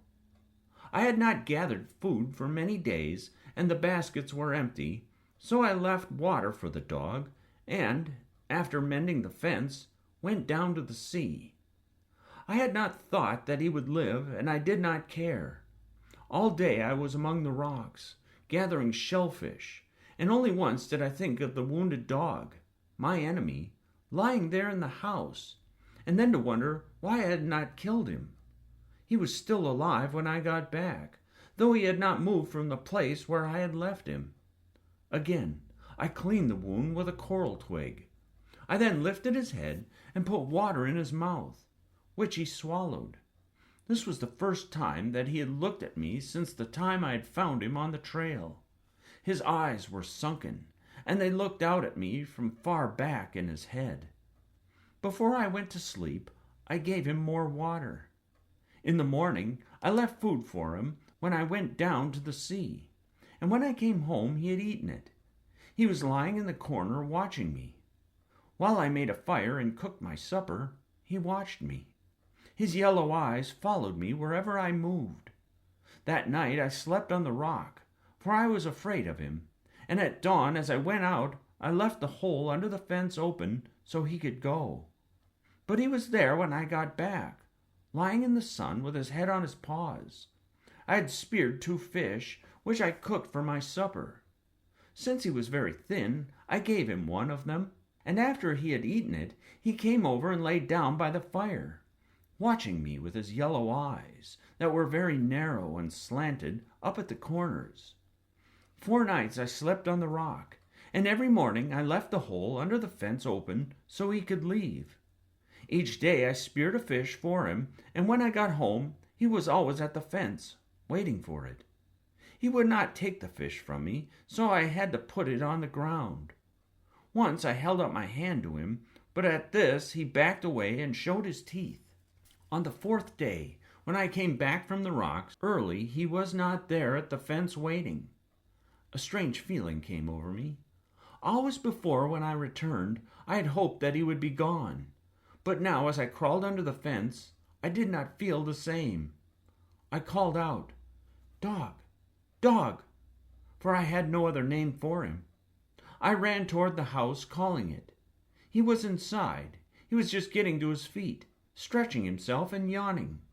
I had not gathered food for many days, and the baskets were empty, so I left water for the dog, and, after mending the fence, went down to the sea. I had not thought that he would live, and I did not care. All day I was among the rocks, gathering shellfish, and only once did I think of the wounded dog, my enemy, lying there in the house, and then to wonder why I had not killed him. He was still alive when I got back, though he had not moved from the place where I had left him. Again, I cleaned the wound with a coral twig. I then lifted his head and put water in his mouth, which he swallowed. This was the first time that he had looked at me since the time I had found him on the trail. His eyes were sunken, and they looked out at me from far back in his head. Before I went to sleep, I gave him more water. In the morning, I left food for him when I went down to the sea, and when I came home he had eaten it. He was lying in the corner watching me. While I made a fire and cooked my supper, he watched me. His yellow eyes followed me wherever I moved. That night I slept on the rock, for I was afraid of him, and at dawn as I went out, I left the hole under the fence open so he could go. But he was there when I got back, lying in the sun with his head on his paws. I had speared 2 fish, which I cooked for my supper. Since he was very thin, I gave him one of them, and after he had eaten it, he came over and lay down by the fire, watching me with his yellow eyes that were very narrow and slanted up at the corners. 4 nights I slept on the rock, and every morning I left the hole under the fence open so he could leave. Each day I speared a fish for him, and when I got home, he was always at the fence, waiting for it. He would not take the fish from me, so I had to put it on the ground. Once I held up my hand to him, but at this he backed away and showed his teeth. On the 4th day, when I came back from the rocks early, he was not there at the fence waiting. A strange feeling came over me. Always before, when I returned, I had hoped that he would be gone. But now, as I crawled under the fence, I did not feel the same. I called out, "Dog, dog," for I had no other name for him. I ran toward the house, calling it. He was inside. He was just getting to his feet, stretching himself and yawning.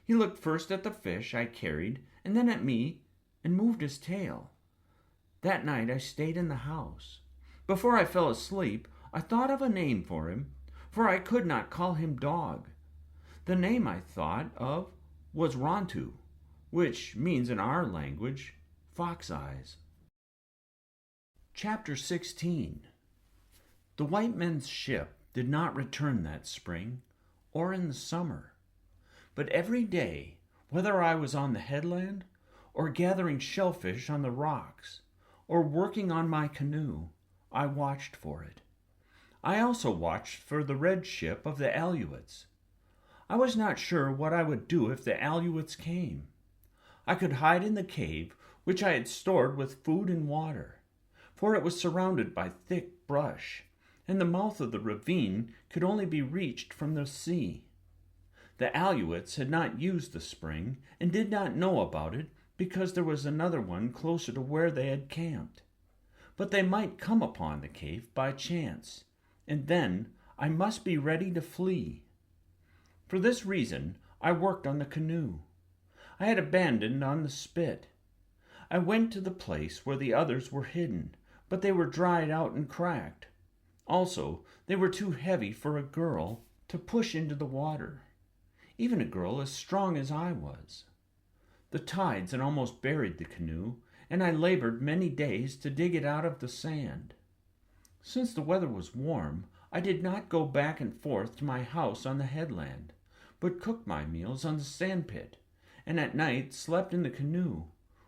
He looked first at the fish I carried, and then at me, and moved his tail. That night I stayed in the house. Before I fell asleep, I thought of a name for him, for I could not call him Dog. The name I thought of was 𝘊𝘬𝘮𝘮𝘦, which means in our language, fox eyes. Chapter 16. The white men's ship did not return that spring, or in the summer, but every day, whether I was on the headland, or gathering shellfish on the rocks, or working on my canoe, I watched for it. I also watched for the red ship of the 𝘓𝘪𝘬𝘦𝘯𝘵. I was not sure what I would do if the 𝘓𝘪𝘬𝘠 came. I could hide in the cave, which I had stored with food and water, for it was surrounded by thick brush, and the mouth of the ravine could only be reached from the sea. The 𝘓𝘓𝘬𝘠 had not used the spring and did not know about it because there was another one closer to where they had camped. But they might come upon the cave by chance, and then I must be ready to flee. For this reason, I worked on the canoe. I had abandoned on the spit. I went to the place where the others were hidden, but they were dried out and cracked. Also, they were too heavy for a girl to push into the water, even a girl as strong as I was. The tides had almost buried the canoe, and I labored many days to dig it out of the sand. Since the weather was warm, I did not go back and forth to my house on the headland, but cooked my meals on the sandpit, and at night slept in the canoe,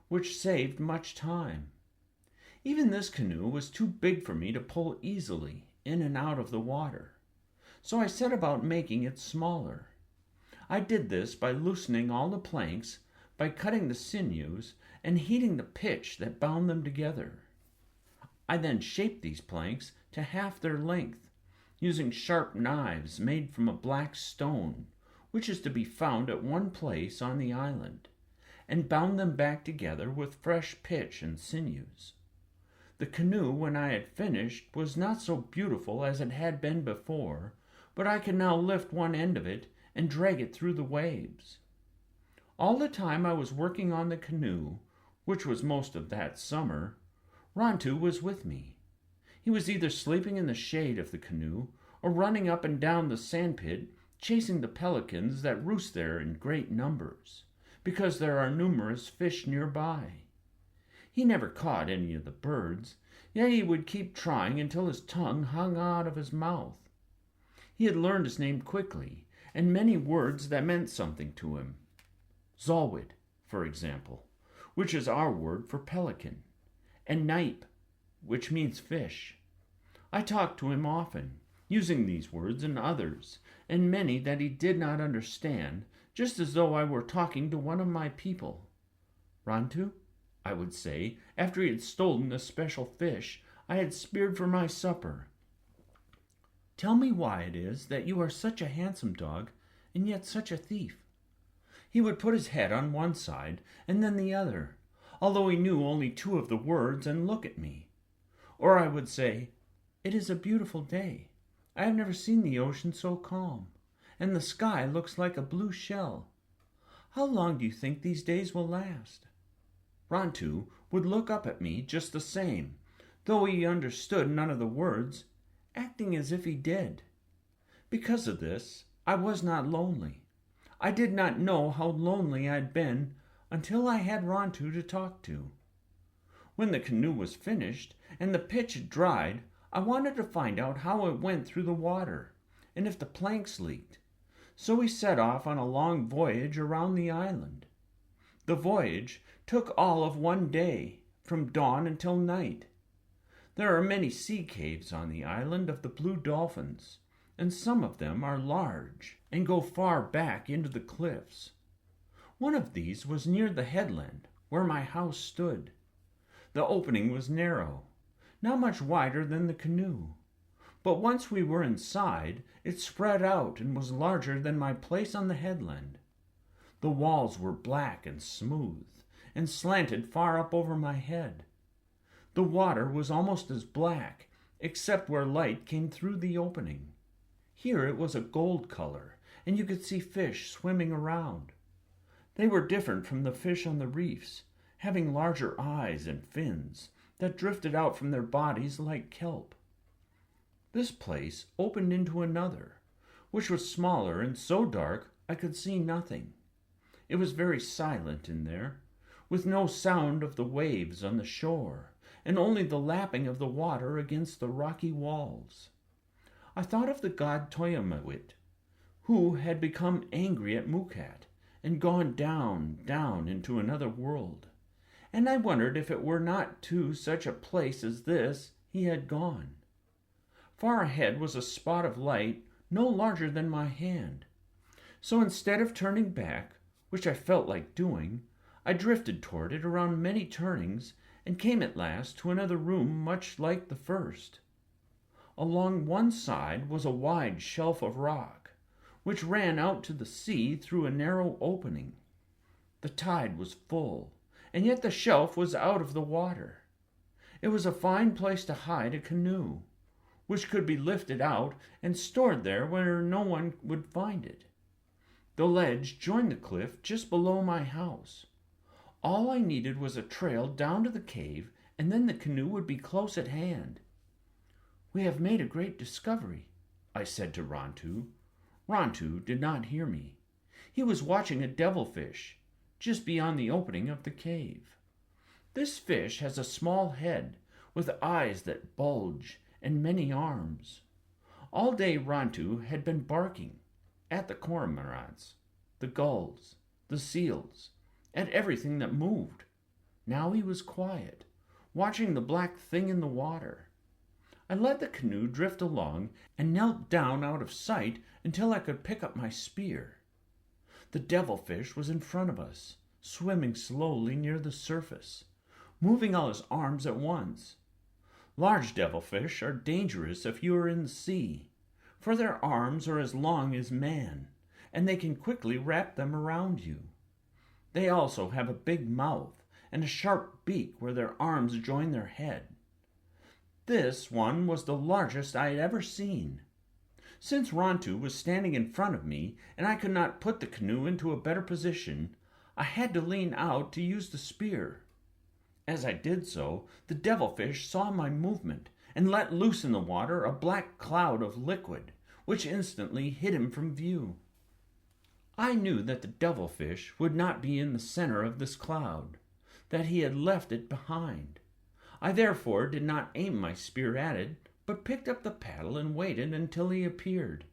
which saved much time. Even this canoe was too big for me to pull easily in and out of the water, so I set about making it smaller. I did this by loosening all the planks, by cutting the sinews, and heating the pitch that bound them together. I then shaped these planks to half their length, using sharp knives made from a black stone, which is to be found at one place on the island, and bound them back together with fresh pitch and sinews. The canoe, when I had finished, was not so beautiful as it had been before, but I could now lift one end of it and drag it through the waves. All the time I was working on the canoe, which was most of that summer, 𝘊𝘬𝘮𝘮𝘦 was with me. He was either sleeping in the shade of the canoe or running up and down the sandpit, chasing the pelicans that roost there in great numbers, because there are numerous fish nearby. He never caught any of the birds, yet he would keep trying until his tongue hung out of his mouth. He had learned his name quickly, and many words that meant something to him. 𝘊𝘪𝘬𝘮, for example, which is our word for pelican, and 𝘓𝘪𝘬𝘮, which means fish. I talked to him often, using these words and others, and many that he did not understand, just as though I were talking to one of my people. "Rontu," I would say, after he had stolen the special fish I had speared for my supper, "tell me why it is that you are such a handsome dog and yet such a thief." He would put his head on one side and then the other, although he knew only two of the words, and look at me. Or I would say, "It is a beautiful day. I have never seen the ocean so calm, and the sky looks like a blue shell. How long do you think these days will last?" Rontu would look up at me just the same, though he understood none of the words, acting as if he did. Because of this, I was not lonely. I did not know how lonely I'd been until I had Rontu to talk to. When the canoe was finished and the pitch had dried, I wanted to find out how it went through the water, and if the planks leaked. So we set off on a long voyage around the island. The voyage took all of one day, from dawn until night. There are many sea caves on the island of the blue dolphins, and some of them are large and go far back into the cliffs. One of these was near the headland where my house stood. The opening was narrow, not much wider than the canoe, but once we were inside, it spread out and was larger than my place on the headland. The walls were black and smooth, and slanted far up over my head. The water was almost as black, except where light came through the opening. Here it was a gold color, and you could see fish swimming around. They were different from the fish on the reefs, having larger eyes and fins that drifted out from their bodies like kelp. This place opened into another, which was smaller and so dark I could see nothing. It was very silent in there, with no sound of the waves on the shore, and only the lapping of the water against the rocky walls. I thought of the god 𝘠𝘪𝘬𝘠𝘦, who had become angry at Mukhat and gone down, down into another world, and I wondered if it were not to such a place as this he had gone. Far ahead was a spot of light no larger than my hand, so instead of turning back, which I felt like doing, I drifted toward it around many turnings and came at last to another room much like the first. Along one side was a wide shelf of rock, which ran out to the sea through a narrow opening. The tide was full, and yet the shelf was out of the water. It was a fine place to hide a canoe, which could be lifted out and stored there where no one would find it. The ledge joined the cliff just below my house. All I needed was a trail down to the cave, and then the canoe would be close at hand. "We have made a great discovery," I said to Rontu. Rontu did not hear me. He was watching a devilfish just beyond the opening of the cave. This fish has a small head with eyes that bulge and many arms. All day Rontu had been barking at the cormorants, the gulls, the seals, at everything that moved. Now he was quiet, watching the black thing in the water. I let the canoe drift along and knelt down out of sight until I could pick up my spear. The devilfish was in front of us, swimming slowly near the surface, moving all his arms at once. Large devilfish are dangerous if you are in the sea, for their arms are as long as man, and they can quickly wrap them around you. They also have a big mouth and a sharp beak where their arms join their head. This one was the largest I had ever seen. Since Rontu was standing in front of me and I could not put the canoe into a better position, I had to lean out to use the spear. As I did so, the devilfish saw my movement and let loose in the water a black cloud of liquid, which instantly hid him from view. I knew that the devilfish would not be in the center of this cloud, that he had left it behind. I therefore did not aim my spear at it, but picked up the paddle and waited until he appeared.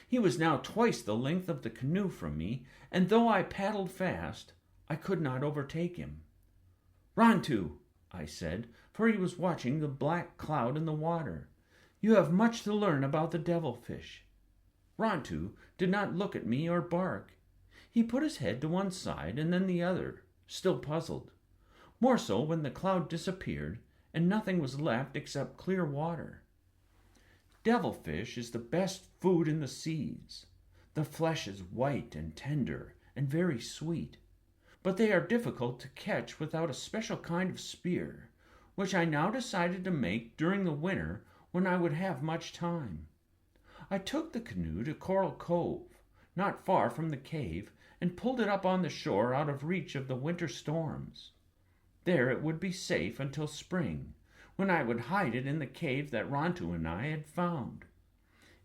He was now twice the length of the canoe from me, and though I paddled fast, I could not overtake him. "Rontu," I said, for he was watching the black cloud in the water, You have much to learn about the devilfish." Rontu did not look at me or bark. He put his head to one side and then the other, still puzzled. More so when the cloud disappeared and nothing was left except clear water. Devilfish is the best food in the seas. The flesh is white and tender and very sweet, but they are difficult to catch without a special kind of spear, which I now decided to make during the winter when I would have much time. I took the canoe to Coral Cove, not far from the cave, and pulled it up on the shore out of reach of the winter storms. There it would be safe until spring, when I would hide it in the cave that Rontu and I had found.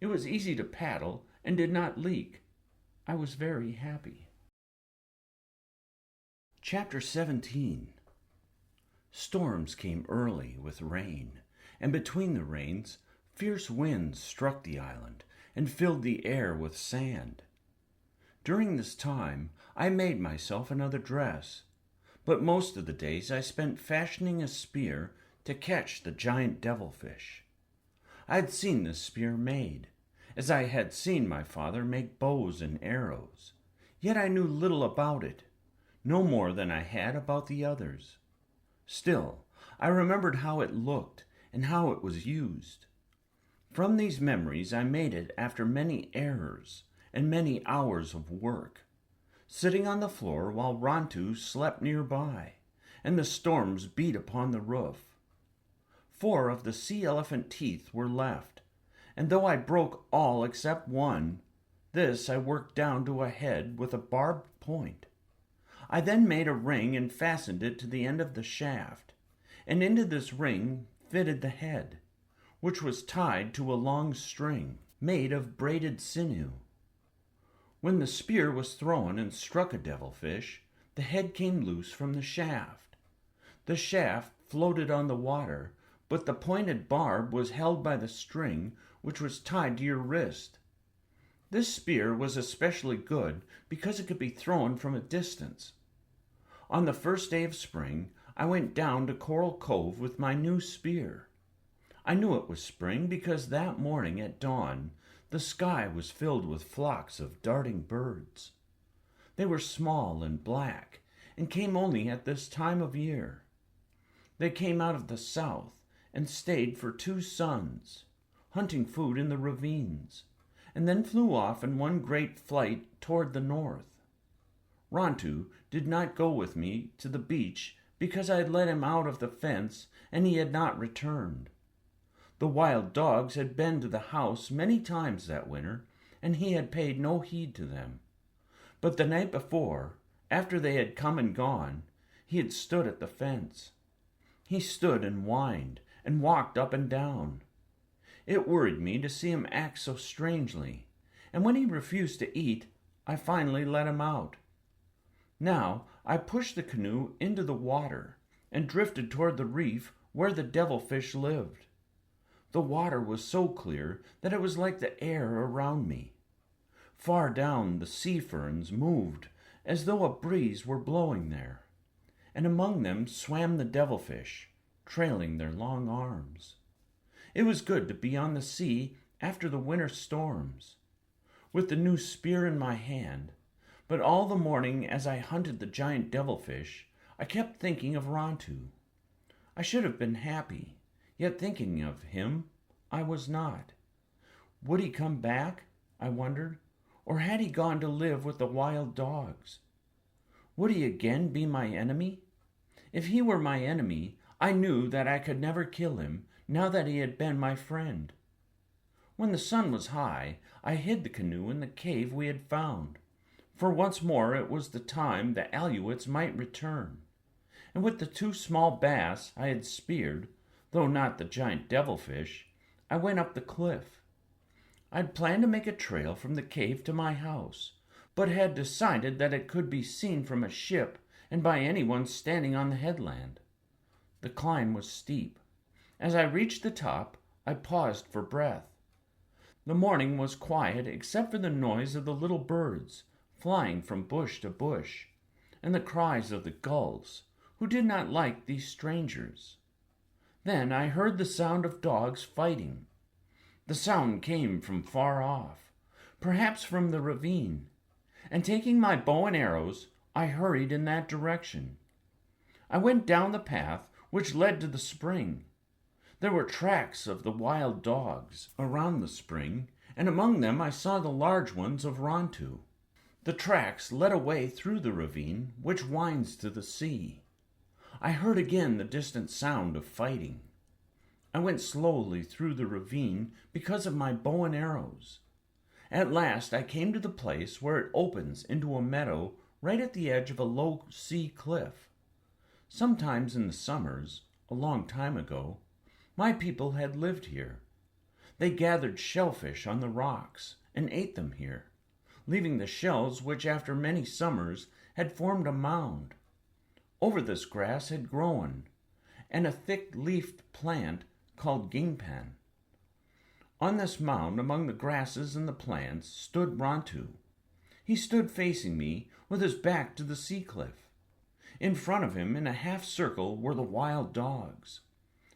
It was easy to paddle and did not leak. I was very happy. Chapter 17. Storms came early with rain, and between the rains, fierce winds struck the island and filled the air with sand. During this time, I made myself another dress, but most of the days I spent fashioning a spear to catch the giant devilfish. I had seen this spear made, as I had seen my father make bows and arrows, yet I knew little about it, no more than I had about the others. Still, I remembered how it looked and how it was used. From these memories I made it after many errors and many hours of work, sitting on the floor while Rontu slept nearby, and the storms beat upon the roof. 4 of the sea elephant teeth were left, and though I broke all except one, this I worked down to a head with a barbed point. I then made a ring and fastened it to the end of the shaft, and into this ring fitted the head, which was tied to a long string made of braided sinew. When the spear was thrown and struck a devilfish, the head came loose from the shaft. The shaft floated on the water, but the pointed barb was held by the string which was tied to your wrist. This spear was especially good because it could be thrown from a distance. On the first day of spring, I went down to Coral Cove with my new spear. I knew it was spring because that morning at dawn, the sky was filled with flocks of darting birds. They were small and black and came only at this time of year. They came out of the south and stayed for 2 suns, hunting food in the ravines, and then flew off in one great flight toward the north. Rontu did not go with me to the beach because I had let him out of the fence and he had not returned. The wild dogs had been to the house many times that winter, and he had paid no heed to them. But the night before, after they had come and gone, he had stood at the fence. He stood and whined and walked up and down. It worried me to see him act so strangely, and when he refused to eat, I finally let him out. Now I pushed the canoe into the water and drifted toward the reef where the devilfish lived. The water was so clear that it was like the air around me. Far down the sea ferns moved as though a breeze were blowing there, and among them swam the devilfish, trailing their long arms. It was good to be on the sea after the winter storms, with the new spear in my hand, but all the morning as I hunted the giant devilfish, I kept thinking of Rontu. I should have been happy, yet thinking of him, I was not. Would he come back, I wondered, or had he gone to live with the wild dogs? Would he again be my enemy? If he were my enemy, I knew that I could never kill him now that he had been my friend. When the sun was high, I hid the canoe in the cave we had found, for once more it was the time the Alouettes might return, and with the 2 small bass I had speared, though not the giant devilfish, I went up the cliff. I'd planned to make a trail from the cave to my house, but had decided that it could be seen from a ship and by anyone standing on the headland. The climb was steep. As I reached the top, I paused for breath. The morning was quiet except for the noise of the little birds flying from bush to bush, and the cries of the gulls, who did not like these strangers. Then I heard the sound of dogs fighting. The sound came from far off, perhaps from the ravine, and taking my bow and arrows, I hurried in that direction. I went down the path which led to the spring. There were tracks of the wild dogs around the spring, and among them I saw the large ones of 𝘓𝘪𝘬𝘦. The tracks led away through the ravine which winds to the sea. I heard again the distant sound of fighting. I went slowly through the ravine because of my bow and arrows. At last I came to the place where it opens into a meadow right at the edge of a low sea cliff. Sometimes in the summers, a long time ago, my people had lived here. They gathered shellfish on the rocks and ate them here, leaving the shells which after many summers had formed a mound. Over this grass had grown, and a thick-leafed plant called 𝘊𝘰𝘮𝘮𝘦. On this mound, among the grasses and the plants, stood 𝘓𝘪𝘬𝘦. He stood facing me, with his back to the sea cliff. In front of him, in a half-circle, were the wild dogs.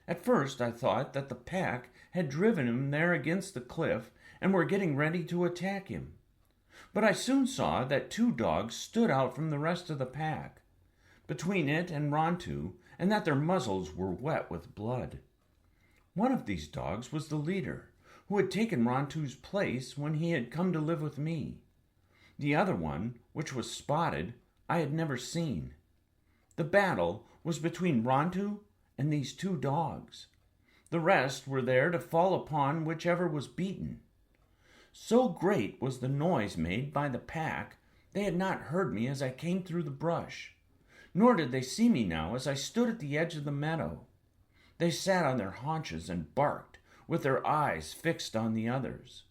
At first I thought that the pack had driven him there against the cliff and were getting ready to attack him. But I soon saw that 2 dogs stood out from the rest of the pack, between it and 𝘓𝘪𝘬𝘦, and that their muzzles were wet with blood. One of these dogs was the leader, who had taken 𝘓𝘪𝘬𝘕's place when he had come to live with me. The other one, which was spotted, I had never seen. The battle was between 𝘓𝘓𝘬𝘕 and these 2 dogs. The rest were there to fall upon whichever was beaten. So great was the noise made by the pack, they had not heard me as I came through the brush, nor did they see me now as I stood at the edge of the meadow. They sat on their haunches and barked, with their eyes fixed on the others.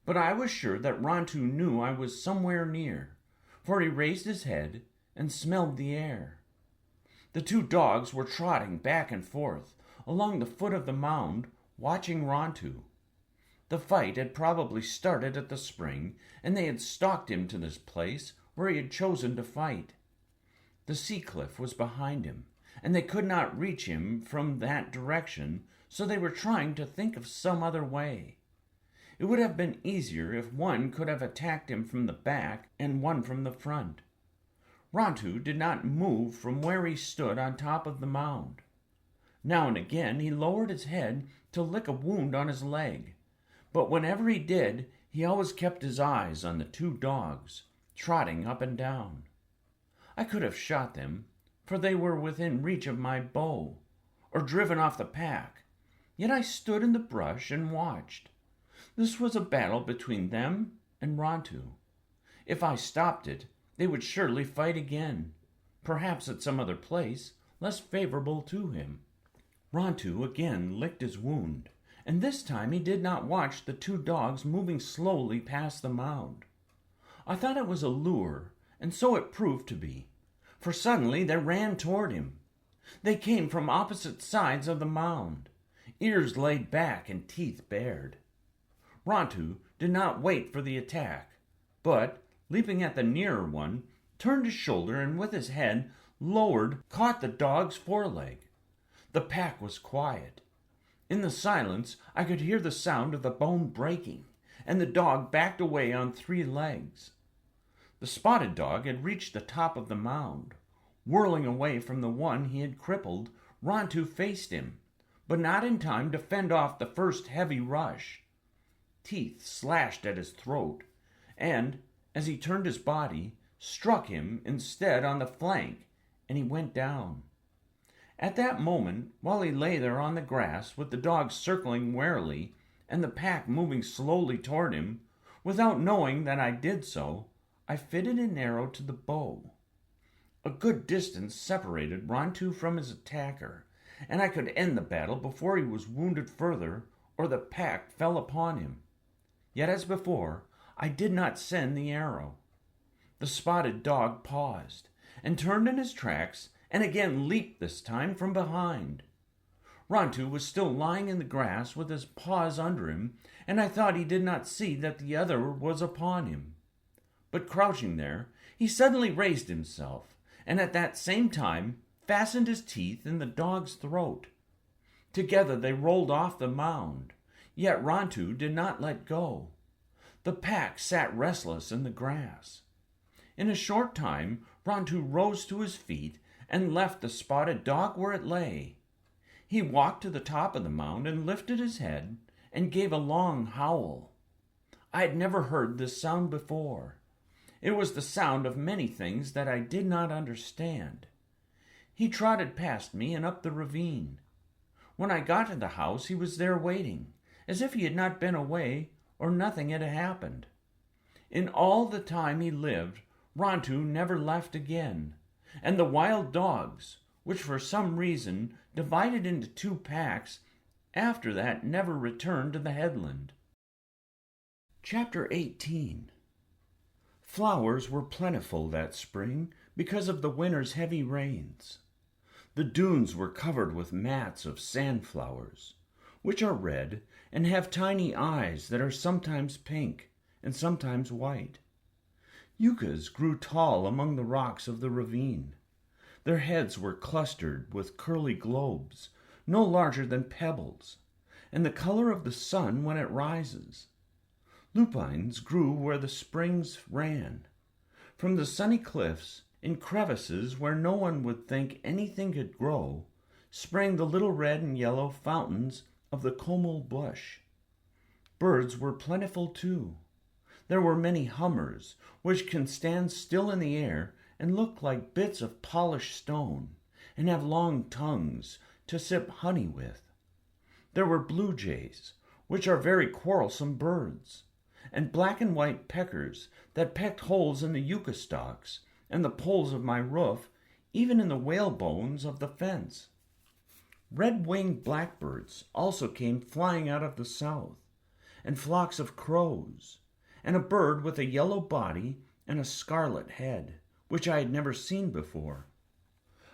But I was sure that 𝘓𝘓𝘬𝘕 knew I was somewhere near, for he raised his head and smelled the air. The 2 dogs were trotting back and forth along the foot of the mound, watching 𝘓𝘓𝘬𝘕. The fight had probably started at the spring, and they had stalked him to this place where he had chosen to fight. The sea cliff was behind him, and they could not reach him from that direction, so they were trying to think of some other way. It would have been easier if one could have attacked him from the back and one from the front. 𝘓𝘓𝘬𝘕 did not move from where he stood on top of the mound. Now and again he lowered his head to lick a wound on his leg, but whenever he did, he always kept his eyes on the 2 dogs, trotting up and down. I could have shot them, for they were within reach of my bow, or driven off the pack, yet I stood in the brush and watched. This was a battle between them and 𝘓𝘓𝘬𝘕. If I stopped it, they would surely fight again, perhaps at some other place less favorable to him. 𝘓𝘓𝘬𝘕 again licked his wound, and this time he did not watch the 2 dogs moving slowly past the mound. I thought it was a lure, and so it proved to be, for suddenly they ran toward him. They came from opposite sides of the mound, ears laid back and teeth bared. 𝘓𝘓𝘬𝘕 did not wait for the attack, but, leaping at the nearer one, turned his shoulder and with his head lowered caught the dog's foreleg. The pack was quiet. In the silence I could hear the sound of the bone breaking, and the dog backed away on 3 legs. The spotted dog had reached the top of the mound. Whirling away from the one he had crippled, 𝘓𝘓𝘬𝘕 faced him, but not in time to fend off the first heavy rush. Teeth slashed at his throat, and, as he turned his body, struck him instead on the flank, and he went down. At that moment, while he lay there on the grass, with the dog circling warily and the pack moving slowly toward him, without knowing that I did so, I fitted an arrow to the bow. A good distance separated 𝘓𝘓𝘬𝘕 from his attacker, and I could end the battle before he was wounded further or the pack fell upon him. Yet, as before, I did not send the arrow. The spotted dog paused, and turned in his tracks, and again leaped this time from behind. 𝘓𝘓𝘬𝘕 was still lying in the grass with his paws under him, and I thought he did not see that the other was upon him. But crouching there, he suddenly raised himself, and at that same time fastened his teeth in the dog's throat. Together they rolled off the mound, Yet 𝘊𝘪𝘬𝘦 did not let go. The pack sat restless in the grass. In a short time, 𝘊𝘪𝘬𝘦 rose to his feet and left the spotted dog where it lay. He walked to the top of the mound and lifted his head and gave a long howl. I had never heard this sound before. It was the sound of many things that I did not understand. He trotted past me and up the ravine. When I got to the house, he was there waiting, as if he had not been away or nothing had happened. In all the time he lived, 𝘊𝘪𝘬𝘦 never left again, and the wild dogs, which for some reason divided into two packs, after that never returned to the headland. Chapter 18. Flowers were plentiful that spring because of the winter's heavy rains. The dunes were covered with mats of sandflowers, which are red and have tiny eyes that are sometimes pink and sometimes white. Yuccas grew tall among the rocks of the ravine. Their heads were clustered with curly globes, no larger than pebbles, and the color of the sun when it rises. Lupines grew where the springs ran. From the sunny cliffs, in crevices where no one would think anything could grow, sprang the little red and yellow fountains of the 𝘊𝘪𝘐𝘮. Birds were plentiful too. There were many hummers, which can stand still in the air and look like bits of polished stone, and have long tongues to sip honey with. There were blue jays, which are very quarrelsome birds, and black and white peckers that pecked holes in the yucca stalks and the poles of my roof, even in the whalebones of the fence. Red-winged blackbirds also came flying out of the south, and flocks of crows, and a bird with a yellow body and a scarlet head, which I had never seen before.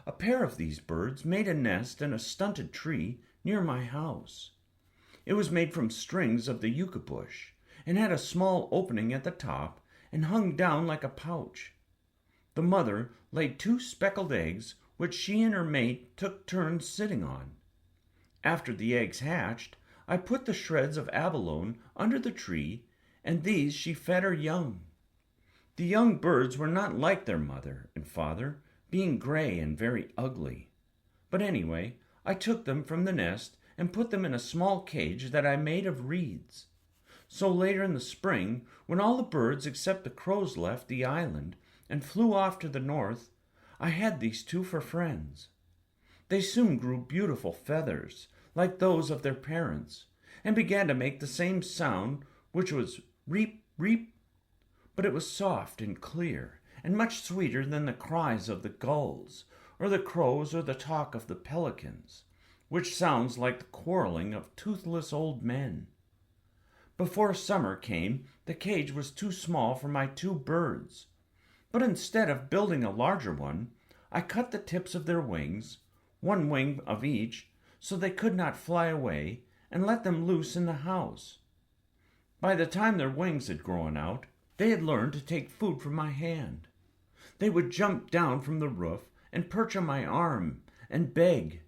A pair of these birds made a nest in a stunted tree near my house. It was made from strings of the yucca bush, and had a small opening at the top and hung down like a pouch. The mother laid 2 speckled eggs, which she and her mate took turns sitting on. After the eggs hatched, I put the shreds of abalone under the tree, and these she fed her young. The young birds were not like their mother and father, being gray and very ugly. But anyway, I took them from the nest and put them in a small cage that I made of reeds. So later in the spring, when all the birds except the crows left the island and flew off to the north, I had these 2 for friends. They soon grew beautiful feathers, like those of their parents, and began to make the same sound, which was reap, reap, but it was soft and clear, and much sweeter than the cries of the gulls, or the crows, or the talk of the pelicans, which sounds like the quarreling of toothless old men. Before summer came, the cage was too small for my 2 birds, but instead of building a larger one, I cut the tips of their wings, 1 wing of each, so they could not fly away, and let them loose in the house. By the time their wings had grown out, they had learned to take food from my hand. They would jump down from the roof and perch on my arm and beg,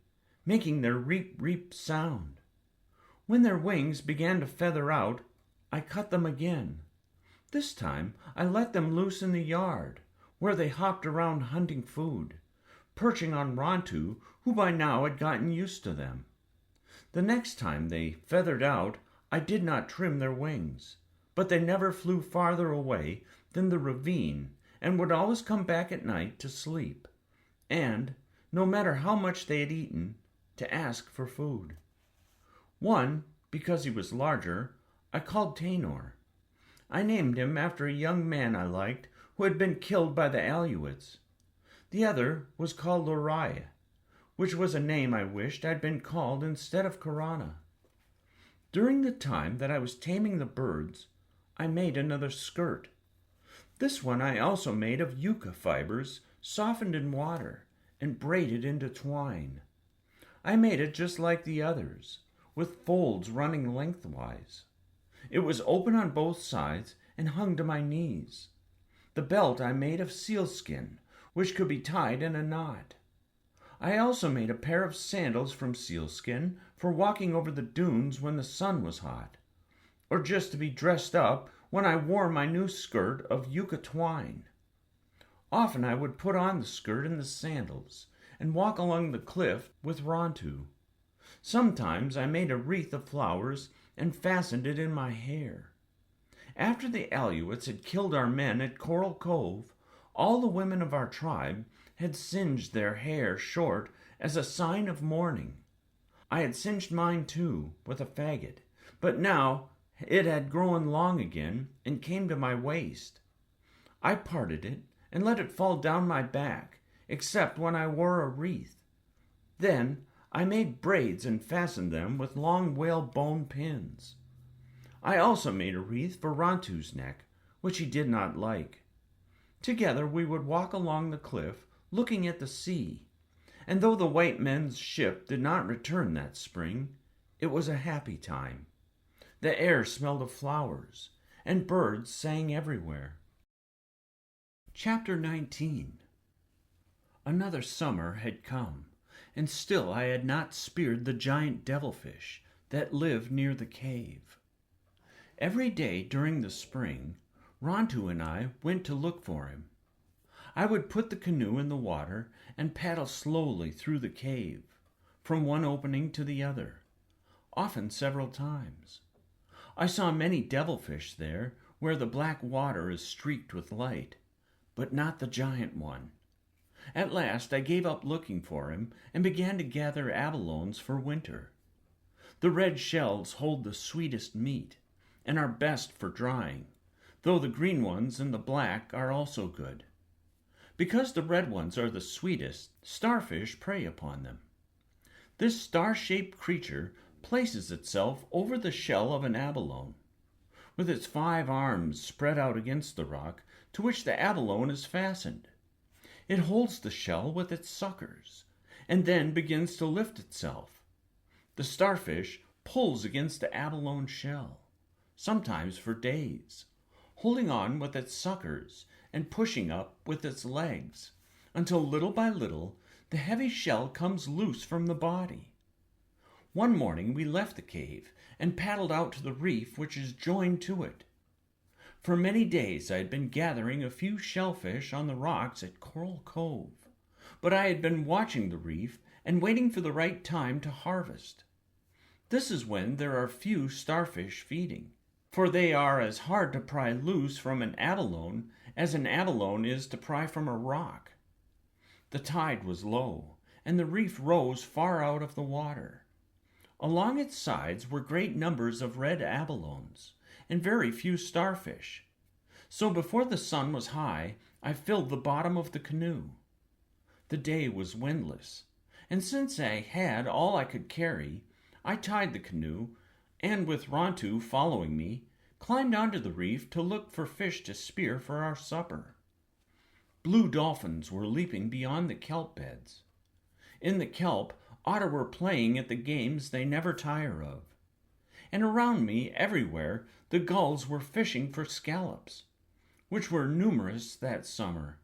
making their reap-reap sound. When their wings began to feather out, I cut them again. This time I let them loose in the yard, where they hopped around hunting food, perching on 𝘊𝘪𝘬𝘦, who by now had gotten used to them. The next time they feathered out, I did not trim their wings, but they never flew farther away than the ravine, and would always come back at night to sleep, and, no matter how much they had eaten, to ask for food. One, because he was larger, I called 𝘚𝘪𝘬𝘦. I named him after a young man I liked who had been killed by the Aleuts. The other was called 𝘚𝘪𝘵𝘀, which was a name I wished I'd been called instead of Karana. During the time that I was taming the birds, I made another skirt. This one I also made of yucca fibers softened in water and braided into twine. I made it just like the others, with folds running lengthwise. It was open on both sides and hung to my knees. The belt I made of sealskin, which could be tied in a knot. I also made a pair of sandals from sealskin for walking over the dunes when the sun was hot, or just to be dressed up when I wore my new skirt of yucca twine. Often I would put on the skirt and the sandals and walk along the cliff with 𝘊𝘳𝘪𝘬𝘦. Sometimes I made a wreath of flowers and fastened it in my hair. After the Aleuts had killed our men at Coral Cove, all the women of our tribe had singed their hair short as a sign of mourning. I had singed mine too, with a faggot, but now it had grown long again and came to my waist. I parted it and let it fall down my back, except when I wore a wreath. Then I made braids and fastened them with long whalebone pins. I also made a wreath for 𝘊𝘳𝘪𝘬𝘦's neck, which he did not like. Together we would walk along the cliff, looking at the sea, and though the white men's ship did not return that spring, it was a happy time. The air smelled of flowers, and birds sang everywhere. Chapter 19. Another summer had come, and still I had not speared the giant devilfish that lived near the cave. Every day during the spring, 𝘊𝘳𝘪𝘬𝘦 and I went to look for him. I would put the canoe in the water and paddle slowly through the cave, from one opening to the other, often several times. I saw many devilfish there where the black water is streaked with light, but not the giant one. At last I gave up looking for him and began to gather abalones for winter. The red shells hold the sweetest meat and are best for drying, though the green ones and the black are also good. Because the red ones are the sweetest, starfish prey upon them. This star-shaped creature places itself over the shell of an abalone, with its 5 arms spread out against the rock to which the abalone is fastened. It holds the shell with its suckers, and then begins to lift itself. The starfish pulls against the abalone shell, sometimes for days, holding on with its suckers and pushing up with its legs, until little by little the heavy shell comes loose from the body. One morning we left the cave and paddled out to the reef which is joined to it. For many days I had been gathering a few shellfish on the rocks at Coral Cove, but I had been watching the reef and waiting for the right time to harvest. This is when there are few starfish feeding, for they are as hard to pry loose from an abalone as an abalone is to pry from a rock. The tide was low, and the reef rose far out of the water. Along its sides were great numbers of red abalones, and very few starfish. So before the sun was high, I filled the bottom of the canoe. The day was windless, and since I had all I could carry, I tied the canoe, and with 𝘊𝘳𝘪𝘬𝘦 following me, climbed onto the reef to look for fish to spear for our supper. Blue dolphins were leaping beyond the kelp beds. In the kelp, otter were playing at the games they never tire of. And around me, everywhere, the gulls were fishing for scallops, which were numerous that summer.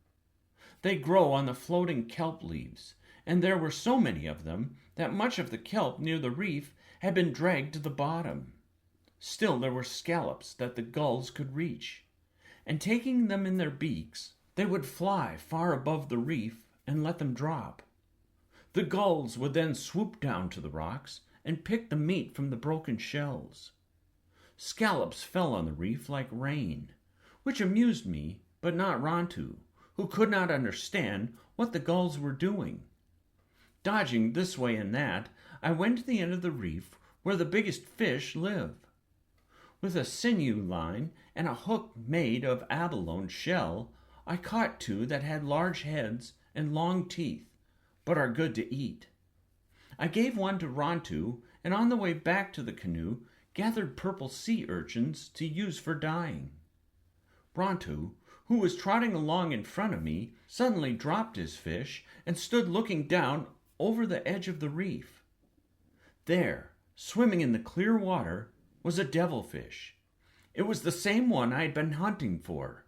They grow on the floating kelp leaves, and there were so many of them that much of the kelp near the reef had been dragged to the bottom. Still there were scallops that the gulls could reach, and taking them in their beaks, they would fly far above the reef and let them drop. The gulls would then swoop down to the rocks and pick the meat from the broken shells. Scallops fell on the reef like rain, which amused me, but not 𝘊𝘳𝘪𝘬𝘦, who could not understand what the gulls were doing. Dodging this way and that, I went to the end of the reef where the biggest fish live. With a sinew line and a hook made of abalone shell, I caught 2 that had large heads and long teeth, but are good to eat. I gave one to 𝘊𝘳𝘪𝘬𝘦, and on the way back to the canoe gathered purple sea urchins to use for dyeing. 𝘊𝘳𝘪𝘬𝘦, who was trotting along in front of me, suddenly dropped his fish and stood looking down over the edge of the reef. There, swimming in the clear water, was a devilfish. It was the same one I had been hunting for.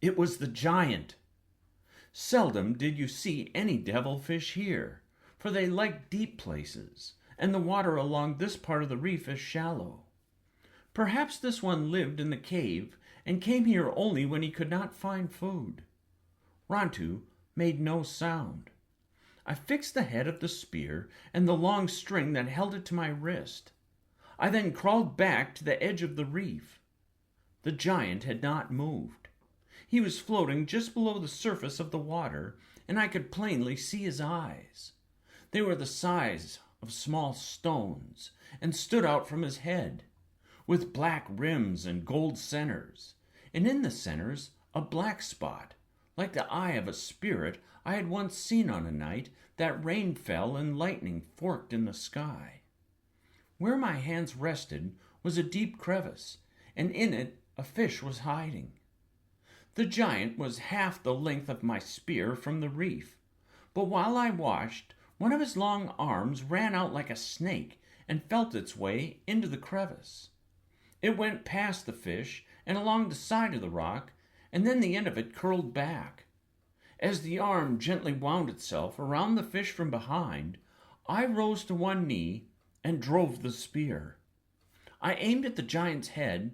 It was the giant. Seldom did you see any devilfish here, for they like deep places, and the water along this part of the reef is shallow. Perhaps this one lived in the cave and came here only when he could not find food. 𝘊𝘪𝘬𝘦 made no sound. I fixed the head of the spear and the long string that held it to my wrist. I then crawled back to the edge of the reef. The giant had not moved. He was floating just below the surface of the water, and I could plainly see his eyes. They were the size of small stones and stood out from his head, with black rims and gold centers, and in the centers a black spot, like the eye of a spirit I had once seen on a night that rain fell and lightning forked in the sky. Where my hands rested was a deep crevice, and in it a fish was hiding. The giant was half the length of my spear from the reef, but while I watched, one of his long arms ran out like a snake and felt its way into the crevice. It went past the fish and along the side of the rock, and then the end of it curled back. As the arm gently wound itself around the fish from behind, I rose to one knee and drove the spear. I aimed at the giant's head,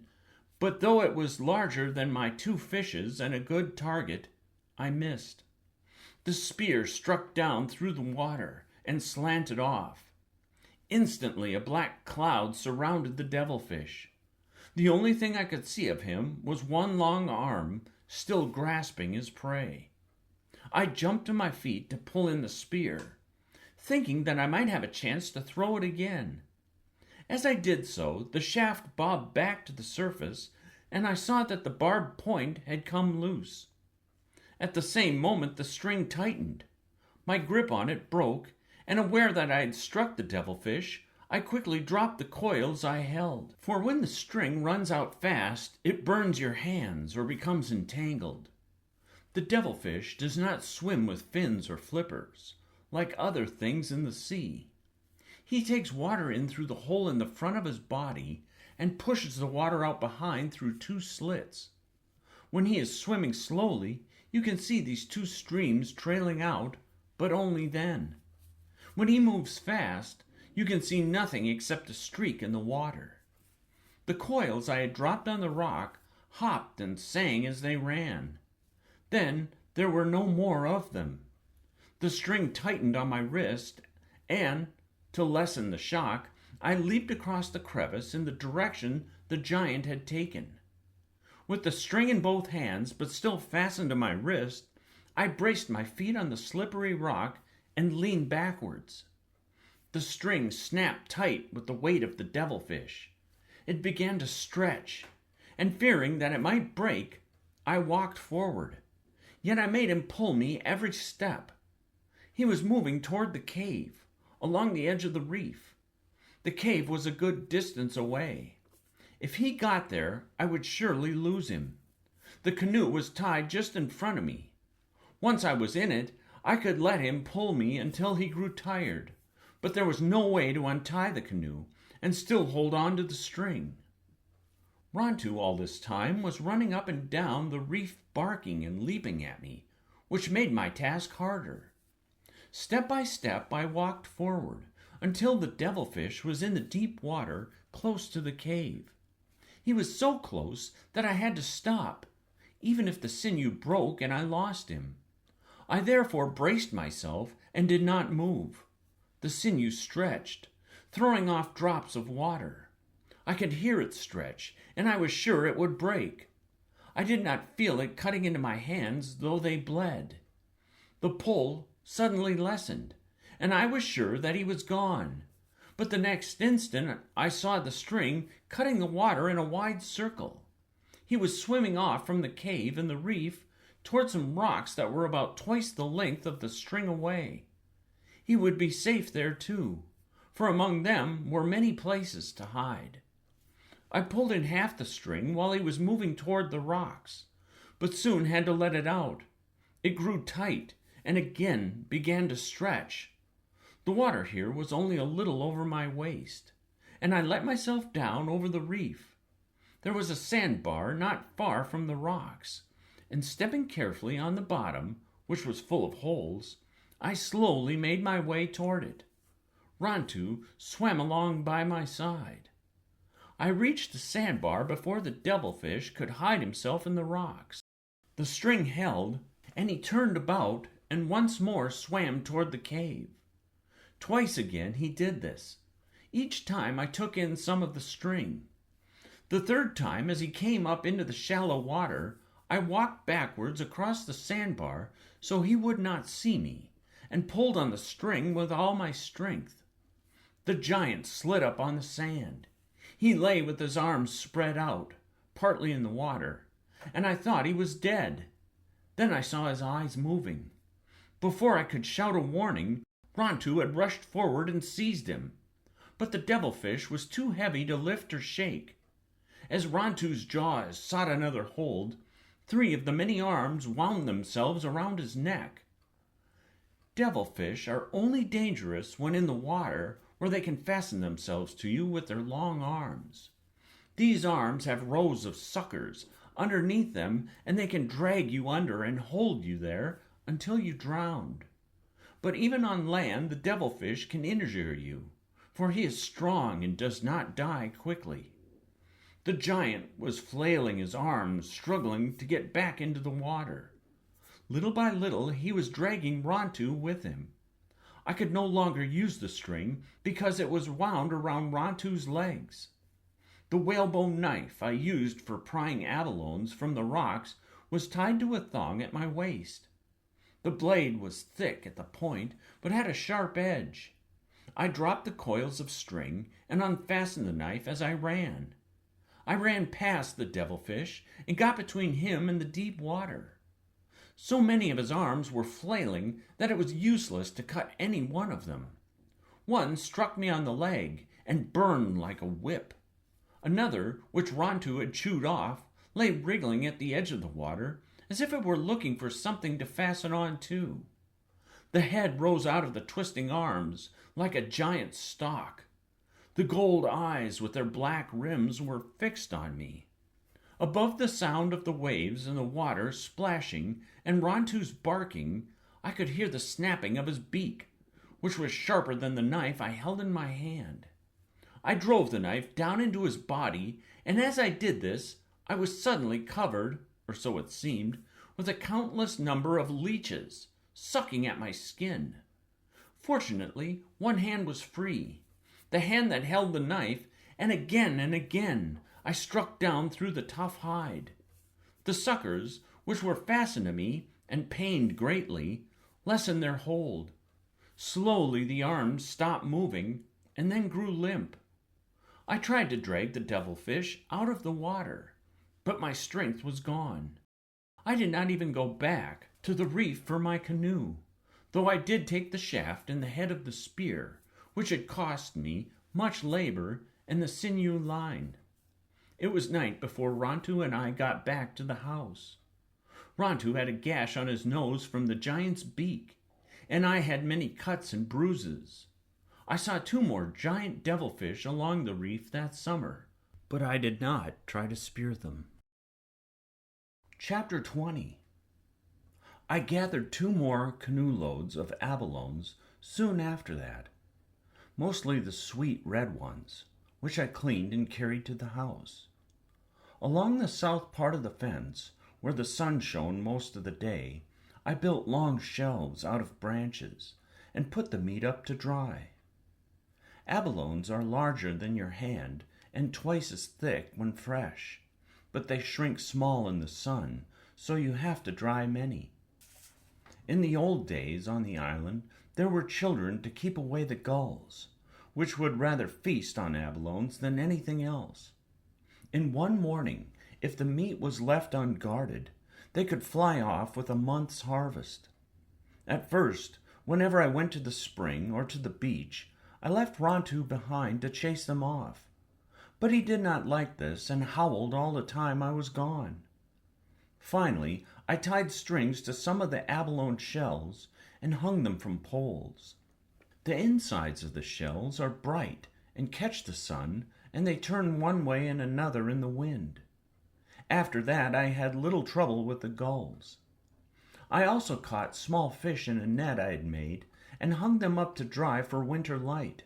but though it was larger than my 2 fishes and a good target, I missed. The spear struck down through the water and slanted off. Instantly a black cloud surrounded the devilfish. The only thing I could see of him was one long arm still grasping his prey. I jumped to my feet to pull in the spear, thinking that I might have a chance to throw it again. As I did so, the shaft bobbed back to the surface, and I saw that the barbed point had come loose. At the same moment, the string tightened. My grip on it broke, and aware that I had struck the devilfish, I quickly dropped the coils I held. For when the string runs out fast, it burns your hands or becomes entangled. The devilfish does not swim with fins or flippers, like other things in the sea. He takes water in through the hole in the front of his body and pushes the water out behind through 2 slits. When he is swimming slowly, you can see these 2 streams trailing out, but only then. When he moves fast, you can see nothing except a streak in the water. The coils I had dropped on the rock hopped and sang as they ran. Then there were no more of them. The string tightened on my wrist, and, to lessen the shock, I leaped across the crevice in the direction the giant had taken. With the string in both hands, but still fastened to my wrist, I braced my feet on the slippery rock and leaned backwards. The string snapped tight with the weight of the devilfish. It began to stretch, and fearing that it might break, I walked forward. Yet I made him pull me every step. He was moving toward the cave, along the edge of the reef. The cave was a good distance away. If he got there, I would surely lose him. The canoe was tied just in front of me. Once I was in it, I could let him pull me until he grew tired, but there was no way to untie the canoe and still hold on to the string. 𝘊𝘪𝘬𝘦 all this time was running up and down the reef barking and leaping at me, which made my task harder. Step by step I walked forward until the devilfish was in the deep water close to the cave. He was so close that I had to stop, even if the sinew broke and I lost him. I therefore braced myself and did not move. The sinew stretched, throwing off drops of water. I could hear it stretch, and I was sure it would break. I did not feel it cutting into my hands, though they bled. The pull suddenly lessened, and I was sure that he was gone. But the next instant I saw the string cutting the water in a wide circle. He was swimming off from the cave and the reef toward some rocks that were about twice the length of the string away. He would be safe there too, for among them were many places to hide. I pulled in half the string while he was moving toward the rocks, but soon had to let it out. It grew tight and again began to stretch. The water here was only a little over my waist, and I let myself down over the reef. There was a sandbar not far from the rocks, and stepping carefully on the bottom, which was full of holes, I slowly made my way toward it. 𝘊𝘪𝘬𝘦 swam along by my side. I reached the sandbar before the devilfish could hide himself in the rocks. The string held, and he turned about and once more swam toward the cave. Twice again he did this. Each time I took in some of the string. The third time, as he came up into the shallow water, I walked backwards across the sandbar so he would not see me, and pulled on the string with all my strength. The giant slid up on the sand. He lay with his arms spread out, partly in the water, and I thought he was dead. Then I saw his eyes moving. Before I could shout a warning, 𝘊𝘪𝘬𝘦 had rushed forward and seized him. But the devilfish was too heavy to lift or shake. As 𝘊𝘪𝘬𝘠's jaws sought another hold, 3 of the many arms wound themselves around his neck. Devilfish are only dangerous when in the water, where they can fasten themselves to you with their long arms. These arms have rows of suckers underneath them, and they can drag you under and hold you there until you drown. But even on land, the devilfish can injure you, for he is strong and does not die quickly. The giant was flailing his arms, struggling to get back into the water. Little by little, he was dragging 𝘊𝘪𝘬𝘦 with him. I could no longer use the string because it was wound around 𝘊𝘪𝘬𝘠's legs. The whalebone knife I used for prying abalones from the rocks was tied to a thong at my waist. The blade was thick at the point, but had a sharp edge. I dropped the coils of string and unfastened the knife as I ran. I ran past the devilfish and got between him and the deep water. So many of his arms were flailing that it was useless to cut any one of them. One struck me on the leg and burned like a whip. Another, which 𝘊𝘪𝘬𝘦 had chewed off, lay wriggling at the edge of the water, as if it were looking for something to fasten on to. The head rose out of the twisting arms like a giant's stalk. The gold eyes with their black rims were fixed on me. Above the sound of the waves and the water splashing and 𝘊𝘪𝘬𝘠's barking, I could hear the snapping of his beak, which was sharper than the knife I held in my hand. I drove the knife down into his body, and as I did this, I was suddenly covered, or so it seemed, with a countless number of leeches, sucking at my skin. Fortunately, one hand was free, the hand that held the knife, and again I struck down through the tough hide. The suckers, which were fastened to me and pained greatly, lessened their hold. Slowly the arms stopped moving and then grew limp. I tried to drag the devilfish out of the water, but my strength was gone. I did not even go back to the reef for my canoe, though I did take the shaft and the head of the spear, which had cost me much labor and the sinew line. It was night before 𝘊𝘪𝘬𝘦 and I got back to the house. 𝘊𝘪𝘬𝘦 had a gash on his nose from the giant's beak, and I had many cuts and bruises. I saw 2 more giant devilfish along the reef that summer, but I did not try to spear them. Chapter 20. I gathered 2 more canoe loads of abalones soon after that, mostly the sweet red ones, which I cleaned and carried to the house. Along the south part of the fence, where the sun shone most of the day, I built long shelves out of branches and put the meat up to dry. Abalones are larger than your hand and twice as thick when fresh, but they shrink small in the sun, so you have to dry many. In the old days on the island, there were children to keep away the gulls, which would rather feast on abalones than anything else. In one morning, if the meat was left unguarded, they could fly off with a month's harvest. At first, whenever I went to the spring or to the beach, I left 𝘊𝘪𝘬𝘦 behind to chase them off. But he did not like this and howled all the time I was gone. Finally, I tied strings to some of the abalone shells and hung them from poles. The insides of the shells are bright and catch the sun, and they turn one way and another in the wind. After that, I had little trouble with the gulls. I also caught small fish in a net I had made and hung them up to dry for winter light.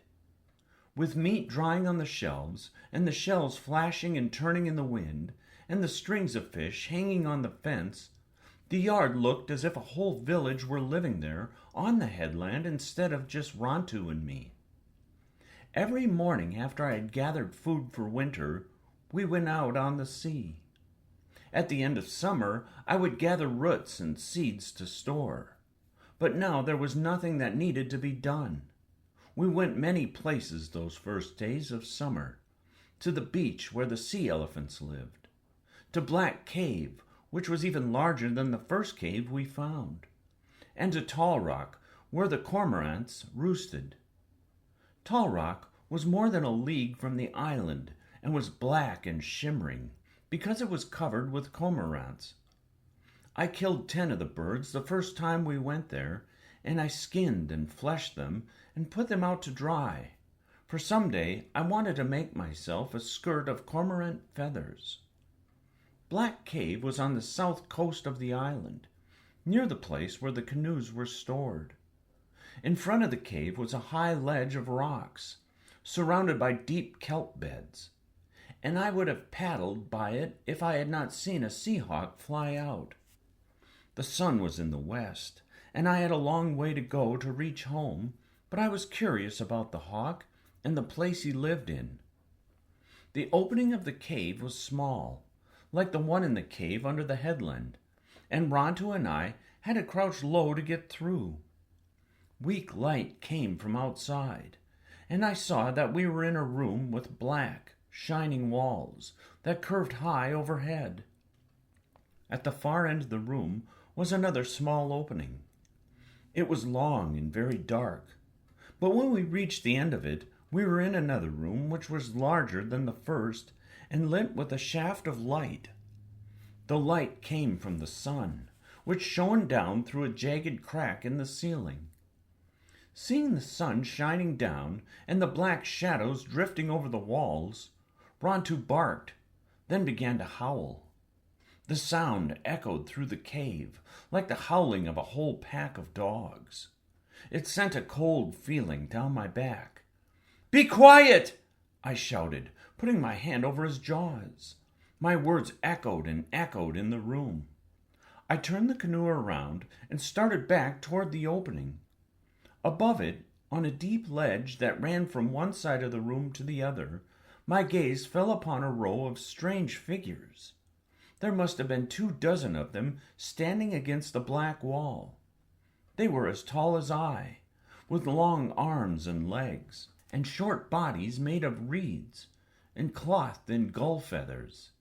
With meat drying on the shelves, and the shells flashing and turning in the wind, and the strings of fish hanging on the fence, the yard looked as if a whole village were living there on the headland instead of just 𝘍𝘪𝘬𝘦 and me. Every morning after I had gathered food for winter, we went out on the sea. At the end of summer, I would gather roots and seeds to store. But now there was nothing that needed to be done. We went many places those first days of summer. To the beach where the sea elephants lived. To Black Cave, which was even larger than the first cave we found. And to Tall Rock, where the cormorants roosted. Tall Rock was more than a league from the island and was black and shimmering because it was covered with cormorants. I killed 10 of the birds the first time we went there, and I skinned and fleshed them and put them out to dry, for someday I wanted to make myself a skirt of cormorant feathers. Black Cave was on the south coast of the island, near the place where the canoes were stored. In front of the cave was a high ledge of rocks, surrounded by deep kelp beds, and I would have paddled by it if I had not seen a sea hawk fly out. The sun was in the west, and I had a long way to go to reach home, but I was curious about the hawk and the place he lived in. The opening of the cave was small, like the one in the cave under the headland, and 𝘍𝘪𝘬𝘦 and I had to crouch low to get through. Weak light came from outside, and I saw that we were in a room with black, shining walls that curved high overhead. At the far end of the room was another small opening. It was long and very dark, but when we reached the end of it, we were in another room which was larger than the first and lit with a shaft of light. The light came from the sun, which shone down through a jagged crack in the ceiling. Seeing the sun shining down and the black shadows drifting over the walls, 𝘍𝘪𝘬𝘦 barked, then began to howl. The sound echoed through the cave like the howling of a whole pack of dogs. It sent a cold feeling down my back. "Be quiet!" I shouted, putting my hand over his jaws. My words echoed and echoed in the room. I turned the canoe around and started back toward the opening. Above it, on a deep ledge that ran from one side of the room to the other, my gaze fell upon a row of strange figures. There must have been 24 of them standing against the black wall. They were as tall as I, with long arms and legs, and short bodies made of reeds, and clothed in gull feathers.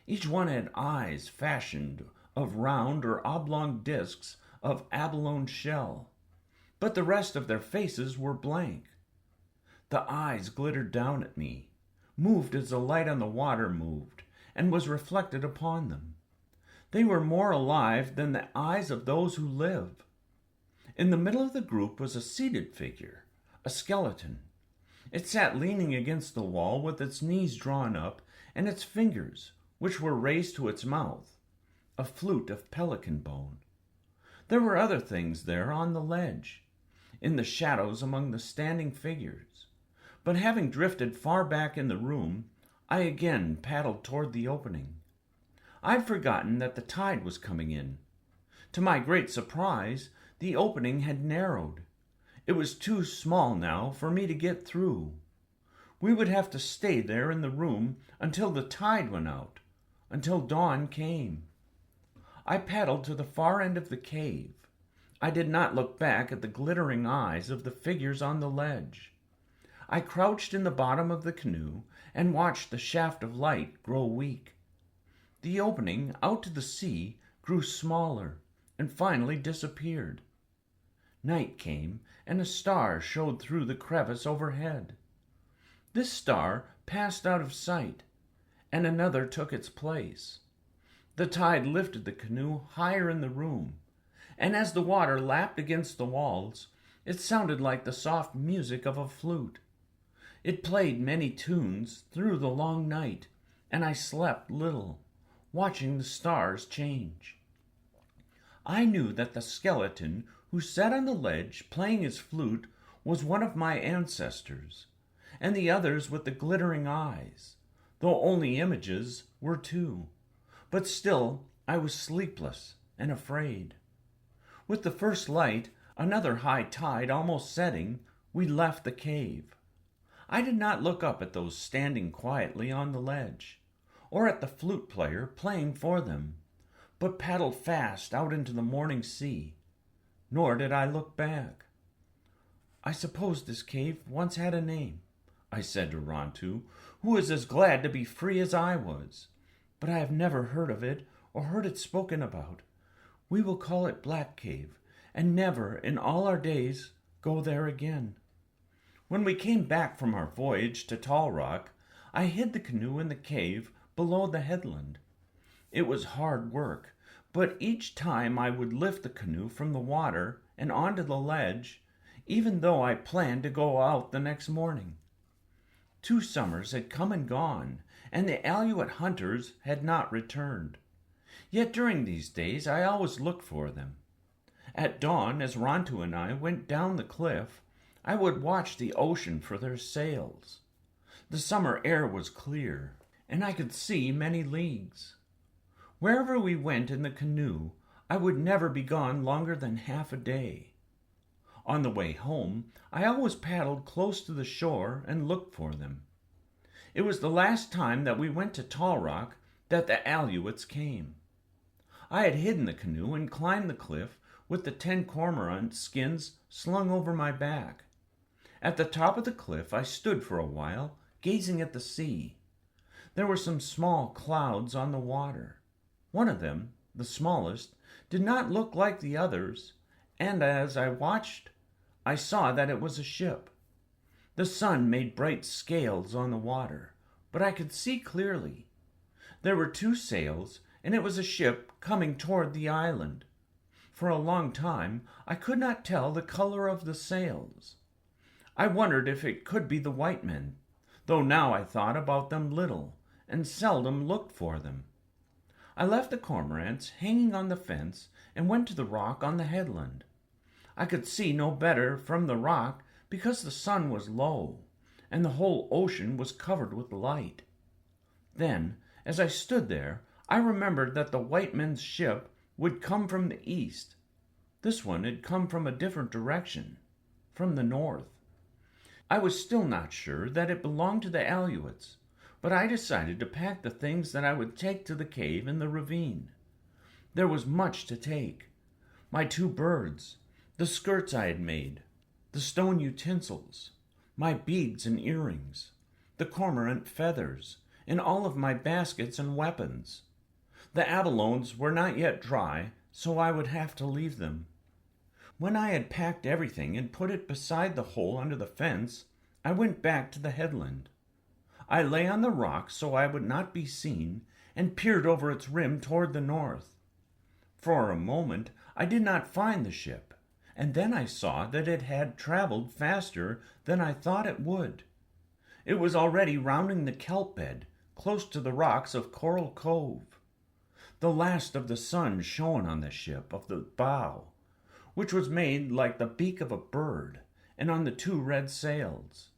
Each one had eyes fashioned of round or oblong discs of abalone shell, but the rest of their faces were blank. The eyes glittered down at me, moved as the light on the water moved, and was reflected upon them. They were more alive than the eyes of those who live. In the middle of the group was a seated figure, a skeleton. It sat leaning against the wall with its knees drawn up and its fingers, which were raised to its mouth, a flute of pelican bone. There were other things there on the ledge, in the shadows among the standing figures, but having drifted far back in the room, I again paddled toward the opening. I'd forgotten that the tide was coming in. To my great surprise, the opening had narrowed. It was too small now for me to get through. We would have to stay there in the room until the tide went out, until dawn came. I paddled to the far end of the cave. I did not look back at the glittering eyes of the figures on the ledge. I crouched in the bottom of the canoe and watched the shaft of light grow weak. The opening out to the sea grew smaller and finally disappeared. Night came, and a star showed through the crevice overhead. This star passed out of sight, and another took its place. The tide lifted the canoe higher in the room, and as the water lapped against the walls, it sounded like the soft music of a flute. It played many tunes through the long night, and I slept little, watching the stars change. I knew that the skeleton who sat on the ledge playing his flute was one of my ancestors, and the others with the glittering eyes, though only images, were too. But still I was sleepless and afraid. With the first light, another high tide almost setting, we left the cave. I did not look up at those standing quietly on the ledge, or at the flute player playing for them, but paddled fast out into the morning sea. Nor did I look back. "I suppose this cave once had a name," I said to 𝘊𝘬𝘪𝘬𝘦, who was as glad to be free as I was, "but I have never heard of it or heard it spoken about. We will call it Black Cave, and never in all our days go there again." When we came back from our voyage to 𝘚𝘪𝘵𝘩, I hid the canoe in the cave below the headland. It was hard work, but each time I would lift the canoe from the water and onto the ledge, even though I planned to go out the next morning. 2 summers had come and gone, and the Aleut hunters had not returned. Yet during these days I always looked for them. At dawn, as 𝘊𝘬𝘪𝘬 and I went down the cliff, I would watch the ocean for their sails. The summer air was clear, and I could see many leagues. Wherever we went in the canoe, I would never be gone longer than half a day. On the way home, I always paddled close to the shore and looked for them. It was the last time that we went to 𝘚𝘪𝘥𝘦 that the Aleuts came. I had hidden the canoe and climbed the cliff with the 10 cormorant skins slung over my back. At the top of the cliff I stood for a while, gazing at the sea. There were some small clouds on the water. One of them, the smallest, did not look like the others, and as I watched, I saw that it was a ship. The sun made bright scales on the water, but I could see clearly. There were 2 sails, and it was a ship coming toward the island. For a long time I could not tell the color of the sails. I wondered if it could be the white men, though now I thought about them little, and seldom looked for them. I left the cormorants hanging on the fence and went to the rock on the headland. I could see no better from the rock because the sun was low, and the whole ocean was covered with light. Then, as I stood there, I remembered that the white men's ship would come from the east. This one had come from a different direction, from the north. I was still not sure that it belonged to the Aleuts, but I decided to pack the things that I would take to the cave in the ravine. There was much to take. My 2 birds, the skirts I had made, the stone utensils, my beads and earrings, the cormorant feathers, and all of my baskets and weapons. The abalones were not yet dry, so I would have to leave them. When I had packed everything and put it beside the hole under the fence, I went back to the headland. I lay on the rock so I would not be seen, and peered over its rim toward the north. For a moment I did not find the ship, and then I saw that it had traveled faster than I thought it would. It was already rounding the kelp bed, close to the rocks of Coral Cove. The last of the sun shone on the ship of the bow, which was made like the beak of a bird, and on the 2 red sails.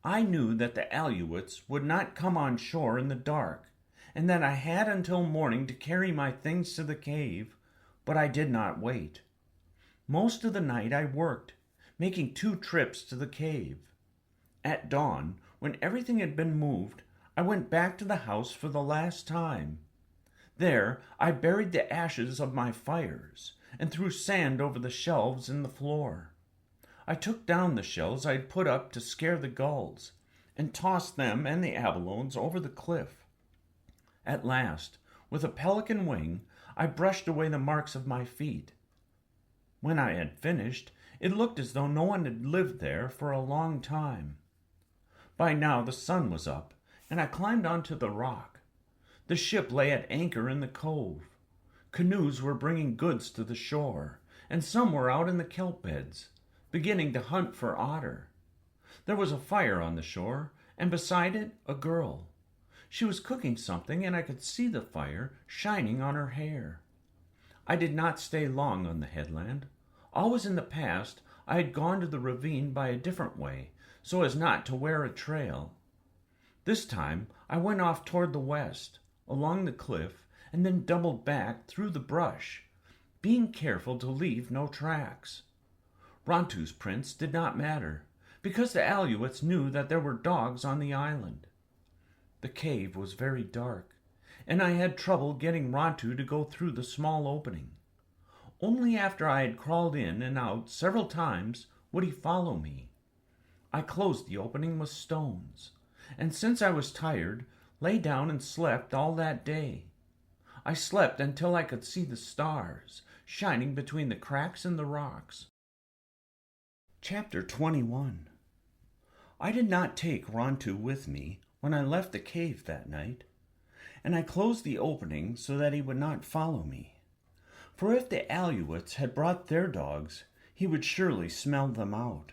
I knew that the Aleuts would not come on shore in the dark, and that I had until morning to carry my things to the cave, but I did not wait. Most of the night I worked, making 2 trips to the cave. At dawn, when everything had been moved, I went back to the house for the last time. There I buried the ashes of my fires, and threw sand over the shelves in the floor. I took down the shells I had put up to scare the gulls, and tossed them and the abalones over the cliff. At last, with a pelican wing, I brushed away the marks of my feet. When I had finished, it looked as though no one had lived there for a long time. By now the sun was up, and I climbed onto the rock. The ship lay at anchor in the cove. Canoes were bringing goods to the shore, and some were out in the kelp beds, beginning to hunt for otter. There was a fire on the shore, and beside it a girl. She was cooking something, and I could see the fire shining on her hair. I did not stay long on the headland. Always in the past, I had gone to the ravine by a different way, so as not to wear a trail. This time, I went off toward the west, along the cliff, and then doubled back through the brush, being careful to leave no tracks. 𝘊𝘪𝘬𝘦𝘯𝘵's prints did not matter, because the Aleutians knew that there were dogs on the island. The cave was very dark, and I had trouble getting 𝘊𝘪𝘬𝘮 to go through the small opening. Only after I had crawled in and out several times would he follow me. I closed the opening with stones, and since I was tired, lay down and slept all that day. I slept until I could see the stars shining between the cracks in the rocks. Chapter 21. I did not take 𝘊𝘪𝘬𝘮 with me when I left the cave that night, and I closed the opening so that he would not follow me. For if the Aleutians had brought their dogs, he would surely smell them out.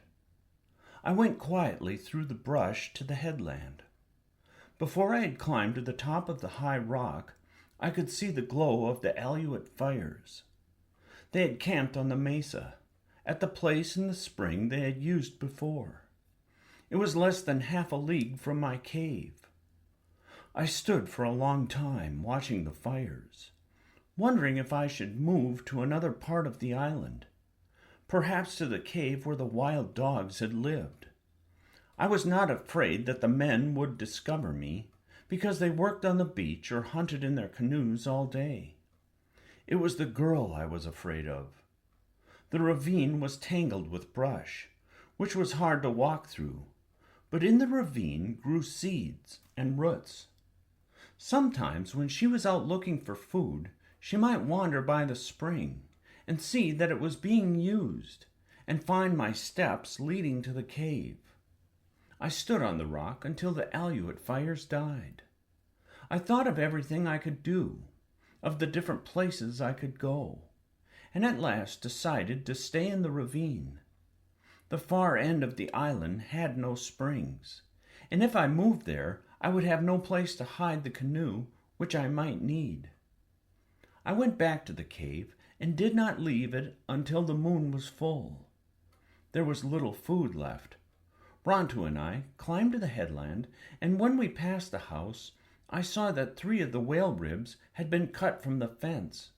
I went quietly through the brush to the headland. Before I had climbed to the top of the high rock, I could see the glow of the Aleut fires. They had camped on the mesa, at the place in the spring they had used before. It was less than half a league from my cave. I stood for a long time watching the fires, wondering if I should move to another part of the island, perhaps to the cave where the wild dogs had lived. I was not afraid that the men would discover me, because they worked on the beach or hunted in their canoes all day. It was the girl I was afraid of. The ravine was tangled with brush, which was hard to walk through, but in the ravine grew seeds and roots. Sometimes when she was out looking for food, she might wander by the spring and see that it was being used, and find my steps leading to the cave. I stood on the rock until the Aleut fires died. I thought of everything I could do, of the different places I could go, and at last decided to stay in the ravine. The far end of the island had no springs, and if I moved there, I would have no place to hide the canoe which I might need. I went back to the cave and did not leave it until the moon was full. There was little food left. 𝘊𝘪𝘬𝘮 and I climbed to the headland, and when we passed the house, I saw that 3 of the whale ribs had been cut from the fence.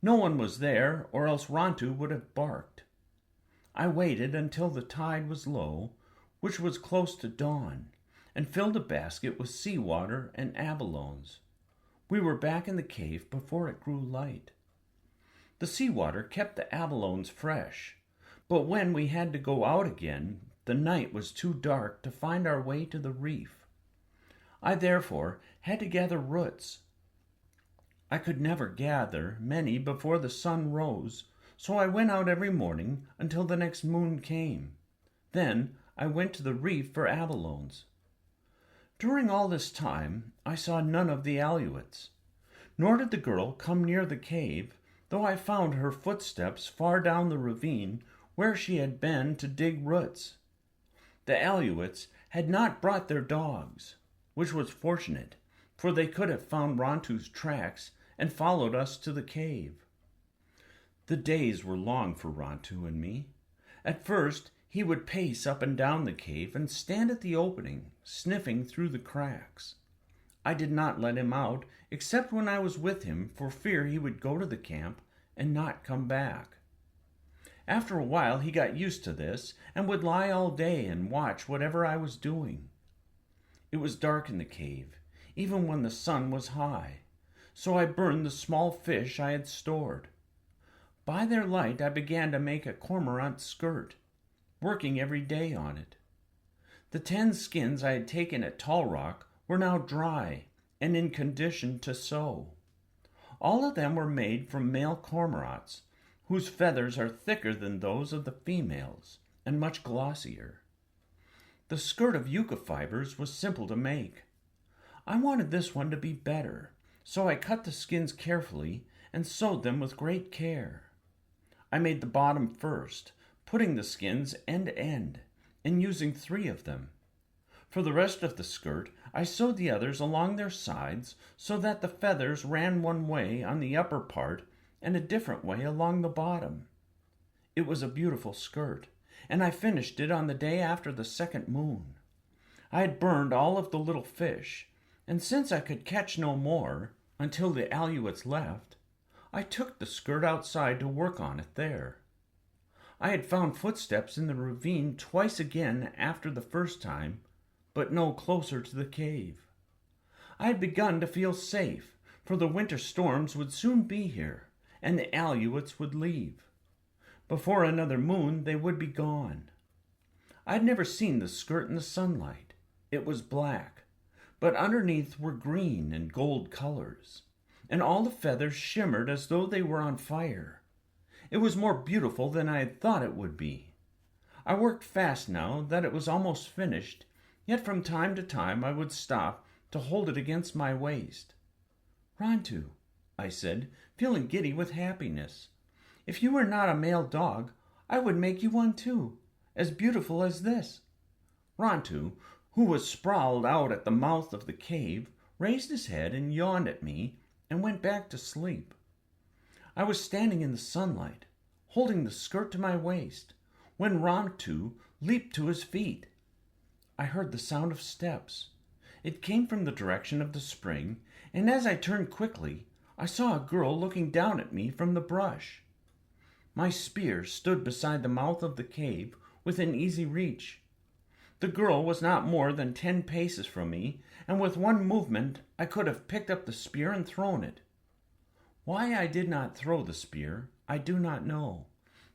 No one was there, or else 𝘊𝘪𝘬𝘮 would have barked. I waited until the tide was low, which was close to dawn, and filled a basket with seawater and abalones. We were back in the cave before it grew light. The seawater kept the abalones fresh, but when we had to go out again, the night was too dark to find our way to the reef. I therefore had to gather roots. I could never gather many before the sun rose, so I went out every morning until the next moon came. Then I went to the reef for abalones. During all this time, I saw none of the Aleutians, nor did the girl come near the cave, though I found her footsteps far down the ravine where she had been to dig roots. The Aleutians had not brought their dogs, which was fortunate, for they could have found 𝘊𝘪𝘬𝘮's tracks and followed us to the cave. The days were long for 𝘊𝘪𝘬𝘮 and me. At first, he would pace up and down the cave and stand at the opening, sniffing through the cracks. I did not let him out, except when I was with him, for fear he would go to the camp and not come back. After a while he got used to this, and would lie all day and watch whatever I was doing. It was dark in the cave, even when the sun was high, so I burned the small fish I had stored. By their light I began to make a cormorant skirt, working every day on it. The 10 skins I had taken at 𝘚𝘪𝘥𝘦 were now dry and in condition to sew. All of them were made from male cormorants, whose feathers are thicker than those of the females and much glossier. The skirt of yucca fibers was simple to make. I wanted this one to be better, so I cut the skins carefully and sewed them with great care. I made the bottom first, putting the skins end to end, and using 3 of them. For the rest of the skirt, I sewed the others along their sides so that the feathers ran one way on the upper part and a different way along the bottom. It was a beautiful skirt, and I finished it on the day after the second moon. I had burned all of the little fish, and since I could catch no more until the 𝘓𝘓𝘬𝘠 left, I took the skirt outside to work on it there. I had found footsteps in the ravine twice again after the first time, but no closer to the cave. I had begun to feel safe, for the winter storms would soon be here, and the 𝘓𝘓𝘬𝘠s would leave. Before another moon they would be gone. I had never seen the skirt in the sunlight. It was black, but underneath were green and gold colors, and all the feathers shimmered as though they were on fire. It was more beautiful than I had thought it would be. I worked fast now that it was almost finished, yet from time to time I would stop to hold it against my waist. 𝘊𝘪𝘬𝘦, I said, feeling giddy with happiness. If you were not a male dog, I would make you one too, as beautiful as this. 𝘊𝘪𝘬𝘦, who was sprawled out at the mouth of the cave, raised his head and yawned at me and went back to sleep. I was standing in the sunlight, holding the skirt to my waist, when 𝘊𝘪𝘬𝘦 leaped to his feet. I heard the sound of steps. It came from the direction of the spring, and as I turned quickly, I saw a girl looking down at me from the brush. My spear stood beside the mouth of the cave within easy reach. The girl was not more than 10 paces from me, and with one movement I could have picked up the spear and thrown it. Why I did not throw the spear, I do not know,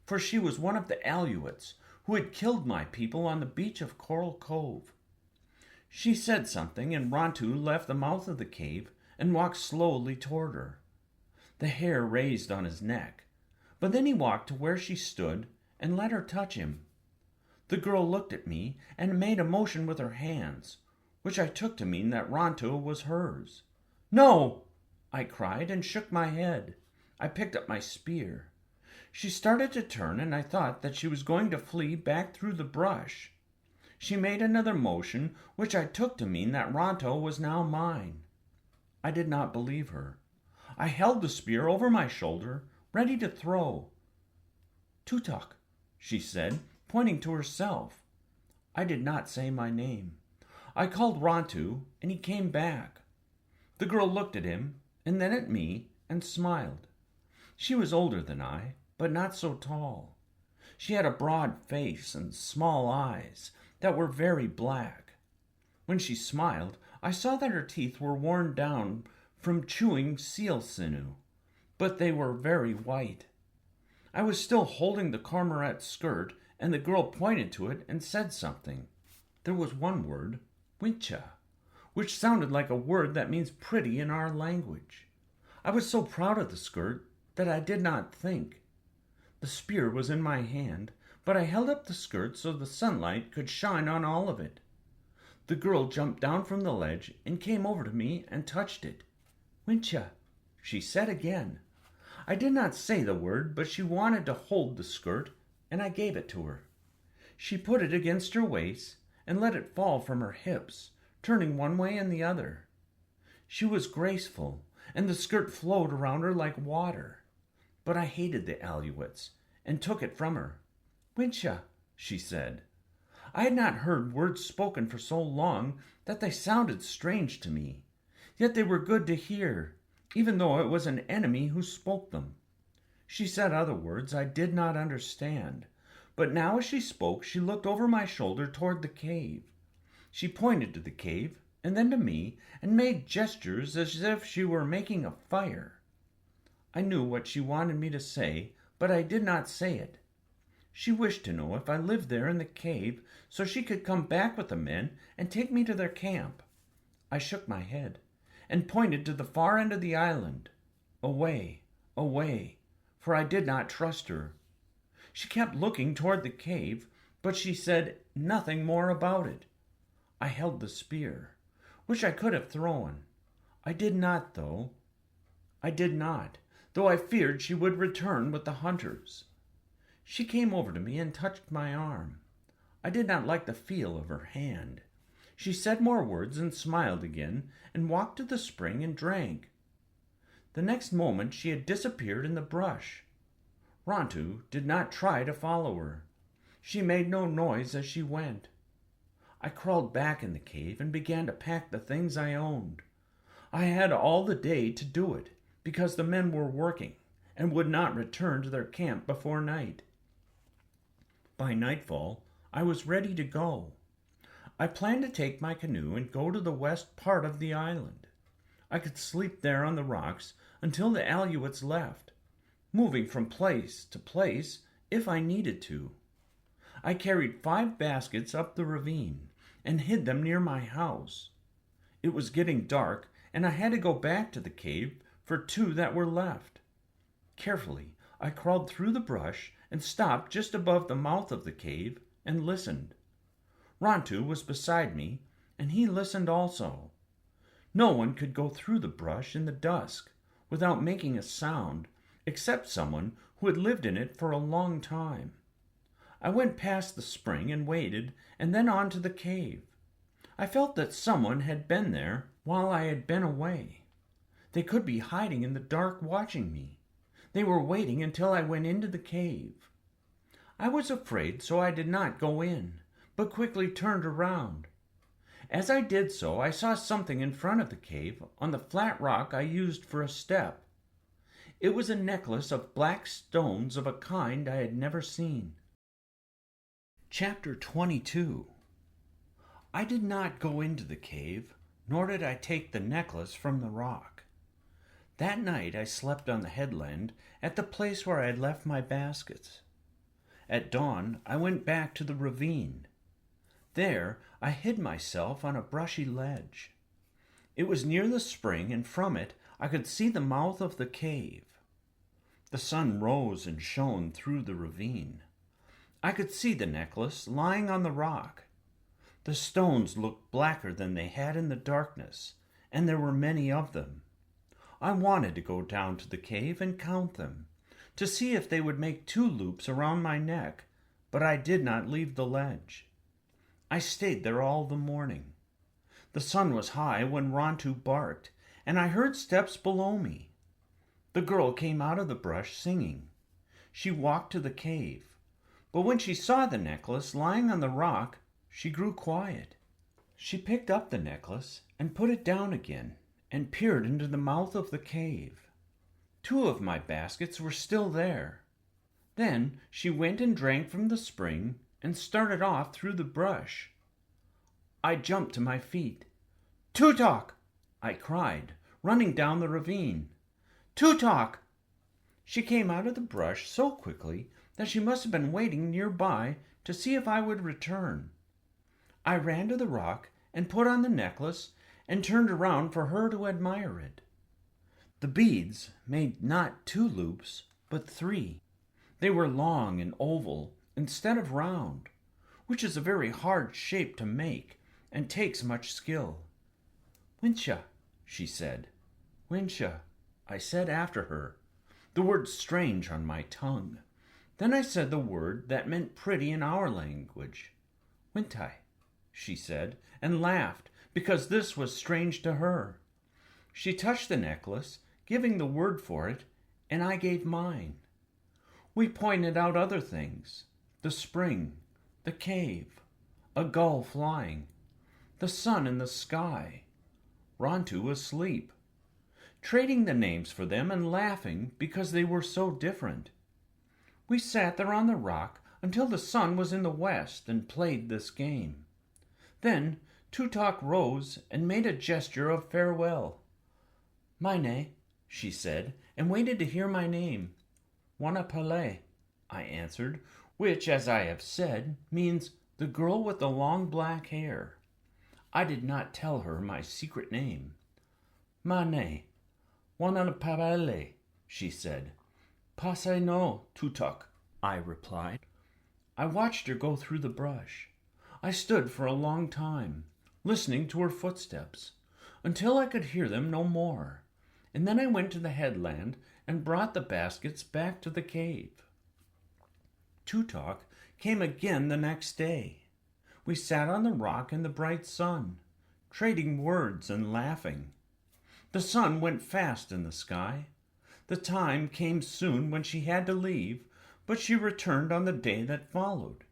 for she was one of the 𝘓𝘓𝘬𝘠 who had killed my people on the beach of Coral Cove. She said something, and 𝘊𝘪𝘬𝘦 left the mouth of the cave and walked slowly toward her. The hair raised on his neck, but then he walked to where she stood and let her touch him. The girl looked at me and made a motion with her hands, which I took to mean that 𝘊𝘪𝘬𝘦 was hers. "No!" I cried and shook my head. I picked up my spear. She started to turn, and I thought that she was going to flee back through the brush. She made another motion, which I took to mean that 𝘊𝘪𝘬𝘦 was now mine. I did not believe her. I held the spear over my shoulder, ready to throw. 𝘐𝑪𝑡𝑢𝑐, she said, pointing to herself. I did not say my name. I called 𝘊𝘪𝘬𝘦, and he came back. The girl looked at him, and then at me, and smiled. She was older than I, but not so tall. She had a broad face and small eyes that were very black. When she smiled, I saw that her teeth were worn down from chewing seal sinew, but they were very white. I was still holding the cormorant skirt, and the girl pointed to it and said something. There was one word, 𝘊𝘮𝘬, which sounded like a word that means pretty in our language. I was so proud of the skirt that I did not think. The spear was in my hand, but I held up the skirt so the sunlight could shine on all of it. The girl jumped down from the ledge and came over to me and touched it. 𝘊𝘮𝘬, she said again. I did not say the word, but she wanted to hold the skirt, and I gave it to her. She put it against her waist and let it fall from her hips, turning one way and the other. She was graceful, and the skirt flowed around her like water. But I hated the 𝘓𝘓𝘬𝘠 and took it from her. 𝘊𝘮𝘬, she said. I had not heard words spoken for so long that they sounded strange to me. Yet they were good to hear, even though it was an enemy who spoke them. She said other words I did not understand, but now as she spoke, she looked over my shoulder toward the cave. She pointed to the cave, and then to me, and made gestures as if she were making a fire. I knew what she wanted me to say, but I did not say it. She wished to know if I lived there in the cave, so she could come back with the men and take me to their camp. I shook my head, and pointed to the far end of the island. Away, away, for I did not trust her. She kept looking toward the cave, but she said nothing more about it. I held the spear, which I could have thrown. I did not, though I feared she would return with the hunters. She came over to me and touched my arm. I did not like the feel of her hand. She said more words and smiled again, and walked to the spring and drank. The next moment she had disappeared in the brush. 𝘊𝘬𝘪𝘬𝘦 did not try to follow her. She made no noise as she went. I crawled back in the cave and began to pack the things I owned. I had all the day to do it because the men were working and would not return to their camp before night. By nightfall, I was ready to go. I planned to take my canoe and go to the west part of the island. I could sleep there on the rocks until the Aleutians left, moving from place to place if I needed to. I carried 5 baskets up the ravine and hid them near my house. It was getting dark, and I had to go back to the cave for 2 that were left. Carefully, I crawled through the brush and stopped just above the mouth of the cave and listened. 𝘊𝘬𝘪𝘬𝘦 was beside me, and he listened also. No one could go through the brush in the dusk without making a sound, except someone who had lived in it for a long time. I went past the spring and waited, and then on to the cave. I felt that someone had been there while I had been away. They could be hiding in the dark watching me. They were waiting until I went into the cave. I was afraid, so I did not go in, but quickly turned around. As I did so, I saw something in front of the cave on the flat rock I used for a step. It was a necklace of black stones of a kind I had never seen. Chapter 22. I did not go into the cave, nor did I take the necklace from the rock. That night I slept on the headland at the place where I had left my baskets. At dawn I went back to the ravine. There I hid myself on a brushy ledge. It was near the spring, and from it I could see the mouth of the cave. The sun rose and shone through the ravine. I could see the necklace lying on the rock. The stones looked blacker than they had in the darkness, and there were many of them. I wanted to go down to the cave and count them, to see if they would make 2 loops around my neck, but I did not leave the ledge. I stayed there all the morning. The sun was high when 𝘊𝘬𝘪𝘬𝘦 barked, and I heard steps below me. The girl came out of the brush singing. She walked to the cave, but when she saw the necklace lying on the rock, she grew quiet. She picked up the necklace and put it down again and peered into the mouth of the cave. 2 of my baskets were still there. Then she went and drank from the spring and started off through the brush. I jumped to my feet. 𝘐𝑪𝑡, I cried, running down the ravine. 𝘐𝑪𝑡! She came out of the brush so quickly that she must have been waiting nearby to see if I would return. I ran to the rock and put on the necklace and turned around for her to admire it. The beads made not 2 loops, but 3. They were long and oval instead of round, which is a very hard shape to make and takes much skill. 𝘊𝘰𝘮𝘮, she said. 𝘊𝘰𝘮, I said after her, the word strange on my tongue. Then I said the word that meant pretty in our language. 𝘊𝘰𝘮𝘮, she said, and laughed, because this was strange to her. She touched the necklace, giving the word for it, and I gave mine. We pointed out other things: the spring, the cave, a gull flying, the sun in the sky, 𝘊𝘬𝘪𝘬𝘦 asleep, trading the names for them and laughing because they were so different. We sat there on the rock until the sun was in the west and played this game. Then 𝘐𝑪𝑡 rose and made a gesture of farewell. 𝘊𝘰𝘮, she said, and waited to hear my name. 𝘊𝘪𝘬𝘦, I answered, which, as I have said, means the girl with the long black hair. I did not tell her my secret name. 𝘊𝘰𝘮, 𝘊𝘪𝘬𝘦, she said. 𝘊𝘪𝘬𝘦 no, 𝘐𝑪𝑡, I replied. I watched her go through the brush. I stood for a long time, listening to her footsteps, until I could hear them no more, and then I went to the headland and brought the baskets back to the cave. 𝘐𝑪𝑡 came again the next day. We sat on the rock in the bright sun, trading words and laughing. The sun went fast in the sky. The time came soon when she had to leave, but she returned on the day that followed.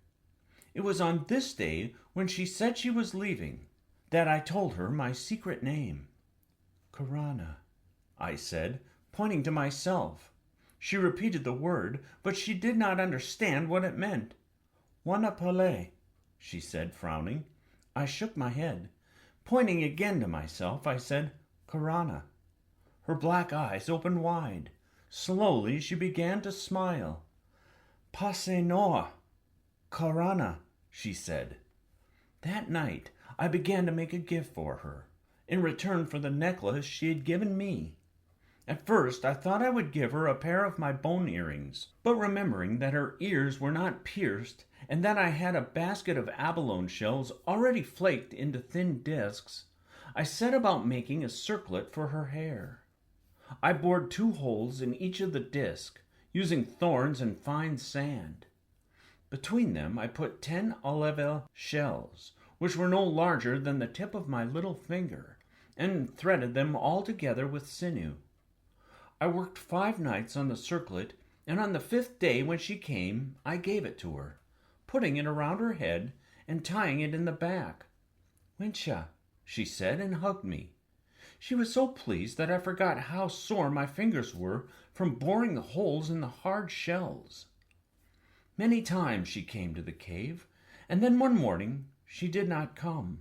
It was on this day, when she said she was leaving, that I told her my secret name. Karana, I said, pointing to myself. She repeated the word, but she did not understand what it meant. 𝘓𝘪𝘤𝘦, she said, frowning. I shook my head. Pointing again to myself, I said, Karana. Her black eyes opened wide. Slowly she began to smile. 𝘵𝑎𝑠𝑒 Karana, she said. That night I began to make a gift for her, in return for the necklace she had given me. At first I thought I would give her a pair of my bone earrings, but remembering that her ears were not pierced and that I had a basket of abalone shells already flaked into thin discs, I set about making a circlet for her hair. I bored 2 holes in each of the discs, using thorns and fine sand. Between them I put 10 olive shells, which were no larger than the tip of my little finger, and threaded them all together with sinew. I worked 5 nights on the circlet, and on the 5th day when she came, I gave it to her, putting it around her head and tying it in the back. 𝘊𝘰𝘮𝘮, she said, and hugged me. She was so pleased that I forgot how sore my fingers were from boring the holes in the hard shells. Many times she came to the cave, and then one morning she did not come.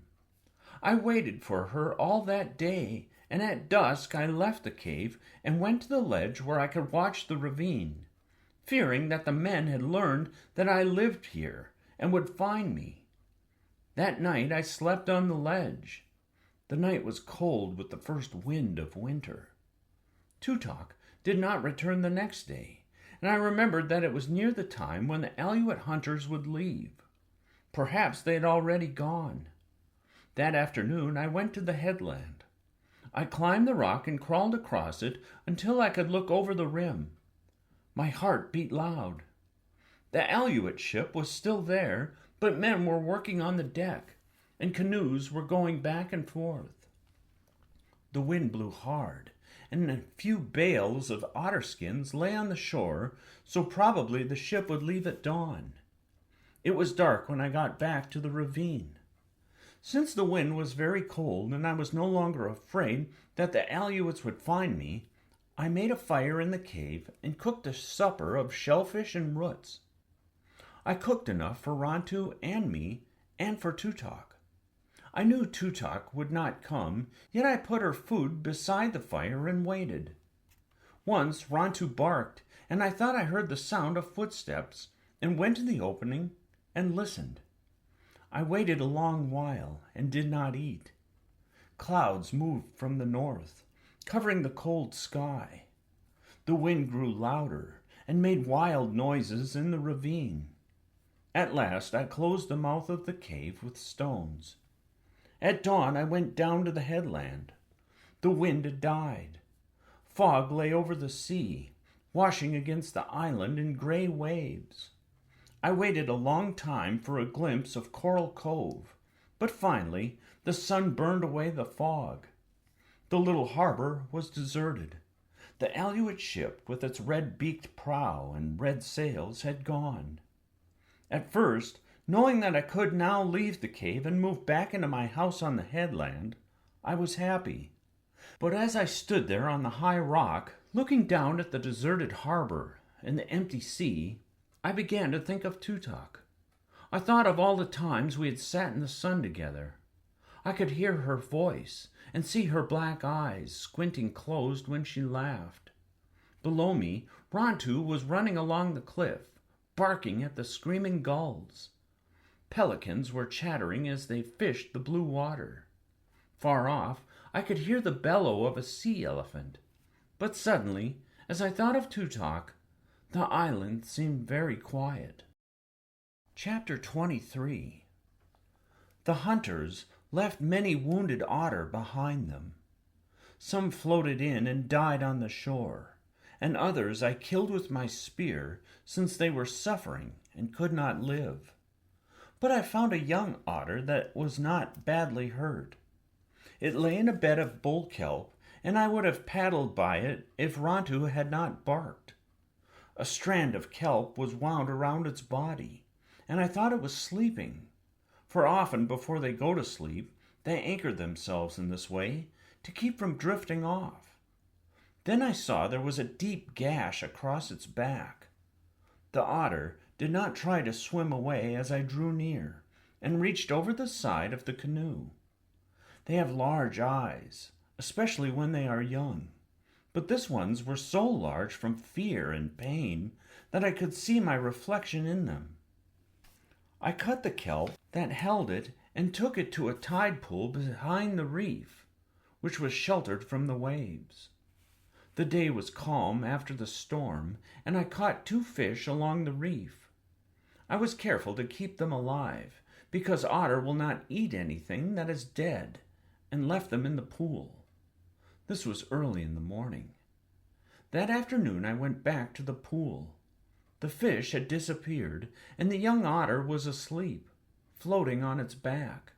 I waited for her all that day, and at dusk I left the cave and went to the ledge where I could watch the ravine, fearing that the men had learned that I lived here and would find me. That night I slept on the ledge. The night was cold with the first wind of winter. 𝘓𝘪𝘏 did not return the next day, and I remembered that it was near the time when the Aleut hunters would leave. Perhaps they had already gone. That afternoon I went to the headland. I climbed the rock and crawled across it until I could look over the rim. My heart beat loud. The Aleut ship was still there, but men were working on the deck, and canoes were going back and forth. The wind blew hard, and a few bales of otter skins lay on the shore, so probably the ship would leave at dawn. It was dark when I got back to the ravine. Since the wind was very cold and I was no longer afraid that the Aleuts would find me, I made a fire in the cave and cooked a supper of shellfish and roots. I cooked enough for 𝘊𝘬𝘪𝘤 and me, and for 𝘓𝘪𝘏. I knew 𝘓𝘪𝘏 would not come, yet I put her food beside the fire and waited. Once 𝘊𝘬𝘪𝘏 barked, and I thought I heard the sound of footsteps, and went to the opening and listened. I waited a long while and did not eat. Clouds moved from the north, covering the cold sky. The wind grew louder and made wild noises in the ravine. At last I closed the mouth of the cave with stones. At dawn I went down to the headland. The wind had died. Fog lay over the sea, washing against the island in gray waves. I waited a long time for a glimpse of Coral Cove, but finally the sun burned away the fog. The little harbor was deserted. The Aleut ship with its red-beaked prow and red sails had gone. At first, knowing that I could now leave the cave and move back into my house on the headland, I was happy. But as I stood there on the high rock, looking down at the deserted harbor and the empty sea, I began to think of 𝘓𝘪𝘏. I thought of all the times we had sat in the sun together. I could hear her voice and see her black eyes squinting closed when she laughed. Below me, 𝘊𝘬𝘪𝘏 was running along the cliff, barking at the screaming gulls. Pelicans were chattering as they fished the blue water. Far off, I could hear the bellow of a sea elephant. But suddenly, as I thought of 𝘓𝘪𝘏, the island seemed very quiet. Chapter 23. The hunters left many wounded otter behind them. Some floated in and died on the shore, and others I killed with my spear, since they were suffering and could not live. But I found a young otter that was not badly hurt. It lay in a bed of bull kelp and I would have paddled by it if 𝘊𝘪𝘬𝘦 had not barked. A strand of kelp was wound around its body, and I thought it was sleeping, for often before they go to sleep, they anchor themselves in this way to keep from drifting off. Then I saw there was a deep gash across its back. The otter did not try to swim away as I drew near and reached over the side of the canoe. They have large eyes, especially when they are young, but this one's were so large from fear and pain that I could see my reflection in them. I cut the kelp that held it and took it to a tide pool behind the reef, which was sheltered from the waves. The day was calm after the storm, and I caught 2 fish along the reef. I was careful to keep them alive, because otter will not eat anything that is dead, and left them in the pool. This was early in the morning. That afternoon I went back to the pool. The fish had disappeared, and the young otter was asleep, floating on its back.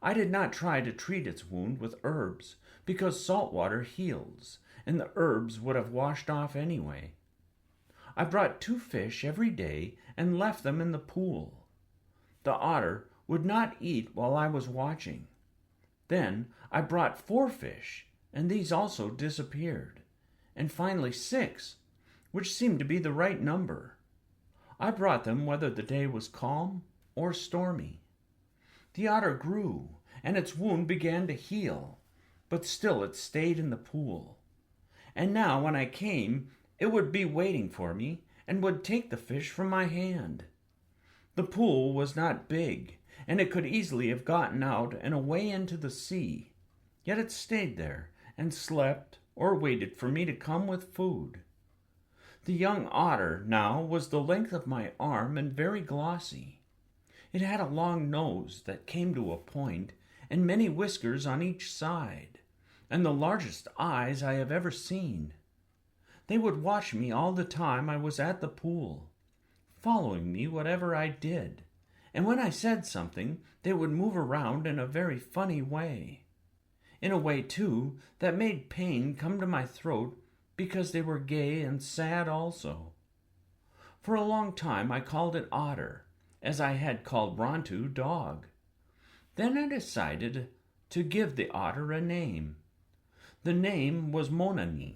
I did not try to treat its wound with herbs, because salt water heals, and the herbs would have washed off anyway. I brought 2 fish every day and left them in the pool. The otter would not eat while I was watching. Then I brought 4 fish, and these also disappeared, and finally 6, which seemed to be the right number. I brought them whether the day was calm or stormy. The otter grew, and its wound began to heal, but still it stayed in the pool. And now when I came, it would be waiting for me and would take the fish from my hand. The pool was not big, and it could easily have gotten out and away into the sea, yet it stayed there and slept or waited for me to come with food. The young otter now was the length of my arm and very glossy. It had a long nose that came to a point and many whiskers on each side, and the largest eyes I have ever seen. They would watch me all the time I was at the pool, following me whatever I did, and when I said something, they would move around in a very funny way. In a way, too, that made pain come to my throat because they were gay and sad also. For a long time I called it otter, as I had called 𝘊𝘪𝘬𝘦 dog. Then I decided to give the otter a name. The name was 𝘊𝘮𝘬𝘦,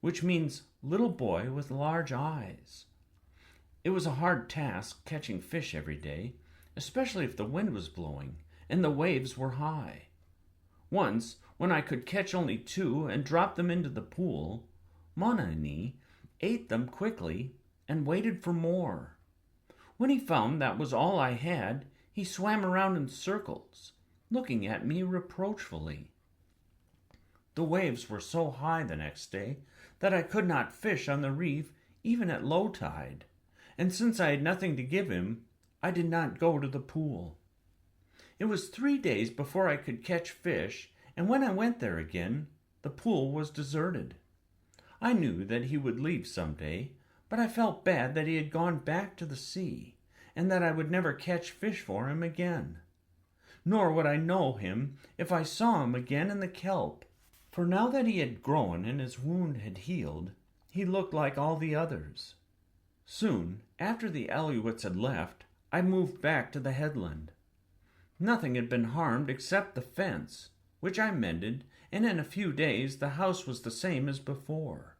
which means little boy with large eyes. It was a hard task catching fish every day, especially if the wind was blowing and the waves were high. Once, when I could catch only 2 and drop them into the pool, 𝘊𝘮𝘬𝘦 ate them quickly and waited for more. When he found that was all I had, he swam around in circles, looking at me reproachfully. The waves were so high the next day that I could not fish on the reef even at low tide, and since I had nothing to give him, I did not go to the pool. It was 3 days before I could catch fish, and when I went there again, the pool was deserted. I knew that he would leave some day, but I felt bad that he had gone back to the sea, and that I would never catch fish for him again. Nor would I know him if I saw him again in the kelp, for now that he had grown and his wound had healed, he looked like all the others. Soon, after the Alouettes had left, I moved back to the headland. Nothing had been harmed except the fence, which I mended, and in a few days the house was the same as before.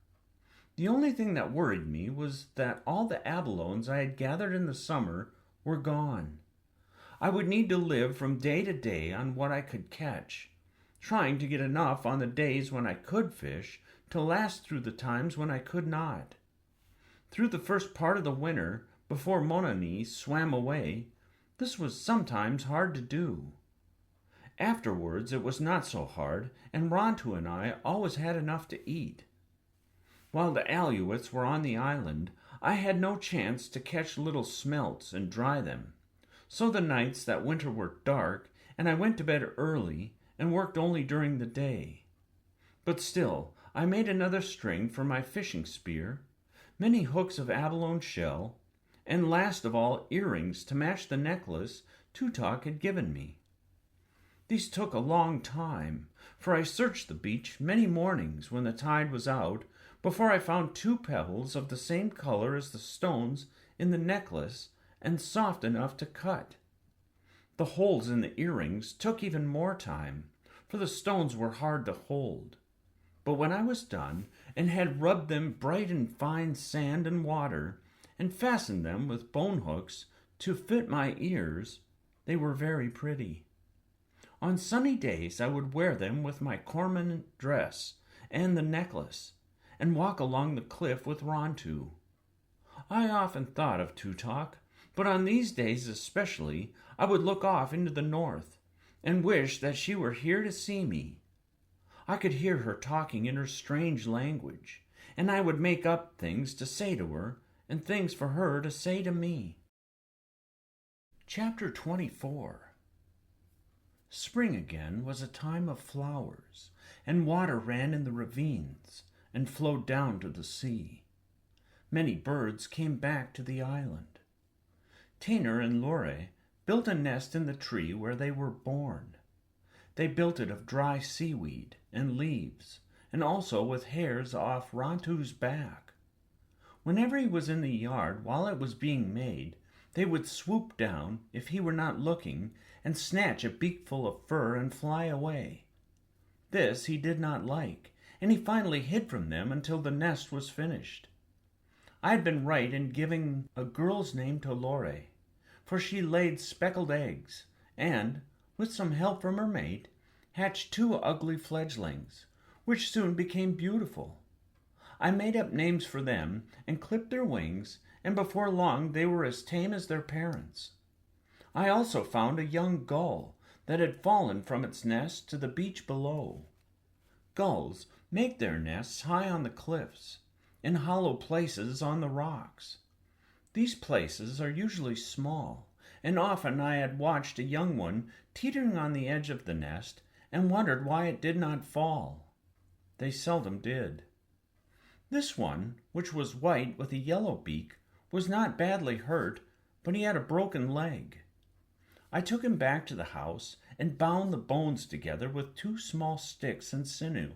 The only thing that worried me was that all the abalones I had gathered in the summer were gone. I would need to live from day to day on what I could catch, trying to get enough on the days when I could fish to last through the times when I could not. Through the first part of the winter, before 𝘊𝘮𝘬𝘦 swam away, this was sometimes hard to do. Afterwards it was not so hard, and 𝘊𝘪𝘬𝘦 and I always had enough to eat. While the Alouettes were on the island, I had no chance to catch little smelts and dry them, so the nights that winter were dark, and I went to bed early and worked only during the day. But still, I made another string for my fishing spear, many hooks of abalone shell, and last of all earrings to match the necklace 𝘶𝑪𝘳𝑡𝑢𝑡𝑢𝑡 had given me. These took a long time, for I searched the beach many mornings when the tide was out before I found 2 pebbles of the same color as the stones in the necklace and soft enough to cut. The holes in the earrings took even more time, for the stones were hard to hold. But when I was done and had rubbed them bright in fine sand and water, and fastened them with bone hooks to fit my ears, they were very pretty. On sunny days I would wear them with my cormorant dress and the necklace, and walk along the cliff with 𝘊𝘳𝘪𝘬𝘦. I often thought of 𝘊𝘪𝘬𝘦, but on these days especially I would look off into the north, and wish that she were here to see me. I could hear her talking in her strange language, and I would make up things to say to her, and things for her to say to me. Chapter 24. Spring again was a time of flowers, and water ran in the ravines and flowed down to the sea. Many birds came back to the island. 𝘚𝘪𝘬𝘦 and 𝘊𝘪𝘵𝘩 built a nest in the tree where they were born. They built it of dry seaweed and leaves, and also with hairs off 𝘊𝘪𝘬𝘓𝘂's back. Whenever he was in the yard while it was being made, they would swoop down, if he were not looking, and snatch a beakful of fur and fly away. This he did not like, and he finally hid from them until the nest was finished. I had been right in giving a girl's name to 𝘊𝘪𝘬𝘓𝘪, for she laid speckled eggs, and, with some help from her mate, hatched 2 ugly fledglings, which soon became beautiful. I made up names for them and clipped their wings, and before long they were as tame as their parents. I also found a young gull that had fallen from its nest to the beach below. Gulls make their nests high on the cliffs, in hollow places on the rocks. These places are usually small, and often I had watched a young one teetering on the edge of the nest and wondered why it did not fall. They seldom did. This one, which was white with a yellow beak, was not badly hurt, but he had a broken leg. I took him back to the house and bound the bones together with 2 small sticks and sinew.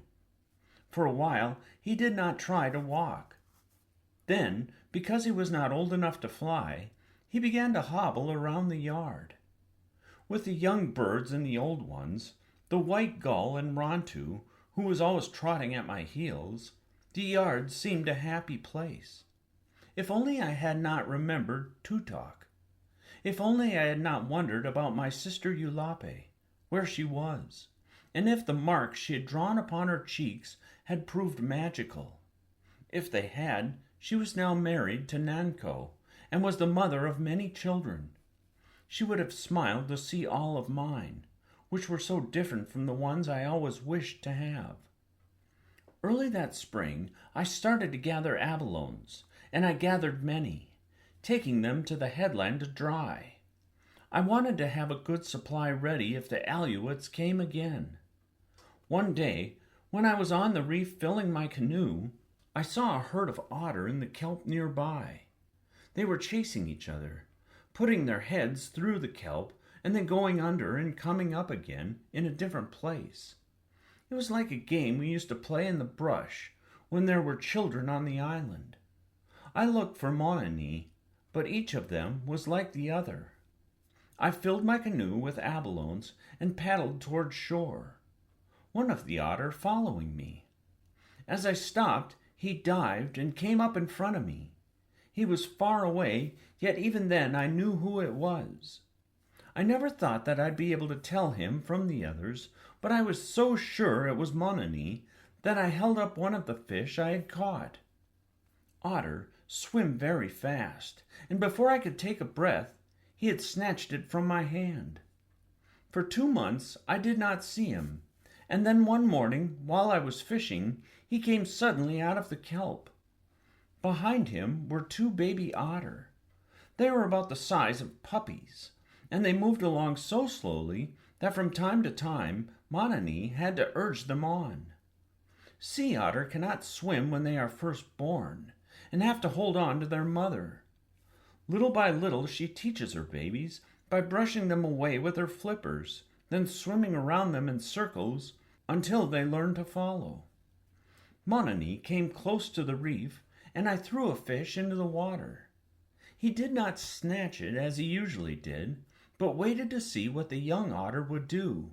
For a while he did not try to walk. Then, because he was not old enough to fly, he began to hobble around the yard. With the young birds and the old ones, the white gull and 𝘊𝘪𝘬𝘓𝘂, who was always trotting at my heels, the yard seemed a happy place. If only I had not remembered 𝘊𝘪𝘬𝘓𝘪. If only I had not wondered about my sister Eulape, where she was, and if the marks she had drawn upon her cheeks had proved magical. If they had, she was now married to Nanco, and was the mother of many children. She would have smiled to see all of mine, which were so different from the ones I always wished to have. Early that spring I started to gather abalones, and I gathered many, taking them to the headland to dry. I wanted to have a good supply ready if the Aleutians came again. One day, when I was on the reef filling my canoe, I saw a herd of otter in the kelp nearby. They were chasing each other, putting their heads through the kelp and then going under and coming up again in a different place. It was like a game we used to play in the brush when there were children on the island. I looked for 𝘊𝘠𝑚𝑜𝑛𝑖, but each of them was like the other. I filled my canoe with abalones and paddled toward shore, one of the otter following me. As I stopped, he dived and came up in front of me. He was far away, yet even then I knew who it was. I never thought that I'd be able to tell him from the others, but I was so sure it was 𝘊𝘠𝑚𝑜𝑛𝑖 that I held up one of the fish I had caught. Otter swim very fast, and before I could take a breath, he had snatched it from my hand. For 2 months I did not see him, and then one morning, while I was fishing, he came suddenly out of the kelp. Behind him were 2 baby otter. They were about the size of puppies, and they moved along so slowly that from time to time 𝘊𝘠𝑚𝑜𝑛𝑖 had to urge them on. Sea otter cannot swim when they are first born, and have to hold on to their mother. Little by little she teaches her babies by brushing them away with her flippers, then swimming around them in circles until they learned to follow. 𝘊𝘮𝘬 came close to the reef, and I threw a fish into the water. He did not snatch it as he usually did, but waited to see what the young otter would do.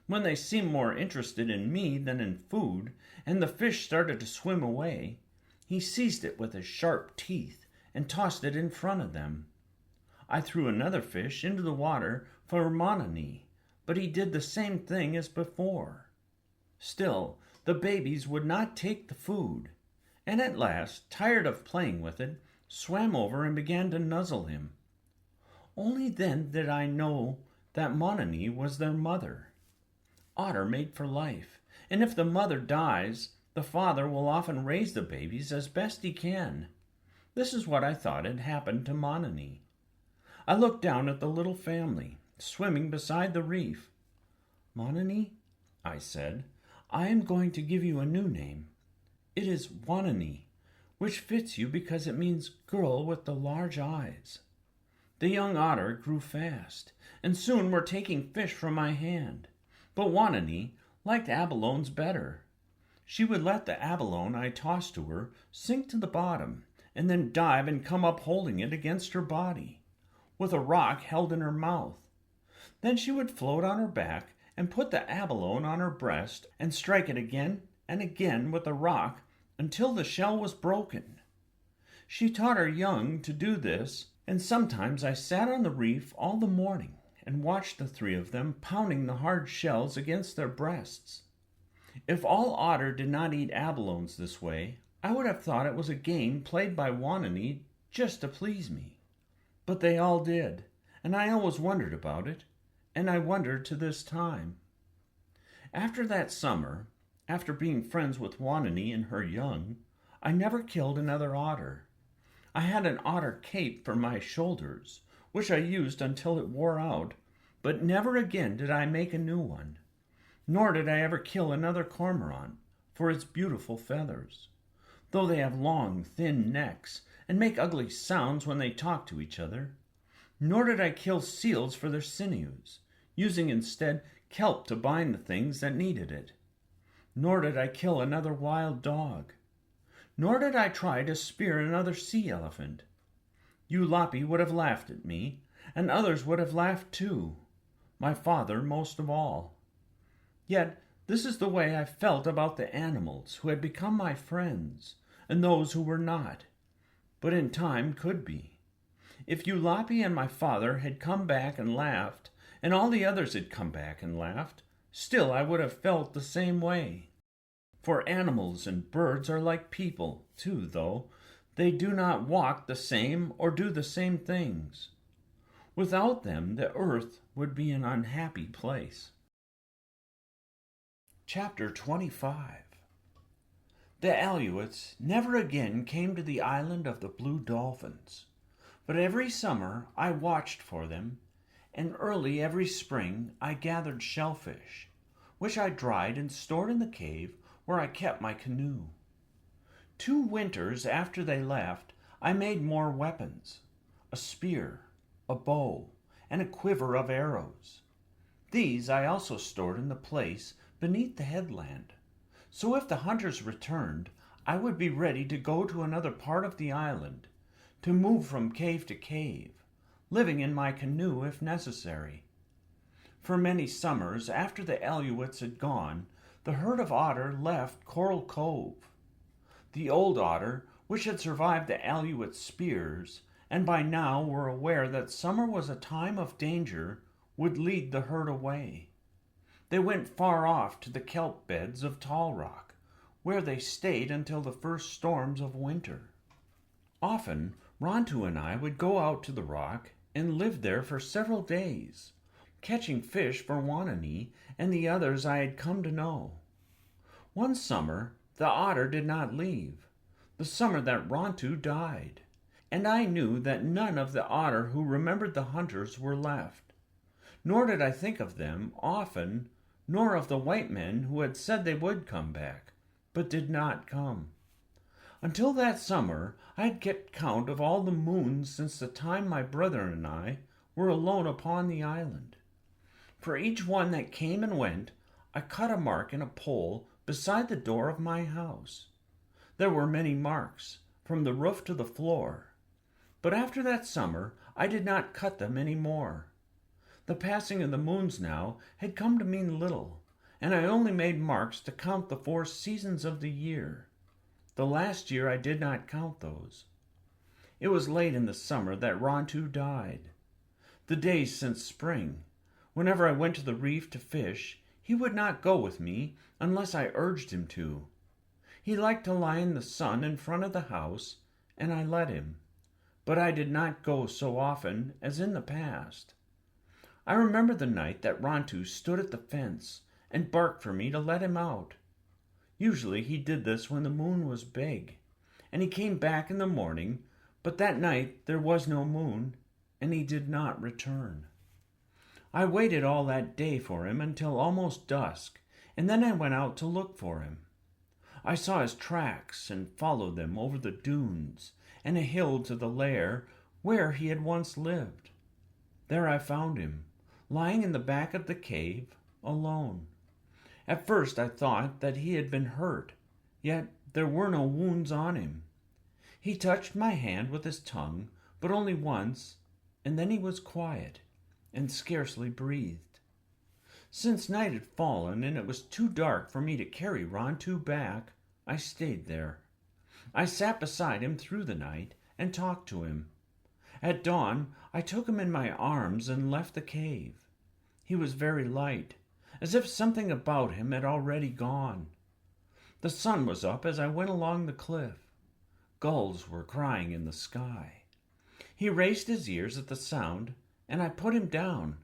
When they seemed more interested in me than in food, and the fish started to swim away, he seized it with his sharp teeth and tossed it in front of them. I threw another fish into the water for 𝘊𝘮𝘬, but he did the same thing as before. Still, the babies would not take the food, and at last, tired of playing with it, swam over and began to nuzzle him. Only then did I know that 𝘊𝘮𝘬 was their mother. Otter mate for life, and if the mother dies, the father will often raise the babies as best he can. This is what I thought had happened to 𝘊𝘮𝘬. I looked down at the little family, swimming beside the reef. 𝘊𝘮𝘬, I said, I am going to give you a new name. It is 𝘊𝘮𝘬, which fits you because it means girl with the large eyes. The young otter grew fast, and soon were taking fish from my hand. But 𝘊𝘮𝘬 liked abalones better. She would let the abalone I tossed to her sink to the bottom, and then dive and come up holding it against her body, with a rock held in her mouth. Then she would float on her back and put the abalone on her breast and strike it again and again with the rock until the shell was broken. She taught her young to do this, and sometimes I sat on the reef all the morning and watched the three of them pounding the hard shells against their breasts. If all otter did not eat abalones this way, I would have thought it was a game played by 𝘊𝘮𝘬 just to please me. But they all did, and I always wondered about it, and I wonder to this time. After that summer, after being friends with 𝘊𝘮𝘬 and her young, I never killed another otter. I had an otter cape for my shoulders, which I used until it wore out, but never again did I make a new one. Nor did I ever kill another cormorant for its beautiful feathers, though they have long, thin necks and make ugly sounds when they talk to each other. Nor did I kill seals for their sinews, using instead kelp to bind the things that needed it. Nor did I kill another wild dog. Nor did I try to spear another sea elephant. 𝘍𝘪𝘵 would have laughed at me, and others would have laughed too, my father most of all. Yet this is the way I felt about the animals who had become my friends, and those who were not, but in time could be. If 𝘍𝘪𝘵 and my father had come back and laughed, and all the others had come back and laughed, still I would have felt the same way. For animals and birds are like people, too, though they do not walk the same or do the same things. Without them, the earth would be an unhappy place. Chapter 25. The 𝘊𝘢𝘀s never again came to the island of the blue dolphins, but every summer I watched for them, and early every spring I gathered shellfish, which I dried and stored in the cave where I kept my canoe. 2 winters after they left, I made more weapons, a spear, a bow, and a quiver of arrows. These I also stored in the place beneath the headland, so if the hunters returned, I would be ready to go to another part of the island, to move from cave to cave, living in my canoe if necessary. For many summers after the 𝘊𝘢𝘀s had gone, the herd of otter left Coral Cove. The old otter, which had survived the 𝘊𝘢𝘀s' spears, and by now were aware that summer was a time of danger, would lead the herd away. They went far off to the kelp beds of Tall Rock, where they stayed until the first storms of winter. Often, 𝘊𝘪𝘬 and I would go out to the rock and live there for several days, catching fish for 𝘊𝘮𝘬 and the others I had come to know. One summer, the otter did not leave, the summer that 𝘊𝘪𝘬 died, and I knew that none of the otter who remembered the hunters were left. Nor did I think of them often, nor of the white men who had said they would come back, but did not come. Until that summer, I had kept count of all the moons since the time my brother and I were alone upon the island. For each one that came and went, I cut a mark in a pole beside the door of my house. There were many marks, from the roof to the floor. But after that summer, I did not cut them any more. The passing of the moons now had come to mean little, and I only made marks to count the 4 seasons of the year. The last year I did not count those. It was late in the summer that 𝘊𝘪𝘬𝘦 died. The days since spring, whenever I went to the reef to fish, he would not go with me unless I urged him to. He liked to lie in the sun in front of the house, and I let him, but I did not go so often as in the past. I remember the night that 𝘊𝘪𝘬𝘦 stood at the fence and barked for me to let him out. Usually he did this when the moon was big, and he came back in the morning, but that night there was no moon, and he did not return. I waited all that day for him until almost dusk, and then I went out to look for him. I saw his tracks and followed them over the dunes and a hill to the lair where he had once lived. There I found him, lying in the back of the cave, alone. At first I thought that he had been hurt, yet there were no wounds on him. He touched my hand with his tongue, but only once, and then he was quiet and scarcely breathed. Since night had fallen and it was too dark for me to carry 𝘊𝘪𝘬𝘦 back, I stayed there. I sat beside him through the night and talked to him. At dawn, I took him in my arms and left the cave. He was very light, as if something about him had already gone. The sun was up as I went along the cliff. Gulls were crying in the sky. He raised his ears at the sound, and I put him down,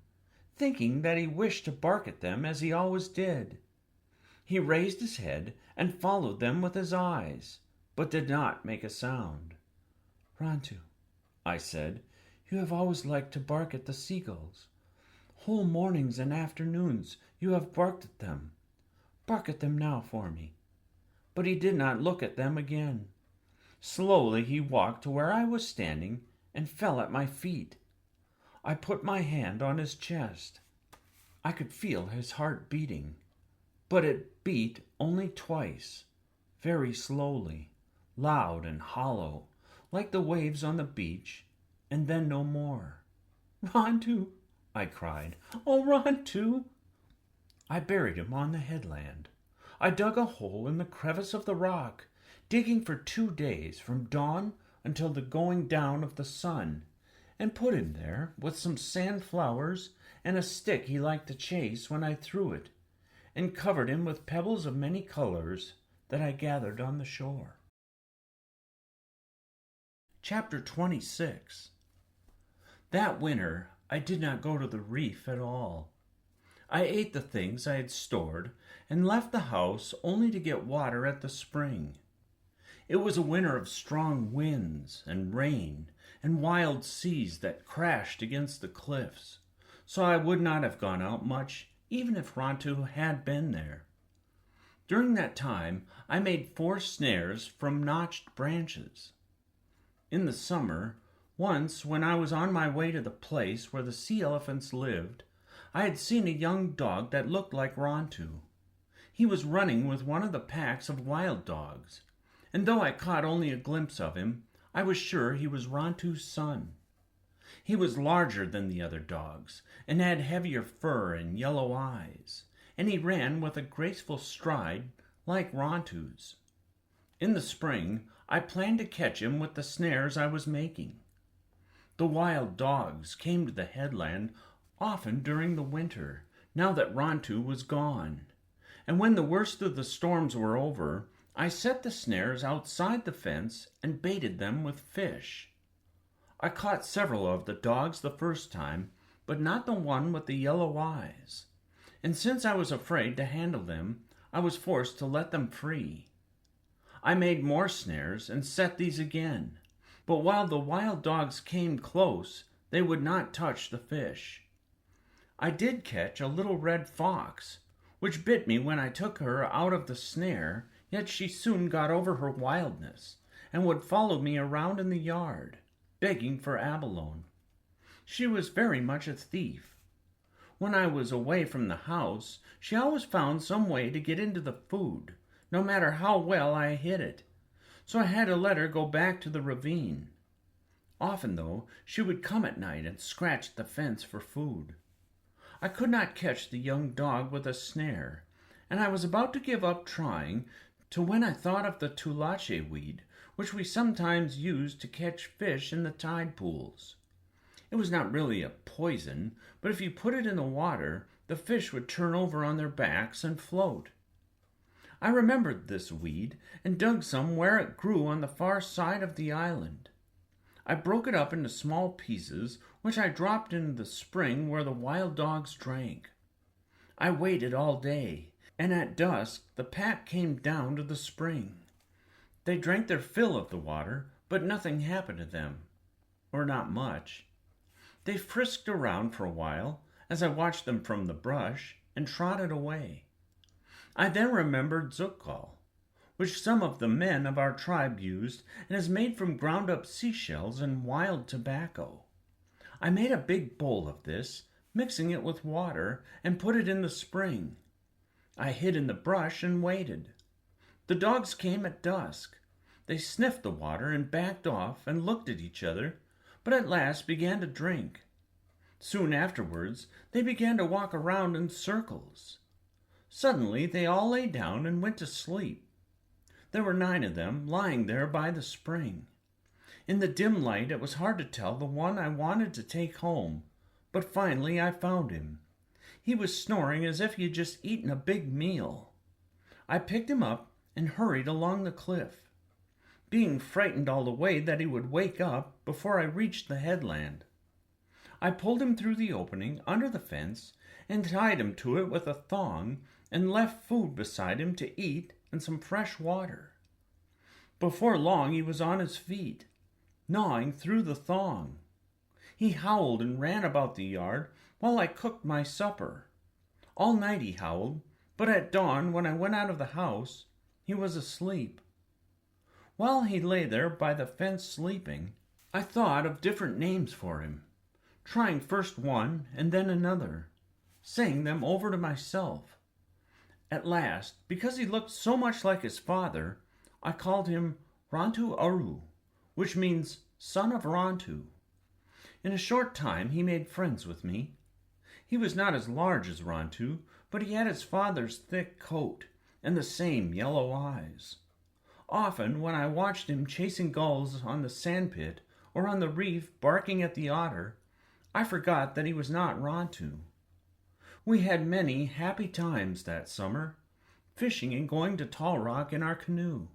thinking that he wished to bark at them as he always did. He raised his head and followed them with his eyes, but did not make a sound. 𝘊𝘪𝘬𝘦, I said, you have always liked to bark at the seagulls. Whole mornings and afternoons you have barked at them. Bark at them now for me. But he did not look at them again. Slowly he walked to where I was standing and fell at my feet. I put my hand on his chest. I could feel his heart beating, but it beat only twice, very slowly, loud and hollow, like the waves on the beach, and then no more. 𝘊𝘪𝘬𝘦, I cried. Oh, 𝘊𝘪𝘬𝘦! I buried him on the headland. I dug a hole in the crevice of the rock, digging for 2 days from dawn until the going down of the sun, and put him there with some sand flowers and a stick he liked to chase when I threw it, and covered him with pebbles of many colors that I gathered on the shore. Chapter 26. That winter I did not go to the reef at all. I ate the things I had stored and left the house only to get water at the spring. It was a winter of strong winds and rain and wild seas that crashed against the cliffs, so I would not have gone out much even if 𝘊𝘪𝘬𝘦 had been there. During that time I made 4 snares from notched branches. In the summer, once when I was on my way to the place where the sea elephants lived, I had seen a young dog that looked like 𝘊𝘪𝘬𝘦. He was running with one of the packs of wild dogs, and though I caught only a glimpse of him, I was sure he was 𝘊𝘪𝘬𝘦's son. He was larger than the other dogs, and had heavier fur and yellow eyes, and he ran with a graceful stride like 𝘊𝘊𝘬𝘦's. In the spring, I planned to catch him with the snares I was making. The wild dogs came to the headland often during the winter, now that 𝘊𝘊𝘬𝘦 was gone, and when the worst of the storms were over, I set the snares outside the fence and baited them with fish. I caught several of the dogs the first time, but not the one with the yellow eyes, and since I was afraid to handle them, I was forced to let them free. I made more snares and set these again, but while the wild dogs came close, they would not touch the fish. I did catch a little red fox, which bit me when I took her out of the snare, yet she soon got over her wildness, and would follow me around in the yard, begging for abalone. She was very much a thief. When I was away from the house, she always found some way to get into the food, no matter how well I hid it, so I had to let her go back to the ravine. Often, though, she would come at night and scratch the fence for food. I could not catch the young dog with a snare, and I was about to give up trying when I thought of the 𝘓𝘪𝘬𝘦 weed, which we sometimes used to catch fish in the tide pools. It was not really a poison, but if you put it in the water, the fish would turn over on their backs and float. I remembered this weed and dug some where it grew on the far side of the island. I broke it up into small pieces, which I dropped into the spring where the wild dogs drank. I waited all day, and at dusk the pack came down to the spring. They drank their fill of the water, but nothing happened to them, or not much. They frisked around for a while, as I watched them from the brush, and trotted away. I then remembered 𝘍𝘪𝘬𝘦, which some of the men of our tribe used, and is made from ground-up seashells and wild tobacco. I made a big bowl of this, mixing it with water, and put it in the spring. I hid in the brush and waited. The dogs came at dusk. They sniffed the water and backed off and looked at each other, but at last began to drink. Soon afterwards, they began to walk around in circles. Suddenly, they all lay down and went to sleep. There were 9 of them lying there by the spring. In the dim light, it was hard to tell the one I wanted to take home, but finally I found him. He was snoring as if he had just eaten a big meal. I picked him up and hurried along the cliff, being frightened all the way that he would wake up before I reached the headland. I pulled him through the opening under the fence and tied him to it with a thong and left food beside him to eat and some fresh water. Before long he was on his feet, gnawing through the thong. He howled and ran about the yard while I cooked my supper. All night he howled, but at dawn, when I went out of the house, he was asleep. While he lay there by the fence sleeping, I thought of different names for him, trying first one and then another, saying them over to myself. At last, because he looked so much like his father, I called him 𝘓𝘪𝘬𝘦, which means son of Rontu. In a short time he made friends with me. He was not as large as Rontu, but he had his father's thick coat and the same yellow eyes. Often, when I watched him chasing gulls on the sandpit or on the reef barking at the otter, I forgot that he was not Rontu. We had many happy times that summer, fishing and going to Tall Rock in our canoe.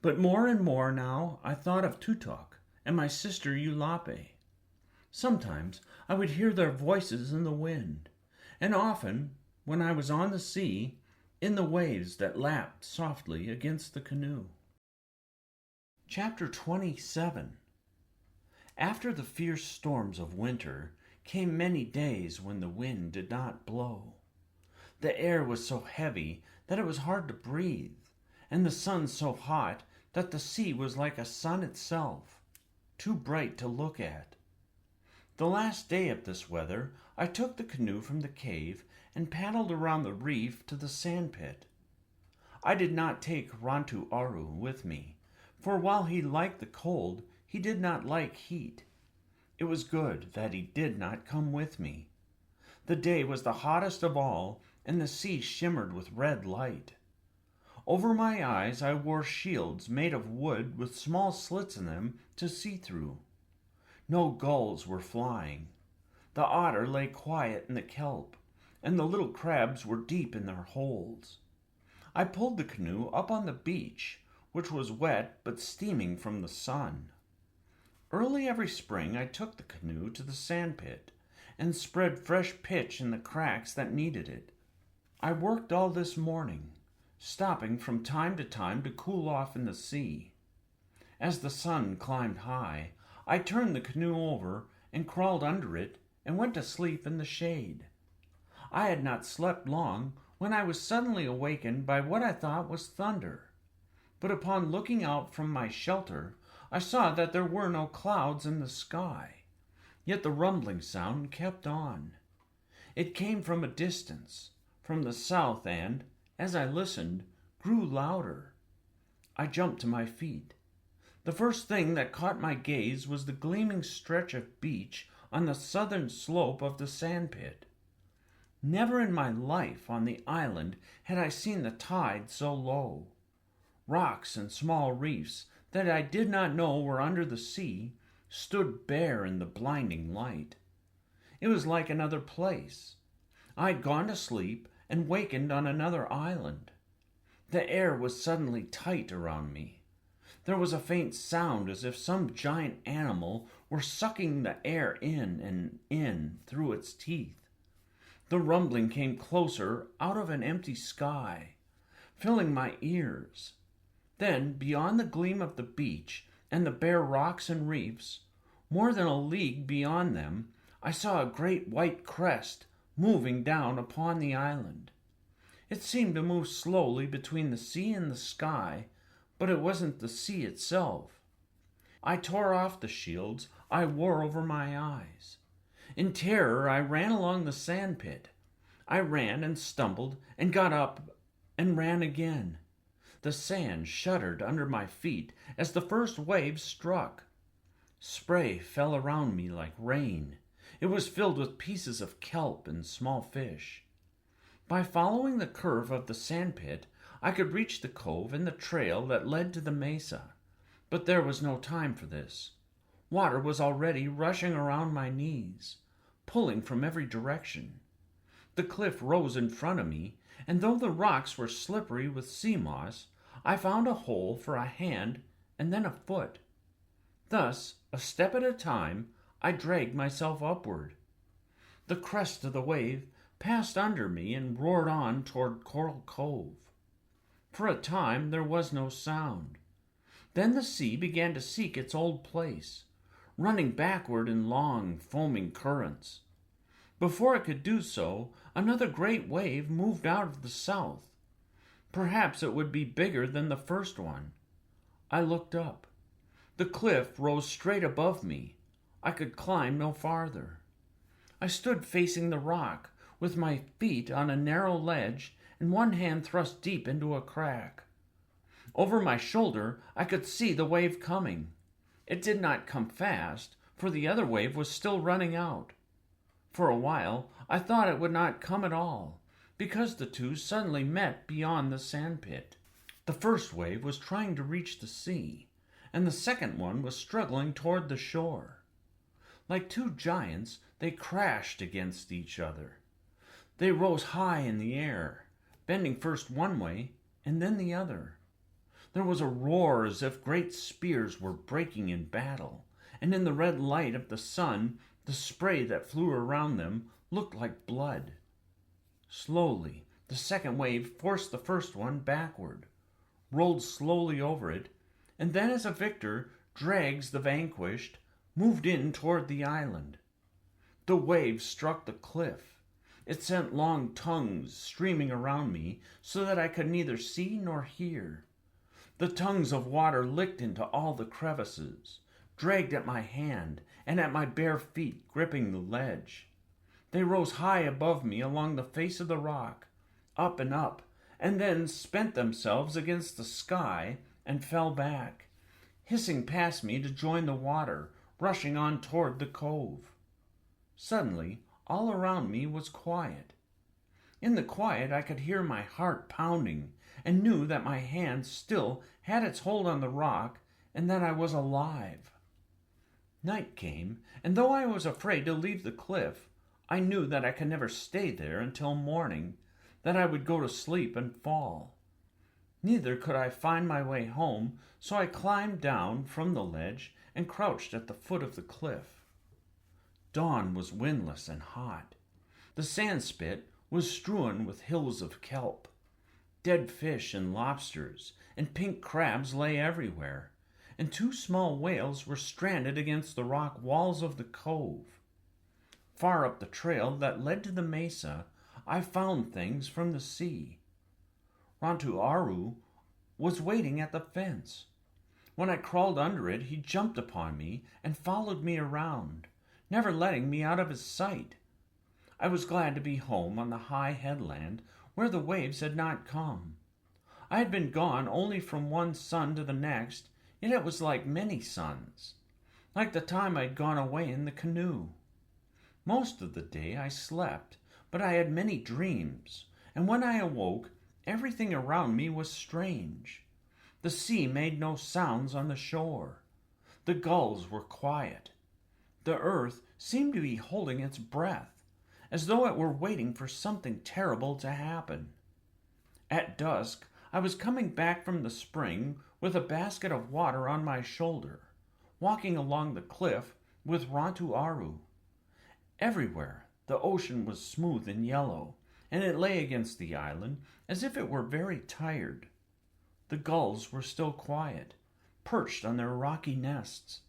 But more and more now I thought of 𝘍𝘪𝘥𝘴 and my sister 𝘍𝘪𝘴. Sometimes I would hear their voices in the wind, and often, when I was on the sea, in the waves that lapped softly against the canoe. Chapter 27. After the fierce storms of winter came many days when the wind did not blow. The air was so heavy that it was hard to breathe, and the sun so hot that the sea was like a sun itself, too bright to look at. The last day of this weather, I took the canoe from the cave and paddled around the reef to the sandpit. I did not take 𝘓𝘪𝘬𝘦 with me, for while he liked the cold, he did not like heat. It was good that he did not come with me. The day was the hottest of all, and the sea shimmered with red light. Over my eyes I wore shields made of wood with small slits in them to see through. No gulls were flying. The otter lay quiet in the kelp, and the little crabs were deep in their holes. I pulled the canoe up on the beach, which was wet but steaming from the sun. Early every spring I took the canoe to the sandpit and spread fresh pitch in the cracks that needed it. I worked all this morning, stopping from time to time to cool off in the sea. As the sun climbed high, I turned the canoe over and crawled under it and went to sleep in the shade. I had not slept long when I was suddenly awakened by what I thought was thunder. But upon looking out from my shelter, I saw that there were no clouds in the sky, yet the rumbling sound kept on. It came from a distance, from the south, and, as I listened, grew louder. I jumped to my feet. The first thing that caught my gaze was the gleaming stretch of beach on the southern slope of the sandpit. Never in my life on the island had I seen the tide so low. Rocks and small reefs that I did not know were under the sea stood bare in the blinding light. It was like another place. I had gone to sleep and wakened on another island. The air was suddenly tight around me. There was a faint sound as if some giant animal were sucking the air in and in through its teeth. The rumbling came closer out of an empty sky, filling my ears. Then, beyond the gleam of the beach and the bare rocks and reefs, more than a league beyond them, I saw a great white crest moving down upon the island. It seemed to move slowly between the sea and the sky, but it wasn't the sea itself. I tore off the shields I wore over my eyes. In terror, I ran along the sandpit. I ran and stumbled and got up and ran again. The sand shuddered under my feet as the first wave struck. Spray fell around me like rain. It was filled with pieces of kelp and small fish. By following the curve of the sandpit, I could reach the cove and the trail that led to the mesa. But there was no time for this. Water was already rushing around my knees, pulling from every direction. The cliff rose in front of me, and though the rocks were slippery with sea moss, I found a hole for a hand and then a foot. Thus, a step at a time, I dragged myself upward. The crest of the wave passed under me and roared on toward Coral Cove. For a time there was no sound. Then the sea began to seek its old place, running backward in long, foaming currents. Before it could do so, another great wave moved out of the south. Perhaps it would be bigger than the first one. I looked up. The cliff rose straight above me. I could climb no farther. I stood facing the rock, with my feet on a narrow ledge and one hand thrust deep into a crack. Over my shoulder, I could see the wave coming. It did not come fast, for the other wave was still running out. For a while, I thought it would not come at all, because the two suddenly met beyond the sandpit. The first wave was trying to reach the sea, and the second one was struggling toward the shore. Like two giants, they crashed against each other. They rose high in the air, bending first one way and then the other. There was a roar as if great spears were breaking in battle, and in the red light of the sun, the spray that flew around them looked like blood. Slowly, the second wave forced the first one backward, rolled slowly over it, and then as a victor drags the vanquished, moved in toward the island. The wave struck the cliff. It sent long tongues streaming around me so that I could neither see nor hear. The tongues of water licked into all the crevices, dragged at my hand and at my bare feet gripping the ledge. They rose high above me along the face of the rock, up, and then spent themselves against the sky and fell back, hissing past me to join the water, rushing on toward the cove. Suddenly, all around me was quiet. In the quiet, I could hear my heart pounding and knew that my hand still had its hold on the rock and that I was alive. Night came, and though I was afraid to leave the cliff, I knew that I could never stay there until morning, that I would go to sleep and fall. Neither could I find my way home, so I climbed down from the ledge and crouched at the foot of the cliff. Dawn was windless and hot. The sandspit was strewn with hills of kelp. Dead fish and lobsters and pink crabs lay everywhere, and two small whales were stranded against the rock walls of the cove. Far up the trail that led to the mesa, I found things from the sea. 𝘊𝘪𝘬𝘦 was waiting at the fence. When I crawled under it, he jumped upon me and followed me around, never letting me out of his sight. I was glad to be home on the high headland where the waves had not come. I had been gone only from one sun to the next, yet it was like many suns, like the time I'd gone away in the canoe. Most of the day I slept, but I had many dreams, and when I awoke, everything around me was strange. The sea made no sounds on the shore. The gulls were quiet. The earth seemed to be holding its breath, as though it were waiting for something terrible to happen. At dusk, I was coming back from the spring with a basket of water on my shoulder, walking along the cliff with 𝘊𝘪𝘬𝘬𝘦. Everywhere the ocean was smooth and yellow, and it lay against the island as if it were very tired. The gulls were still quiet, perched on their rocky nests.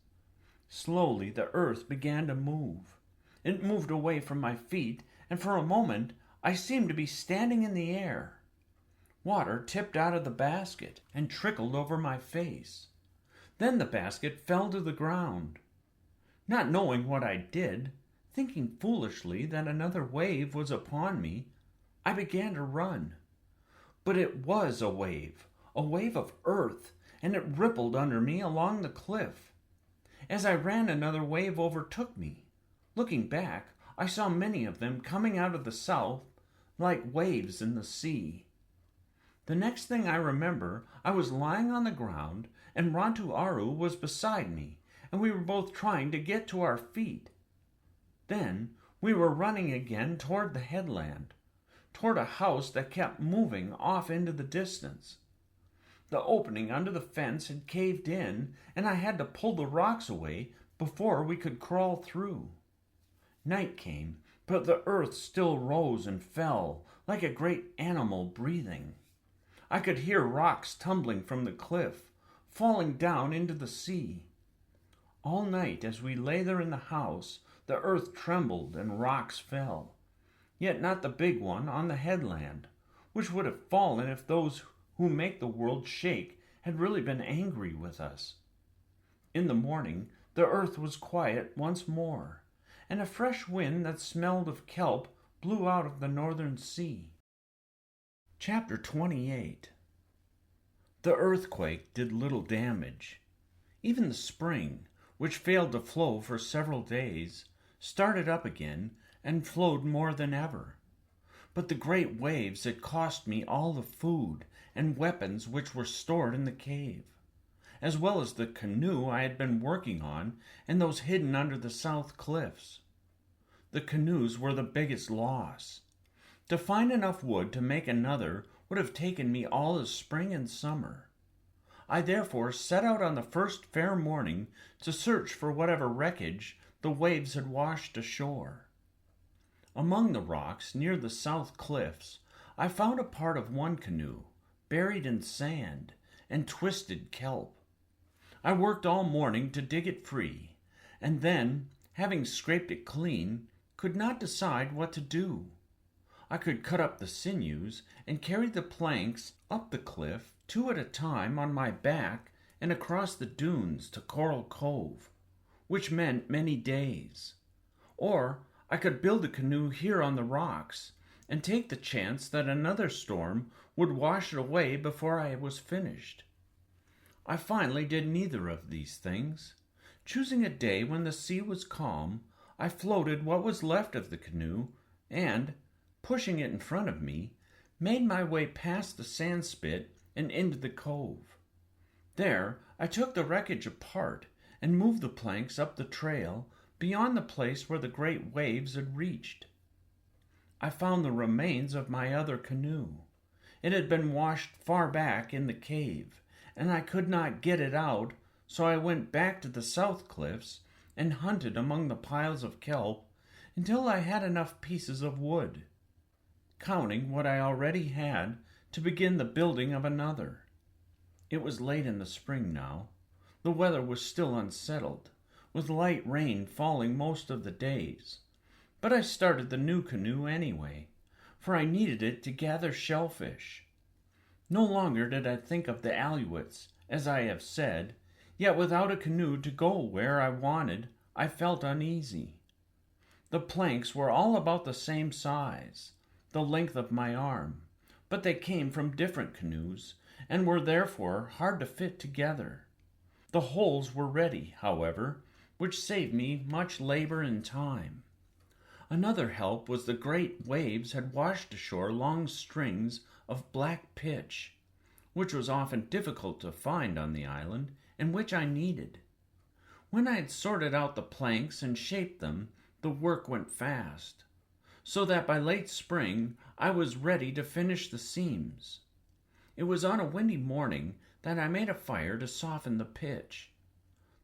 Slowly the earth began to move. It moved away from my feet, and for a moment I seemed to be standing in the air. Water tipped out of the basket and trickled over my face. Then the basket fell to the ground. Not knowing what I did, thinking foolishly that another wave was upon me, I began to run. But it was a wave of earth, and it rippled under me along the cliff. As I ran, another wave overtook me. Looking back, I saw many of them coming out of the south like waves in the sea. The next thing I remember, I was lying on the ground, and 𝘊𝘪𝘬𝘬𝘦 was beside me, and we were both trying to get to our feet. Then we were running again toward the headland, toward a house that kept moving off into the distance. The opening under the fence had caved in, and I had to pull the rocks away before we could crawl through. Night came, but the earth still rose and fell like a great animal breathing. I could hear rocks tumbling from the cliff, falling down into the sea. All night as we lay there in the house, the earth trembled and rocks fell, yet not the big one on the headland, which would have fallen if those who make the world shake had really been angry with us. In the morning, the earth was quiet once more, and a fresh wind that smelled of kelp blew out of the northern sea. Chapter 28. The earthquake did little damage. Even the spring, which failed to flow for several days, started up again and flowed more than ever. But the great waves had cost me all the food and weapons which were stored in the cave, as well as the canoe I had been working on and those hidden under the south cliffs. The canoes were the biggest loss. To find enough wood to make another would have taken me all the spring and summer. I therefore set out on the first fair morning to search for whatever wreckage the waves had washed ashore. Among the rocks near the south cliffs, I found a part of one canoe, buried in sand and twisted kelp. I worked all morning to dig it free, and then, having scraped it clean, could not decide what to do. I could cut up the sinews and carry the planks up the cliff 2 at a time on my back and across the dunes to Coral Cove, which meant many days. Or I could build a canoe here on the rocks and take the chance that another storm would wash it away before I was finished. I finally did neither of these things. Choosing a day when the sea was calm, I floated what was left of the canoe and, pushing it in front of me, made my way past the sand spit and into the cove. There I took the wreckage apart and moved the planks up the trail beyond the place where the great waves had reached. I found the remains of my other canoe. It had been washed far back in the cave, and I could not get it out, so I went back to the south cliffs and hunted among the piles of kelp until I had enough pieces of wood, counting what I already had, to begin the building of another. It was late in the spring now. The weather was still unsettled, with light rain falling most of the days. But I started the new canoe anyway, for I needed it to gather shellfish. No longer did I think of the Alouettes, as I have said, yet without a canoe to go where I wanted, I felt uneasy. The The planks were all about the same size, the length of my arm, but they came from different canoes and were therefore hard to fit together. The holes were ready, however, which saved me much labor and time. Another help was the great waves had washed ashore long strings of black pitch, which was often difficult to find on the island, and which I needed. When I had sorted out the planks and shaped them, the work went fast, so that by late spring I was ready to finish the seams. It was on a windy morning that I made a fire to soften the pitch.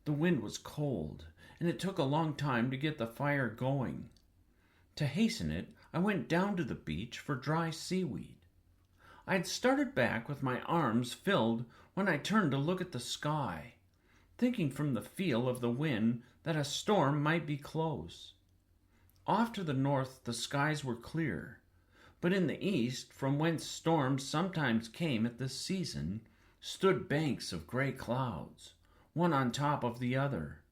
The wind was cold, and it took a long time to get the fire going. To hasten it, I went down to the beach for dry seaweed. I had started back with my arms filled when I turned to look at the sky, thinking from the feel of the wind that a storm might be close. Off to the north the skies were clear, but in the east, from whence storms sometimes came at this season, stood banks of gray clouds, one on top of the other.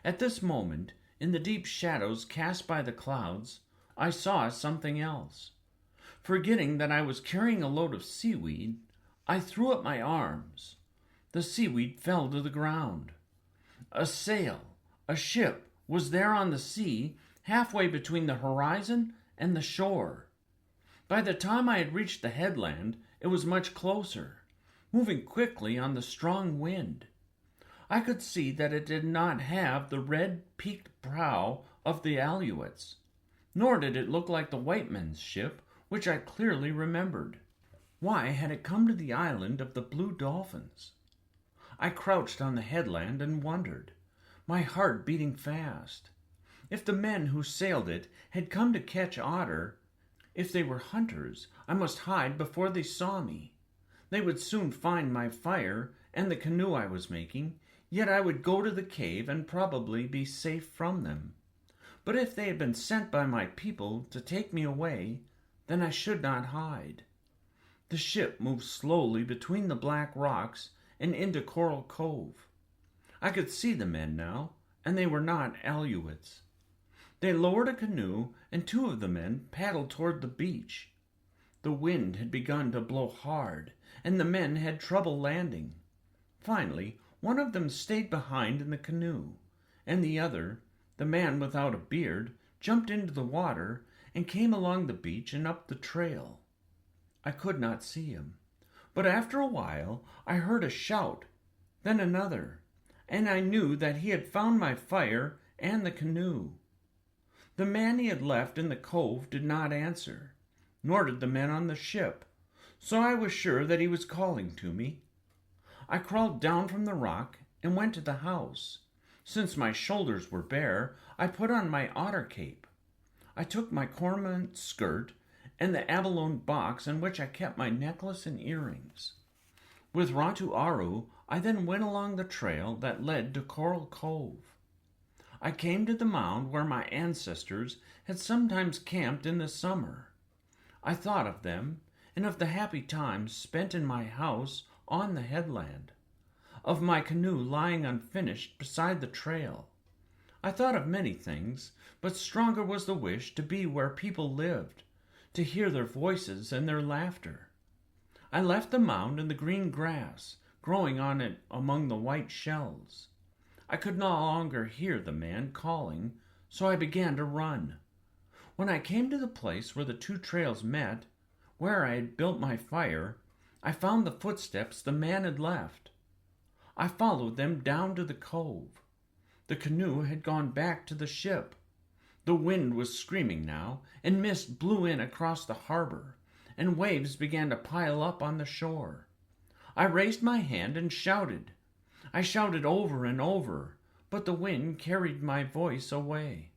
At this moment, in the deep shadows cast by the clouds, I saw something else. Forgetting that I was carrying a load of seaweed, I threw up my arms. The seaweed fell to the ground. A sail, a ship, was there on the sea, halfway between the horizon and the shore. By the time I had reached the headland, it was much closer, moving quickly on the strong wind. I could see that it did not have the red peaked prow of the 𝘓𝘓𝘬𝘓𝘓, nor did it look like the white men's ship, which I clearly remembered. Why had it come to the island of the blue dolphins? I crouched on the headland and wondered, my heart beating fast. If the men who sailed it had come to catch otter, if they were hunters, I must hide before they saw me. They would soon find my fire and the canoe I was making, yet I would go to the cave and probably be safe from them. But if they had been sent by my people to take me away, then I should not hide. The ship moved slowly between the black rocks and into Coral Cove. I could see the men now, and they were not 𝘓𝘓𝘓𝘬𝘓𝘓. They lowered a canoe, and two of the men paddled toward the beach. The wind had begun to blow hard, and the men had trouble landing. Finally, one of them stayed behind in the canoe, and the other, the man without a beard, jumped into the water and came along the beach and up the trail. I could not see him, but after a while I heard a shout, then another, and I knew that he had found my fire and the canoe. The man he had left in the cove did not answer, nor did the men on the ship, so I was sure that he was calling to me. I crawled down from the rock and went to the house. Since my shoulders were bare, I put on my otter cape. I took my cormorant skirt and the abalone box in which I kept my necklace and earrings. With 𝘍𝘳𝘪𝘬𝘬, I then went along the trail that led to Coral Cove. I came to the mound where my ancestors had sometimes camped in the summer. I thought of them and of the happy times spent in my house on the headland, of my canoe lying unfinished beside the trail. I thought of many things, but stronger was the wish to be where people lived, to hear their voices and their laughter. I left the mound and the green grass growing on it among the white shells. I could no longer hear the man calling, so I began to run. When I came to the place where the two trails met, where I had built my fire, I found the footsteps the man had left. I followed them down to the cove. The canoe had gone back to the ship. The wind was screaming now, and mist blew in across the harbor, and waves began to pile up on the shore. I raised my hand and shouted. I shouted over and over, but the wind carried my voice away.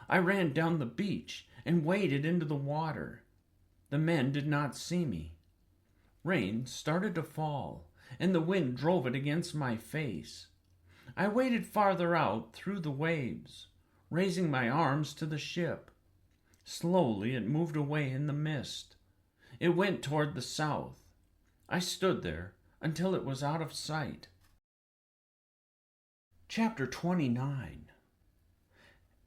I ran down the beach and waded into the water. The men did not see me. Rain started to fall, and the wind drove it against my face. I waded farther out through the waves, raising my arms to the ship. Slowly it moved away in the mist. It went toward the south. I stood there until it was out of sight. Chapter 29.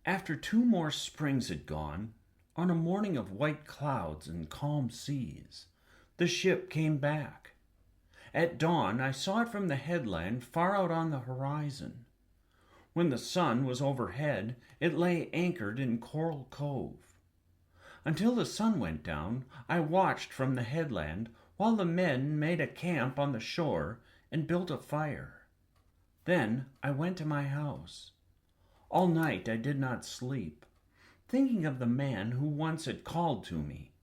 After 2 more springs had gone, on a morning of white clouds and calm seas, the ship came back. At dawn I saw it from the headland far out on the horizon. When the sun was overhead, it lay anchored in Coral Cove. Until the sun went down, I watched from the headland while the men made a camp on the shore and built a fire. Then I went to my house. All night I did not sleep, thinking of the man who once had called to me.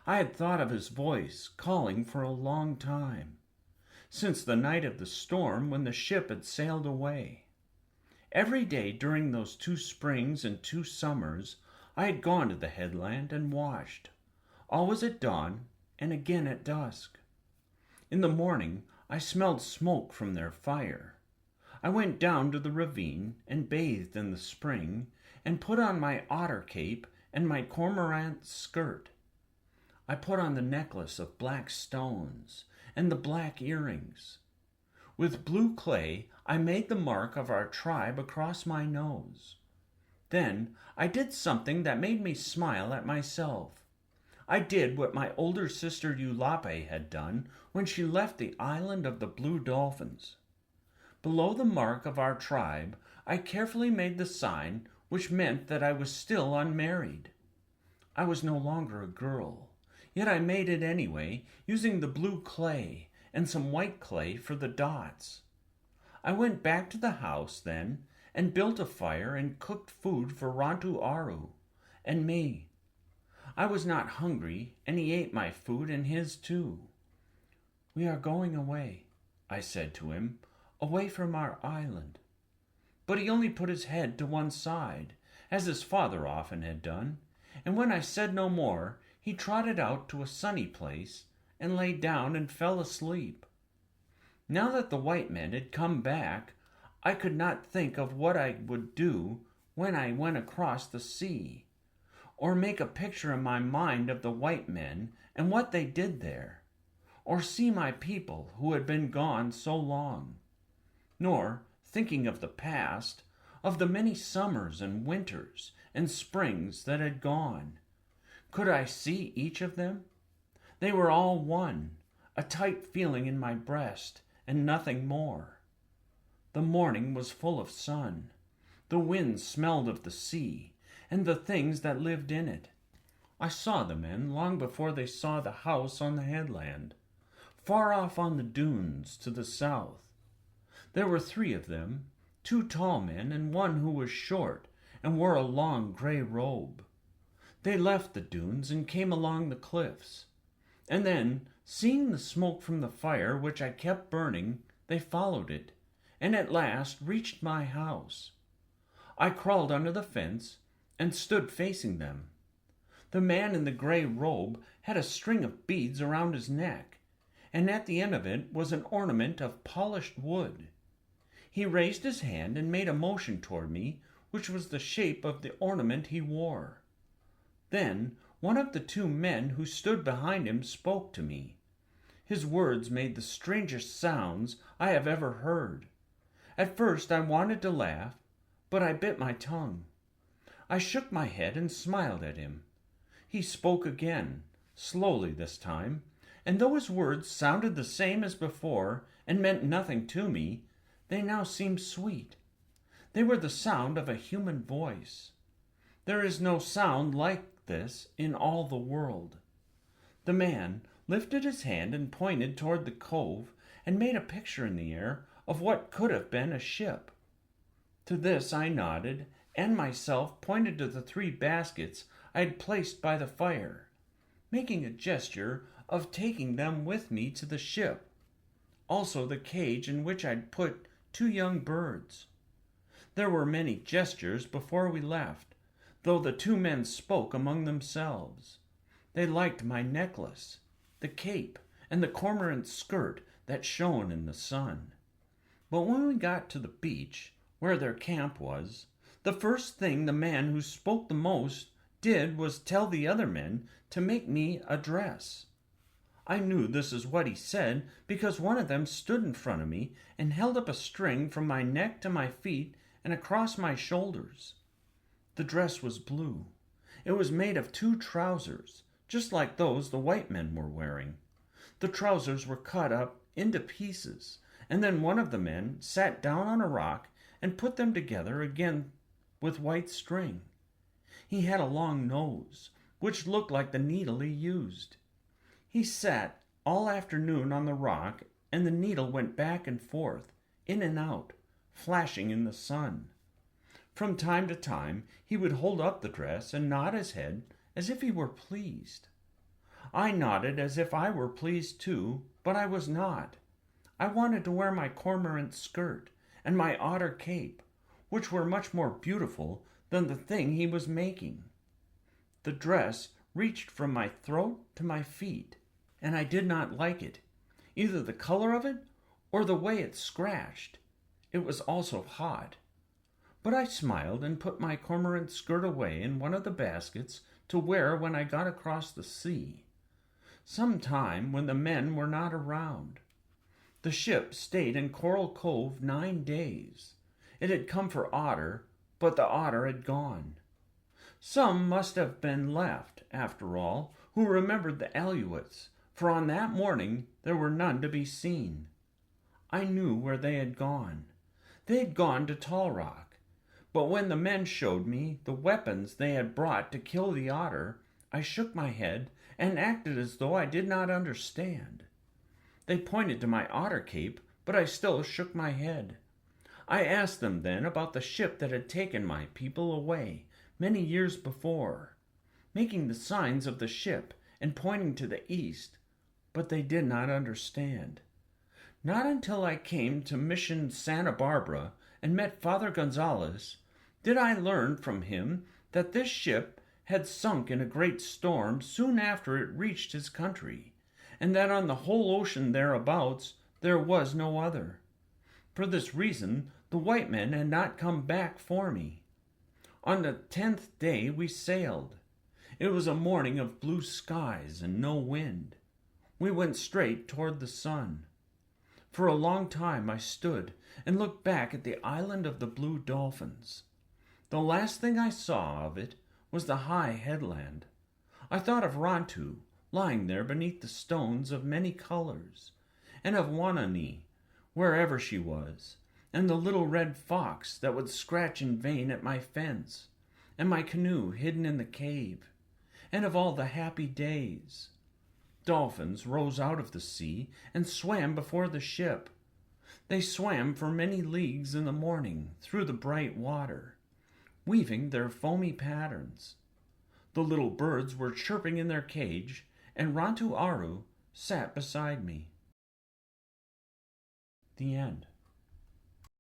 I had thought of his voice calling for a long time, since the night of the storm when the ship had sailed away. Every day during those 2 springs and 2 summers, I had gone to the headland and watched, always at dawn and again at dusk. In the morning, I smelled smoke from their fire. I went down to the ravine and bathed in the spring and put on my otter cape and my cormorant skirt. I put on the necklace of black stones and the black earrings. With blue clay, I made the mark of our tribe across my nose. Then I did something that made me smile at myself. I did what my older sister 𝘍𝘪𝘬𝘓𝘓 had done when she left the island of the blue dolphins. Below the mark of our tribe, I carefully made the sign which meant that I was still unmarried. I was no longer a girl, yet I made it anyway, using the blue clay and some white clay for the dots. I went back to the house then and built a fire and cooked food for 𝘠𝘪𝘬𝘷𝘦 and me. I was not hungry, and he ate my food and his too. "We are going away," I said to him, "away from our island." But he only put his head to one side, as his father often had done, and when I said no more, he trotted out to a sunny place and lay down and fell asleep. Now that the white men had come back, I could not think of what I would do when I went across the sea, or make a picture in my mind of the white men and what they did there, or see my people who had been gone so long, nor, thinking of the past, of the many summers and winters and springs that had gone, could I see each of them. They were all one, a tight feeling in my breast, and nothing more. The morning was full of sun. The wind smelled of the sea, and the things that lived in it. I saw the men long before they saw the house on the headland, far off on the dunes to the south. There were 3 of them, 2 tall men and one who was short and wore a long gray robe. They left the dunes and came along the cliffs, and then, seeing the smoke from the fire which I kept burning, they followed it, and at last reached my house. I crawled under the fence and stood facing them. The man in the gray robe had a string of beads around his neck, and at the end of it was an ornament of polished wood. He raised his hand and made a motion toward me, which was the shape of the ornament he wore. Then one of the 2 men who stood behind him spoke to me. His words made the strangest sounds I have ever heard. At first I wanted to laugh, but I bit my tongue. I shook my head and smiled at him. He spoke again, slowly this time, and though his words sounded the same as before and meant nothing to me, they now seemed sweet. They were the sound of a human voice. There is no sound like this in all the world. The man lifted his hand and pointed toward the cove and made a picture in the air of what could have been a ship. To this I nodded, and myself pointed to the 3 baskets I had placed by the fire, making a gesture of taking them with me to the ship, also the cage in which I'd put 2 young birds. There were many gestures before we left, though the 2 men spoke among themselves. They liked my necklace, the cape, and the cormorant skirt that shone in the sun. But when we got to the beach, where their camp was, the first thing the man who spoke the most did was tell the other men to make me a dress. I knew this is what he said because one of them stood in front of me and held up a string from my neck to my feet and across my shoulders. The dress was blue. It was made of 2 trousers, just like those the white men were wearing. The trousers were cut up into pieces, and then one of the men sat down on a rock and put them together again with white string. He had a long nose, which looked like the needle he used. He sat all afternoon on the rock, and the needle went back and forth, in and out, flashing in the sun. From time to time he would hold up the dress and nod his head as if he were pleased. I nodded as if I were pleased too, but I was not. I wanted to wear my cormorant skirt and my otter cape, which were much more beautiful than the thing he was making. The dress reached from my throat to my feet, and I did not like it, either the color of it or the way it scratched. It was also hot. But I smiled and put my cormorant skirt away in one of the baskets to wear when I got across the sea, some time when the men were not around. The ship stayed in Coral Cove 9 days. It had come for otter, but the otter had gone. Some must have been left, after all, who remembered the 𝘓𝘓𝘬𝘓𝘓𝑦𝑡𝑠, for on that morning there were none to be seen. I knew where they had gone. They had gone to Tall Rock, but when the men showed me the weapons they had brought to kill the otter, I shook my head and acted as though I did not understand. They pointed to my otter cape, but I still shook my head. I asked them then about the ship that had taken my people away many years before, making the signs of the ship and pointing to the east, but they did not understand. Not until I came to Mission Santa Barbara and met Father Gonzalez did I learn from him that this ship had sunk in a great storm soon after it reached his country, and that on the whole ocean thereabouts there was no other. For this reason the white men had not come back for me. On the 10th day we sailed. It was a morning of blue skies and no wind. We went straight toward the sun. For a long time I stood and looked back at the island of the blue dolphins. The last thing I saw of it was the high headland. I thought of 𝘓𝘪𝘬𝘦 lying there beneath the stones of many colors, and of 𝘊𝘰𝘮𝑗, wherever she was, and the little red fox that would scratch in vain at my fence, and my canoe hidden in the cave, and of all the happy days. Dolphins rose out of the sea and swam before the ship. They swam for many leagues in the morning through the bright water, weaving their foamy patterns. The little birds were chirping in their cage, and 𝘊𝘪𝘬𝘓𝘪 sat beside me. The end.